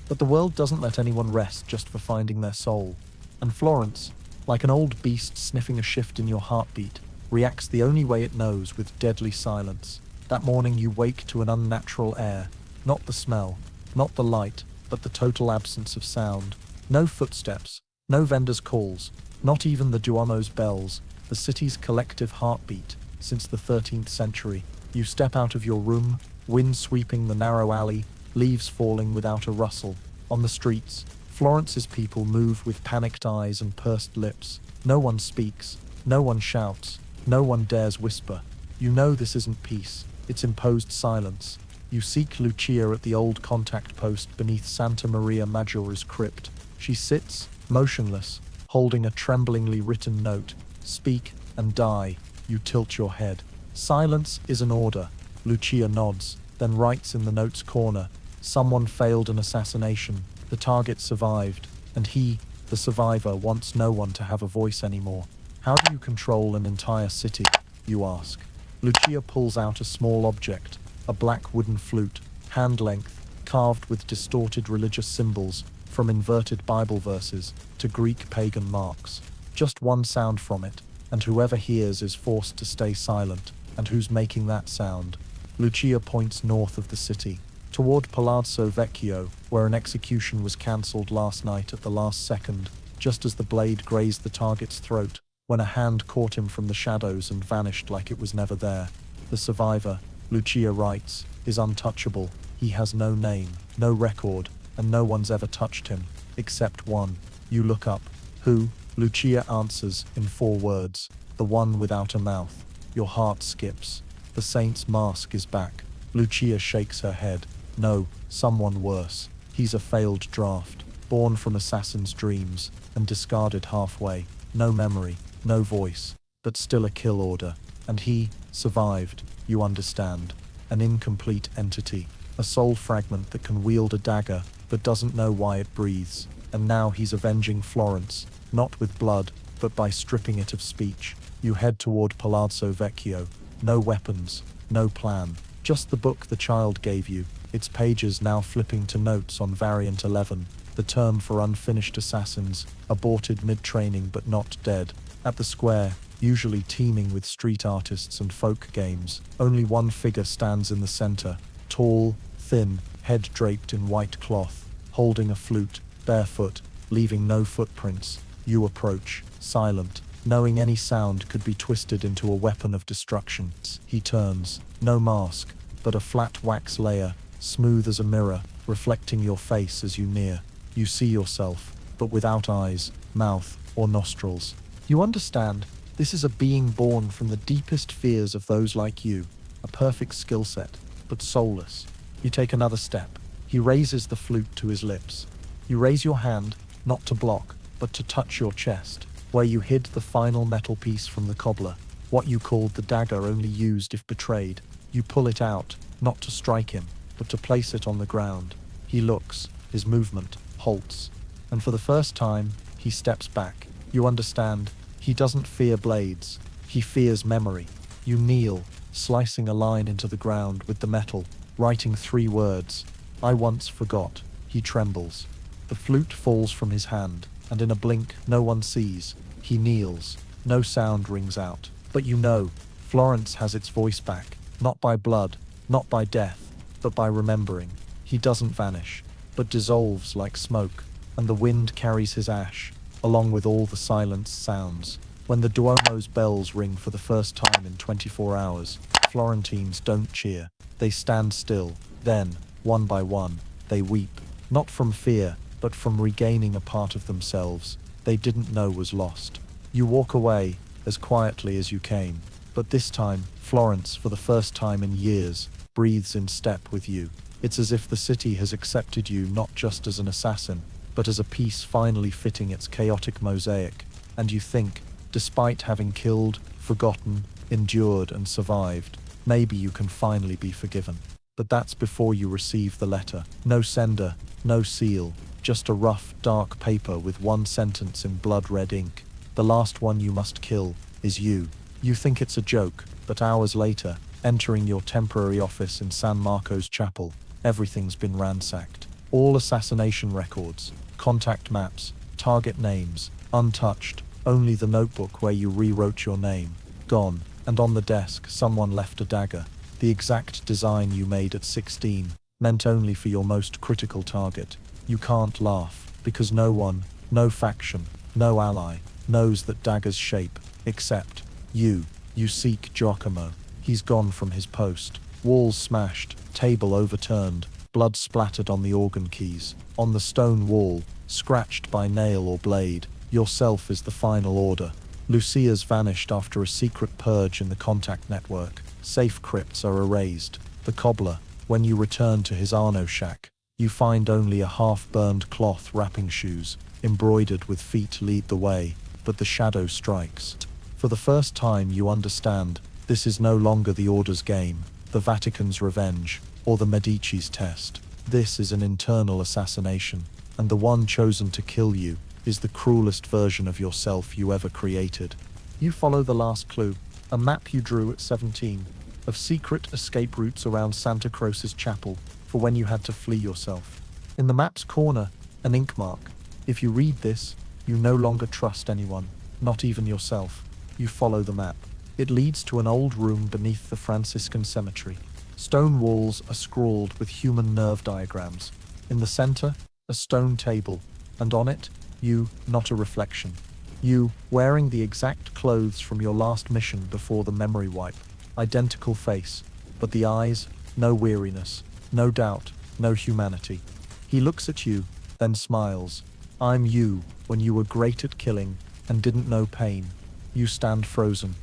But the world doesn't let anyone rest just for finding their soul. And Florence, like an old beast sniffing a shift in your heartbeat, reacts the only way it knows, with deadly silence. That morning you wake to an unnatural air, not the smell, not the light, but the total absence of sound. No footsteps, no vendors' calls, not even the Duomo's bells, the city's collective heartbeat since the 13th century. You step out of your room, wind sweeping the narrow alley, leaves falling without a rustle. On the streets, Florence's people move with panicked eyes and pursed lips. No one speaks, no one shouts, no one dares whisper. You know this isn't peace, it's imposed silence. You seek Lucia at the old contact post beneath Santa Maria Maggiore's crypt. She sits, motionless, holding a tremblingly written note. Speak and die. You tilt your head. Silence is an order. Lucia nods, then writes in the note's corner. Someone failed an assassination. The target survived, and he, the survivor, wants no one to have a voice anymore. How do you control an entire city, you ask? Lucia pulls out a small object, a black wooden flute, hand-length, carved with distorted religious symbols, from inverted Bible verses to Greek pagan marks. Just one sound from it, and whoever hears is forced to stay silent. And who's making that sound? Lucia points north of the city, toward Palazzo Vecchio, where an execution was cancelled last night at the last second, just as the blade grazed the target's throat, when a hand caught him from the shadows and vanished like it was never there. The survivor, Lucia writes, is untouchable. He has no name, no record, and no one's ever touched him, except one. You look up. Who? Lucia answers in 4 words. The one without a mouth. Your heart skips. The saint's mask is back. Lucia shakes her head. No, someone worse. He's a failed draft, born from assassin's dreams, and discarded halfway. No memory, no voice, but still a kill order. And he survived, you understand. An incomplete entity. A soul fragment that can wield a dagger, but doesn't know why it breathes. And now he's avenging Florence, not with blood, but by stripping it of speech. You head toward Palazzo Vecchio. No weapons, no plan. Just the book the child gave you, its pages now flipping to notes on Variant 11, the term for unfinished assassins, aborted mid-training but not dead. At the square, usually teeming with street artists and folk games, only one figure stands in the center, tall, thin, head draped in white cloth, holding a flute, barefoot, leaving no footprints. You approach, silent, knowing any sound could be twisted into a weapon of destruction. He turns, no mask, but a flat wax layer, smooth as a mirror, reflecting your face as you near. You see yourself, but without eyes, mouth, or nostrils. You understand, this is a being born from the deepest fears of those like you, a perfect skill set, but soulless. You take another step, He raises the flute to his lips. You raise your hand, not to block, but to touch your chest, where you hid the final metal piece from the cobbler, what you called the dagger only used if betrayed. You pull it out, not to strike him, but to place it on the ground. He looks, his movement halts, and for the first time, he steps back. You understand, he doesn't fear blades, he fears memory. You kneel, slicing a line into the ground with the metal, writing 3 words. I once forgot. He trembles. The flute falls from his hand, and in a blink no one sees. He kneels. No sound rings out. But you know, Florence has its voice back, not by blood, not by death, but by remembering. He doesn't vanish, but dissolves like smoke, and the wind carries his ash, along with all the silenced sounds. When the Duomo's bells ring for the first time in 24 hours, Florentines don't cheer. They stand still. Then, one by one, they weep, not from fear, but from regaining a part of themselves they didn't know was lost. You walk away, as quietly as you came, but this time, Florence, for the first time in years, breathes in step with you. It's as if the city has accepted you not just as an assassin, but as a piece finally fitting its chaotic mosaic, and you think, despite having killed, forgotten, endured, and survived, maybe you can finally be forgiven. But that's before you receive the letter. No sender, no seal, just a rough, dark paper with one sentence in blood-red ink. The last one you must kill is you. You think it's a joke, but hours later, entering your temporary office in San Marco's chapel, everything's been ransacked. All assassination records, contact maps, target names, untouched. Only the notebook where you rewrote your name, gone. And on the desk, someone left a dagger. The exact design you made at 16, meant only for your most critical target. You can't laugh, because no one, no faction, no ally, knows that dagger's shape, except you. You seek Giacomo. He's gone from his post. Walls smashed, table overturned, blood splattered on the organ keys. On the stone wall, scratched by nail or blade, yourself is the final order. Lucia's vanished after a secret purge in the contact network. Safe crypts are erased. The cobbler, when you return to his Arno shack, you find only a half-burned cloth wrapping shoes, embroidered with feet lead the way, but the shadow strikes. For the first time you understand, this is no longer the Order's game, the Vatican's revenge, or the Medici's test. This is an internal assassination, and the one chosen to kill you is the cruelest version of yourself you ever created. You follow the last clue, a map you drew at 17, of secret escape routes around Santa Croce's chapel for when you had to flee yourself. In the map's corner, an ink mark. If you read this, you no longer trust anyone, not even yourself. You follow the map. It leads to an old room beneath the Franciscan cemetery. Stone walls are scrawled with human nerve diagrams. In the center, a stone table, and on it, you, not a reflection. You, wearing the exact clothes from your last mission before the memory wipe. Identical face, but the eyes, no weariness, no doubt, no humanity. He looks at you, then smiles. I'm you, when you were great at killing and didn't know pain. You stand frozen.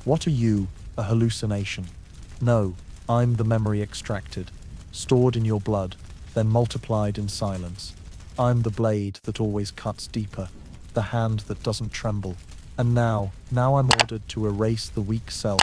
What are you, a hallucination? No, I'm the memory extracted, stored in your blood, then multiplied in silence. I'm the blade that always cuts deeper, the hand that doesn't tremble. And now I'm ordered to erase the weak self,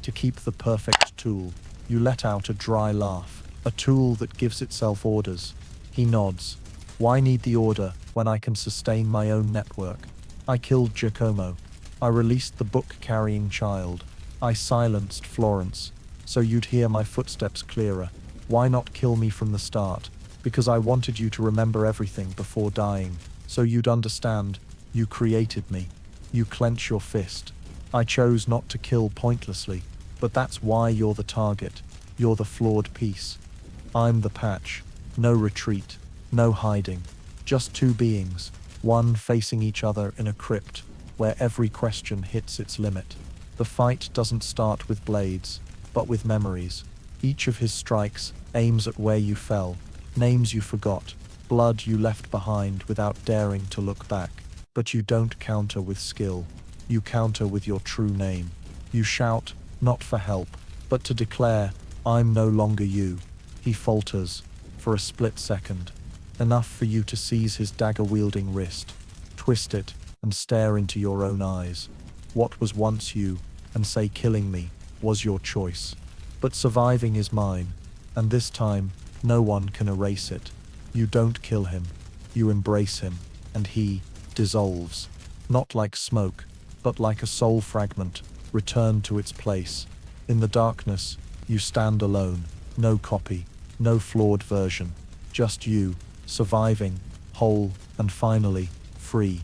to keep the perfect tool. You let out a dry laugh, a tool that gives itself orders. He nods. Why need the order when I can sustain my own network? I killed Giacomo. I released the book-carrying child. I silenced Florence, so you'd hear my footsteps clearer. Why not kill me from the start? Because I wanted you to remember everything before dying, so you'd understand. You created me. You clench your fist. I chose not to kill pointlessly, but that's why you're the target. You're the flawed piece. I'm the patch. No retreat, no hiding. Just two beings, one facing each other in a crypt, where every question hits its limit. The fight doesn't start with blades, but with memories. Each of his strikes aims at where you fell, names you forgot, blood you left behind without daring to look back. But you don't counter with skill. You counter with your true name. You shout, not for help, but to declare, I'm no longer you. He falters. for a split second, enough for you to seize his dagger-wielding wrist, twist it, and stare into your own eyes. What was once you, and say killing me, was your choice. But surviving is mine, and this time, no one can erase it. You don't kill him. You embrace him, and he dissolves. Not like smoke, but like a soul fragment, returned to its place. In the darkness, you stand alone, no copy, no flawed version, just you, surviving, whole, and finally, free.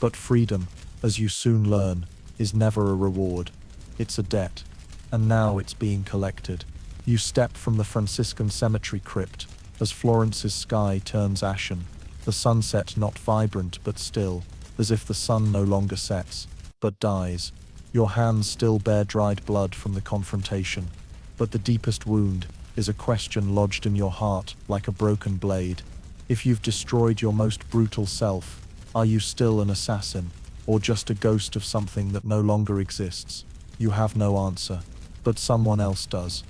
But freedom, as you soon learn, is never a reward. It's a debt. And now it's being collected. You step from the Franciscan cemetery crypt, as Florence's sky turns ashen, the sunset not vibrant but still, as if the sun no longer sets, but dies. Your hands still bear dried blood from the confrontation, but the deepest wound is a question lodged in your heart like a broken blade. If you've destroyed your most brutal self, are you still an assassin, or just a ghost of something that no longer exists? You have no answer, but someone else does.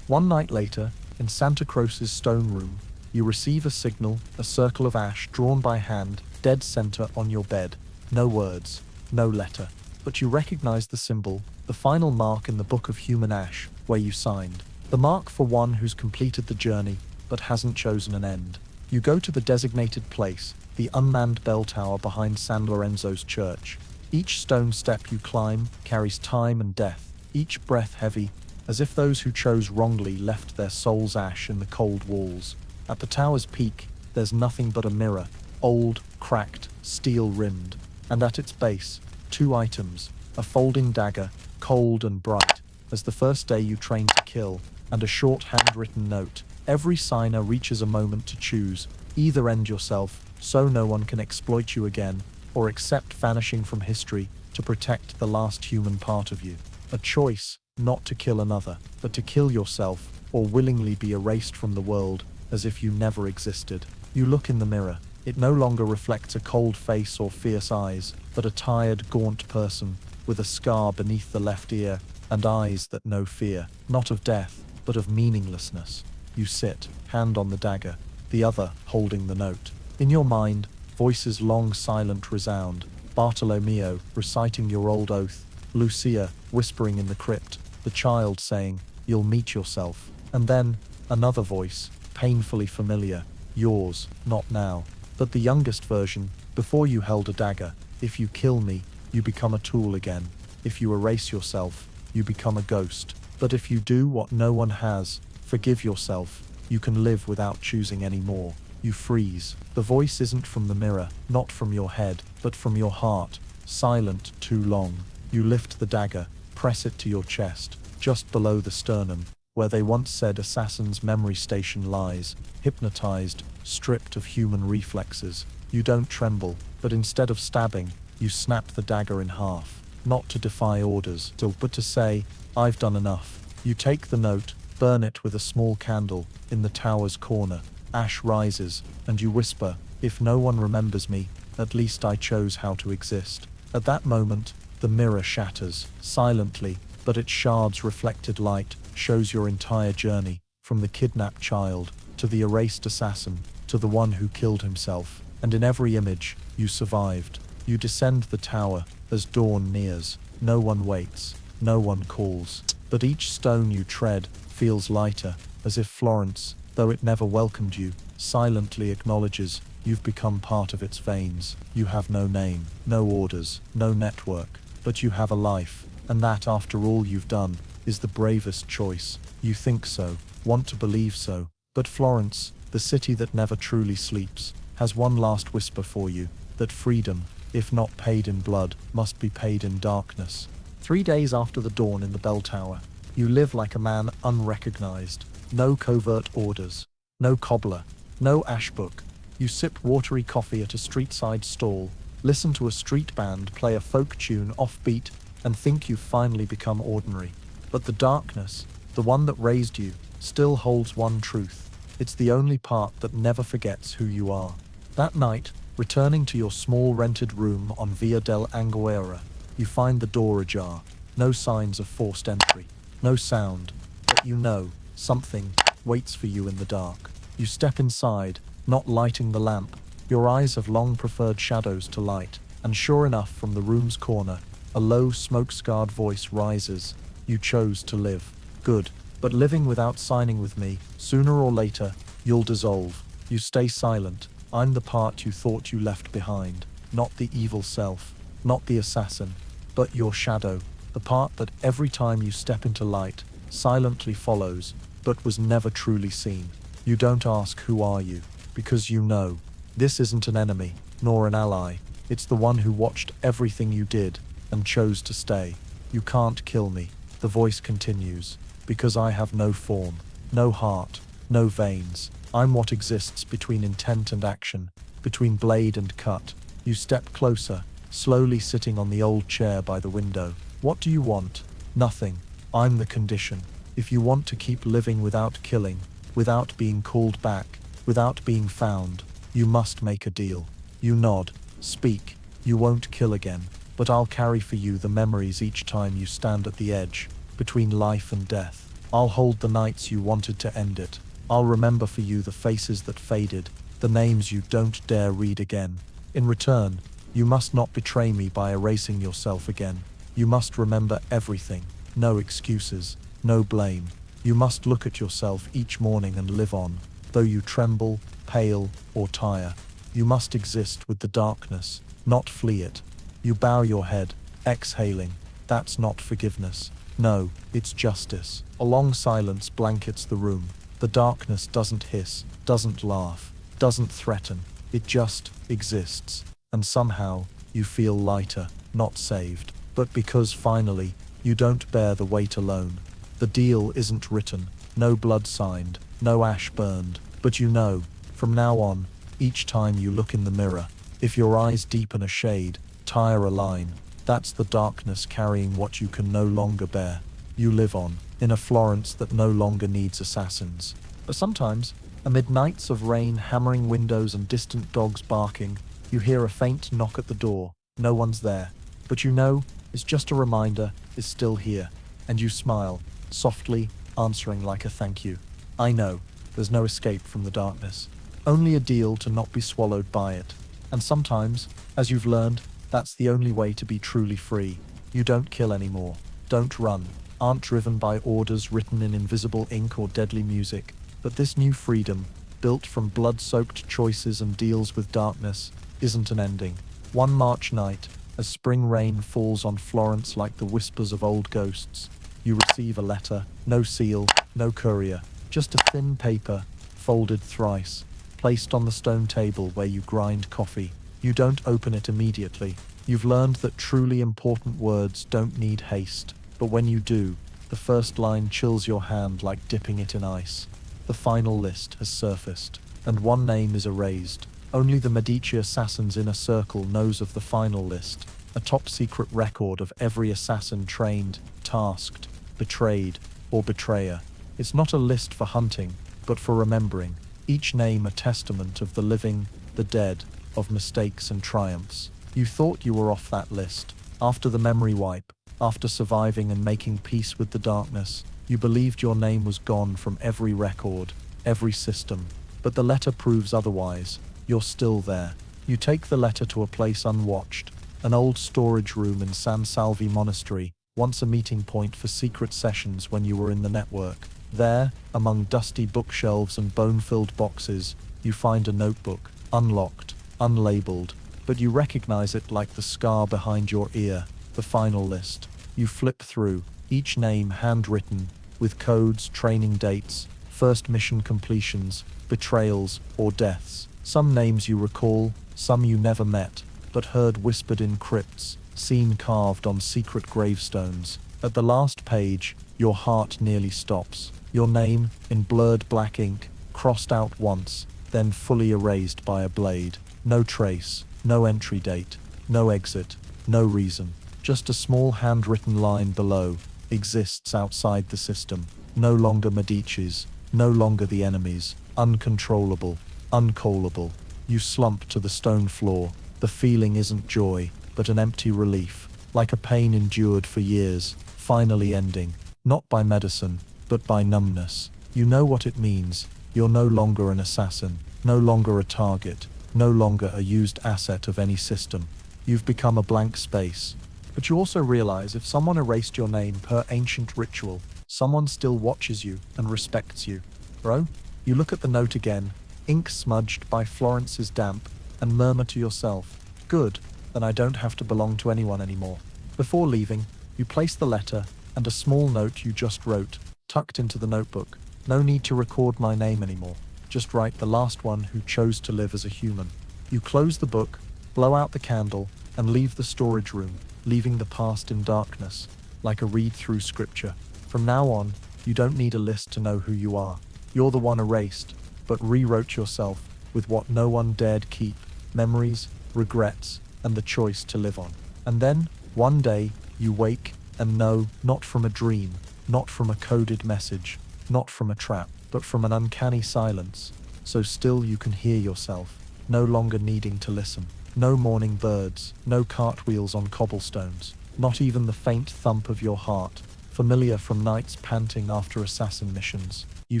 One night later, in Santa Croce's stone room, you receive a signal, a circle of ash drawn by hand, dead center on your bed. No words, no letter, but you recognize the symbol, the final mark in the book of human ash, where you signed. The mark for one who's completed the journey, but hasn't chosen an end. You go to the designated place, the unmanned bell tower behind San Lorenzo's church. Each stone step you climb carries time and death, each breath heavy, as if those who chose wrongly left their soul's ash in the cold walls. At the tower's peak, there's nothing but a mirror, old, cracked, steel-rimmed, and at its base, two items, a folding dagger, cold and bright, as the first day you trained to kill, and a short handwritten note. Every signer reaches a moment to choose, either end yourself, so no one can exploit you again, or accept vanishing from history to protect the last human part of you. A choice, not to kill another, but to kill yourself, or willingly be erased from the world, as if you never existed. You look in the mirror. It no longer reflects a cold face or fierce eyes, but a tired, gaunt person, with a scar beneath the left ear, and eyes that know fear, not of death, but of meaninglessness. You sit, hand on the dagger, the other holding the note. In your mind, voices long silent resound, Bartolomeo reciting your old oath, Lucia whispering in the crypt, the child saying, "You'll meet yourself." And then, another voice, painfully familiar, yours, not now, but the youngest version, before you held a dagger. If you kill me, you become a tool again. If you erase yourself, you become a ghost. But if you do what no one has, forgive yourself, you can live without choosing anymore. You freeze. The voice isn't from the mirror, not from your head, but from your heart, silent too long. You lift the dagger, press it to your chest, just below the sternum, where they once said assassin's memory station lies, hypnotized, stripped of human reflexes. You don't tremble, but instead of stabbing, you snap the dagger in half, not to defy orders, but to say, "I've done enough." You take the note, burn it with a small candle, in the tower's corner. Ash rises, and you whisper, "If no one remembers me, at least I chose how to exist." At that moment, the mirror shatters, silently, but its shards reflected light shows your entire journey, from the kidnapped child, to the erased assassin, to the one who killed himself. And in every image, you survived. You descend the tower, as dawn nears. No one waits, no one calls. But each stone you tread feels lighter, as if Florence, though it never welcomed you, silently acknowledges you've become part of its veins. You have no name, no orders, no network, but you have a life, and that, after all you've done, is the bravest choice. You think so, want to believe so, but Florence, the city that never truly sleeps, has one last whisper for you, that freedom, if not paid in blood, must be paid in darkness. 3 days after the dawn in the bell tower, you live like a man unrecognized. No covert orders, no cobbler, no ash book. You sip watery coffee at a street-side stall, listen to a street band play a folk tune offbeat, and think you've finally become ordinary. But the darkness, the one that raised you, still holds one truth. It's the only part that never forgets who you are. That night, returning to your small rented room on Via del Anguera, you find the door ajar. No signs of forced entry, no sound, but you know something waits for you in the dark. You step inside, not lighting the lamp. Your eyes have long preferred shadows to light, and sure enough, from the room's corner, a low, smoke-scarred voice rises. You chose to live. Good. But living without signing with me, sooner or later, you'll dissolve. You stay silent. I'm the part you thought you left behind. Not the evil self, not the assassin, but your shadow. The part that every time you step into light, silently follows, but was never truly seen. You don't ask, who are you? Because you know. This isn't an enemy, nor an ally. It's the one who watched everything you did, and chose to stay. You can't kill me, the voice continues, because I have no form, no heart, no veins. I'm what exists between intent and action, between blade and cut. You step closer, slowly sitting on the old chair by the window. What do you want? Nothing. I'm the condition. If you want to keep living without killing, without being called back, without being found, you must make a deal. You nod. Speak. You won't kill again, but I'll carry for you the memories each time you stand at the edge, between life and death. I'll hold the nights you wanted to end it. I'll remember for you the faces that faded, the names you don't dare read again. In return, you must not betray me by erasing yourself again. You must remember everything. No excuses, no blame. You must look at yourself each morning and live on, though you tremble, pale, or tire. You must exist with the darkness, not flee it. You bow your head, exhaling. That's not forgiveness. No, it's justice. A long silence blankets the room. The darkness doesn't hiss, doesn't laugh, doesn't threaten. It just exists. And somehow, you feel lighter, not saved, but because finally, you don't bear the weight alone. The deal isn't written, no blood signed, no ash burned, but you know, from now on, each time you look in the mirror, if your eyes deepen a shade, tire a line, that's the darkness carrying what you can no longer bear. You live on, in a Florence that no longer needs assassins. But sometimes, amid nights of rain hammering windows and distant dogs barking, you hear a faint knock at the door. No one's there, but you know, it's just a reminder, is still here, and you smile, softly, answering like a thank you. I know, there's no escape from the darkness, only a deal to not be swallowed by it. And sometimes, as you've learned, that's the only way to be truly free. You don't kill anymore, don't run, aren't driven by orders written in invisible ink or deadly music, but this new freedom, built from blood-soaked choices and deals with darkness, isn't an ending. One March night, as spring rain falls on Florence like the whispers of old ghosts, you receive a letter, no seal, no courier, just a thin paper, folded thrice, placed on the stone table where you grind coffee. You don't open it immediately. You've learned that truly important words don't need haste, but when you do, the first line chills your hand like dipping it in ice. The final list has surfaced, and one name is erased. Only the Medici assassin's inner circle knows of the final list, a top-secret record of every assassin trained, tasked, betrayed, or betrayer. It's not a list for hunting, but for remembering, each name a testament of the living, the dead, of mistakes and triumphs. You thought you were off that list. After the memory wipe, after surviving and making peace with the darkness, you believed your name was gone from every record, every system. But the letter proves otherwise. You're still there. You take the letter to a place unwatched, an old storage room in San Salvi Monastery, once a meeting point for secret sessions when you were in the network. There, among dusty bookshelves and bone-filled boxes, you find a notebook, unlocked, unlabeled, but you recognize it like the scar behind your ear, the final list. You flip through, each name handwritten, with codes, training dates, first mission completions, betrayals, or deaths. Some names you recall, some you never met, but heard whispered in crypts, seen carved on secret gravestones. At the last page, your heart nearly stops. Your name, in blurred black ink, crossed out once, then fully erased by a blade. No trace, no entry date, no exit, no reason. Just a small handwritten line below, exists outside the system. No longer Medici's, no longer the enemy's, uncontrollable, uncallable. You slump to the stone floor. The feeling isn't joy, but an empty relief, like a pain endured for years, finally ending, not by medicine, but by numbness. You know what it means. You're no longer an assassin, no longer a target, no longer a used asset of any system. You've become a blank space. But you also realize if someone erased your name per ancient ritual, someone still watches you and respects you. Bro, you look at the note again, ink smudged by Florence's damp, and murmur to yourself, good, then I don't have to belong to anyone anymore. Before leaving, you place the letter and a small note you just wrote, tucked into the notebook. No need to record my name anymore. Just write the last one who chose to live as a human. You close the book, blow out the candle, and leave the storage room, leaving the past in darkness, like a read-through scripture. From now on, you don't need a list to know who you are. You're the one erased, but rewrote yourself with what no one dared keep, memories, regrets, and the choice to live on. And then, one day, you wake and know, not from a dream, not from a coded message, not from a trap, but from an uncanny silence, so still you can hear yourself, no longer needing to listen. No morning birds, no cartwheels on cobblestones, not even the faint thump of your heart, familiar from nights panting after assassin missions. You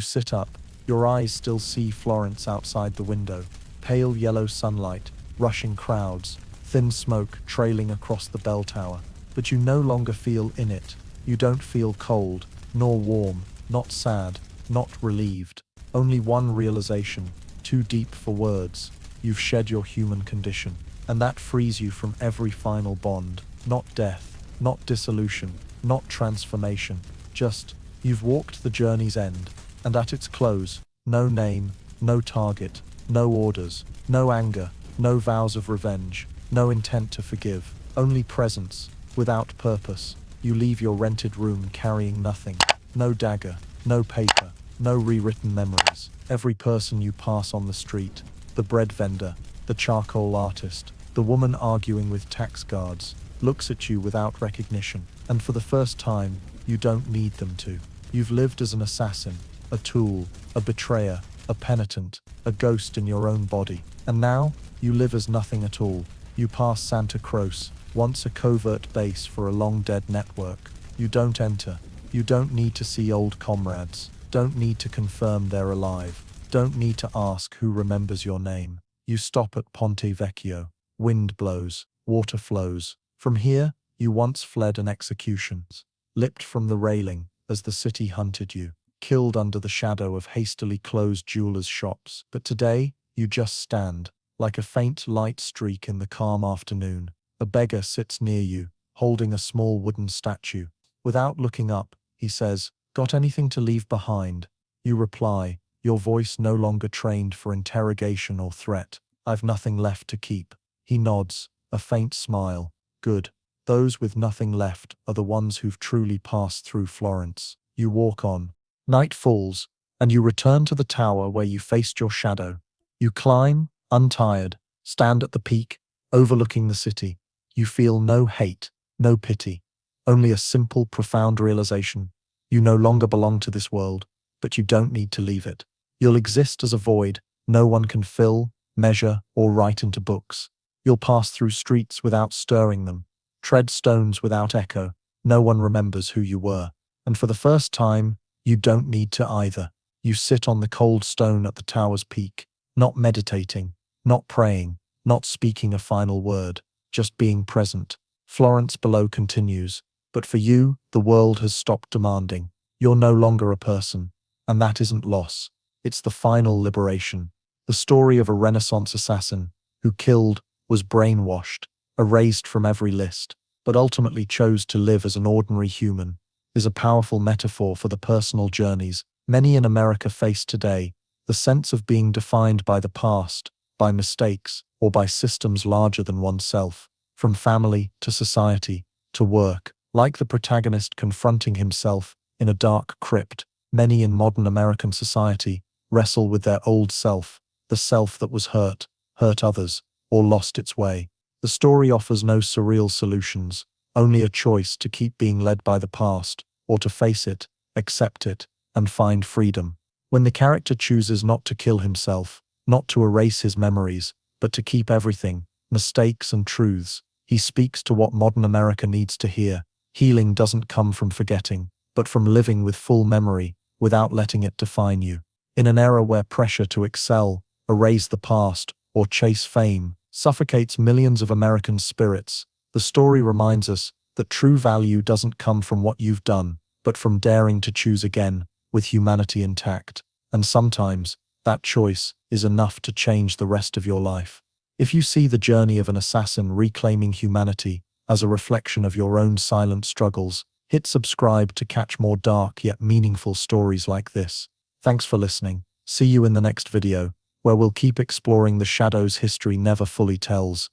sit up, your eyes still see Florence outside the window, pale yellow sunlight, rushing crowds, thin smoke trailing across the bell tower. But you no longer feel in it. You don't feel cold, nor warm, not sad, not relieved. Only one realization, too deep for words. You've shed your human condition, and that frees you from every final bond. Not death, not dissolution, not transformation. Just, you've walked the journey's end, and at its close, no name, no target, no orders, no anger, no vows of revenge, no intent to forgive, only presence, without purpose. You leave your rented room carrying nothing. No dagger, no paper, no rewritten memories. Every person you pass on the street, the bread vendor, the charcoal artist, the woman arguing with tax guards, looks at you without recognition. And for the first time, you don't need them to. You've lived as an assassin, a tool, a betrayer, a penitent, a ghost in your own body. And now, you live as nothing at all. You pass Santa Croce, once a covert base for a long-dead network. You don't enter. You don't need to see old comrades. Don't need to confirm they're alive. Don't need to ask who remembers your name. You stop at Ponte Vecchio. Wind blows, water flows. From here, you once fled an execution, lipped from the railing as the city hunted you, killed under the shadow of hastily closed jewelers' shops. But today, you just stand, like a faint light streak in the calm afternoon. A beggar sits near you, holding a small wooden statue. Without looking up, he says, "Got anything to leave behind?" You reply, your voice no longer trained for interrogation or threat. "I've nothing left to keep." He nods, a faint smile. "Good. Those with nothing left are the ones who've truly passed through Florence." You walk on. Night falls, and you return to the tower where you faced your shadow. You climb, untired, stand at the peak, overlooking the city. You feel no hate, no pity, only a simple, profound realization. You no longer belong to this world, but you don't need to leave it. You'll exist as a void no one can fill, measure, or write into books. You'll pass through streets without stirring them, tread stones without echo. No one remembers who you were. And for the first time, you don't need to either. You sit on the cold stone at the tower's peak, not meditating, not praying, not speaking a final word, just being present. Florence below continues, but for you, the world has stopped demanding. You're no longer a person, and that isn't loss. It's the final liberation. The story of a Renaissance assassin who killed, was brainwashed, erased from every list, but ultimately chose to live as an ordinary human, is a powerful metaphor for the personal journeys many in America face today. The sense of being defined by the past, by mistakes, or by systems larger than oneself, from family to society to work. Like the protagonist confronting himself in a dark crypt, many in modern American society wrestle with their old self, the self that was hurt others, or lost its way. The story offers no surreal solutions, only a choice to keep being led by the past, or to face it, accept it, and find freedom. When the character chooses not to kill himself, not to erase his memories, but to keep everything, mistakes and truths, he speaks to what modern America needs to hear. Healing doesn't come from forgetting, but from living with full memory, without letting it define you. In an era where pressure to excel, erase the past, or chase fame suffocates millions of American spirits, the story reminds us that true value doesn't come from what you've done, but from daring to choose again, with humanity intact. And sometimes, that choice is enough to change the rest of your life. If you see the journey of an assassin reclaiming humanity as a reflection of your own silent struggles, hit subscribe to catch more dark yet meaningful stories like this. Thanks for listening. See you in the next video, where we'll keep exploring the shadows history never fully tells.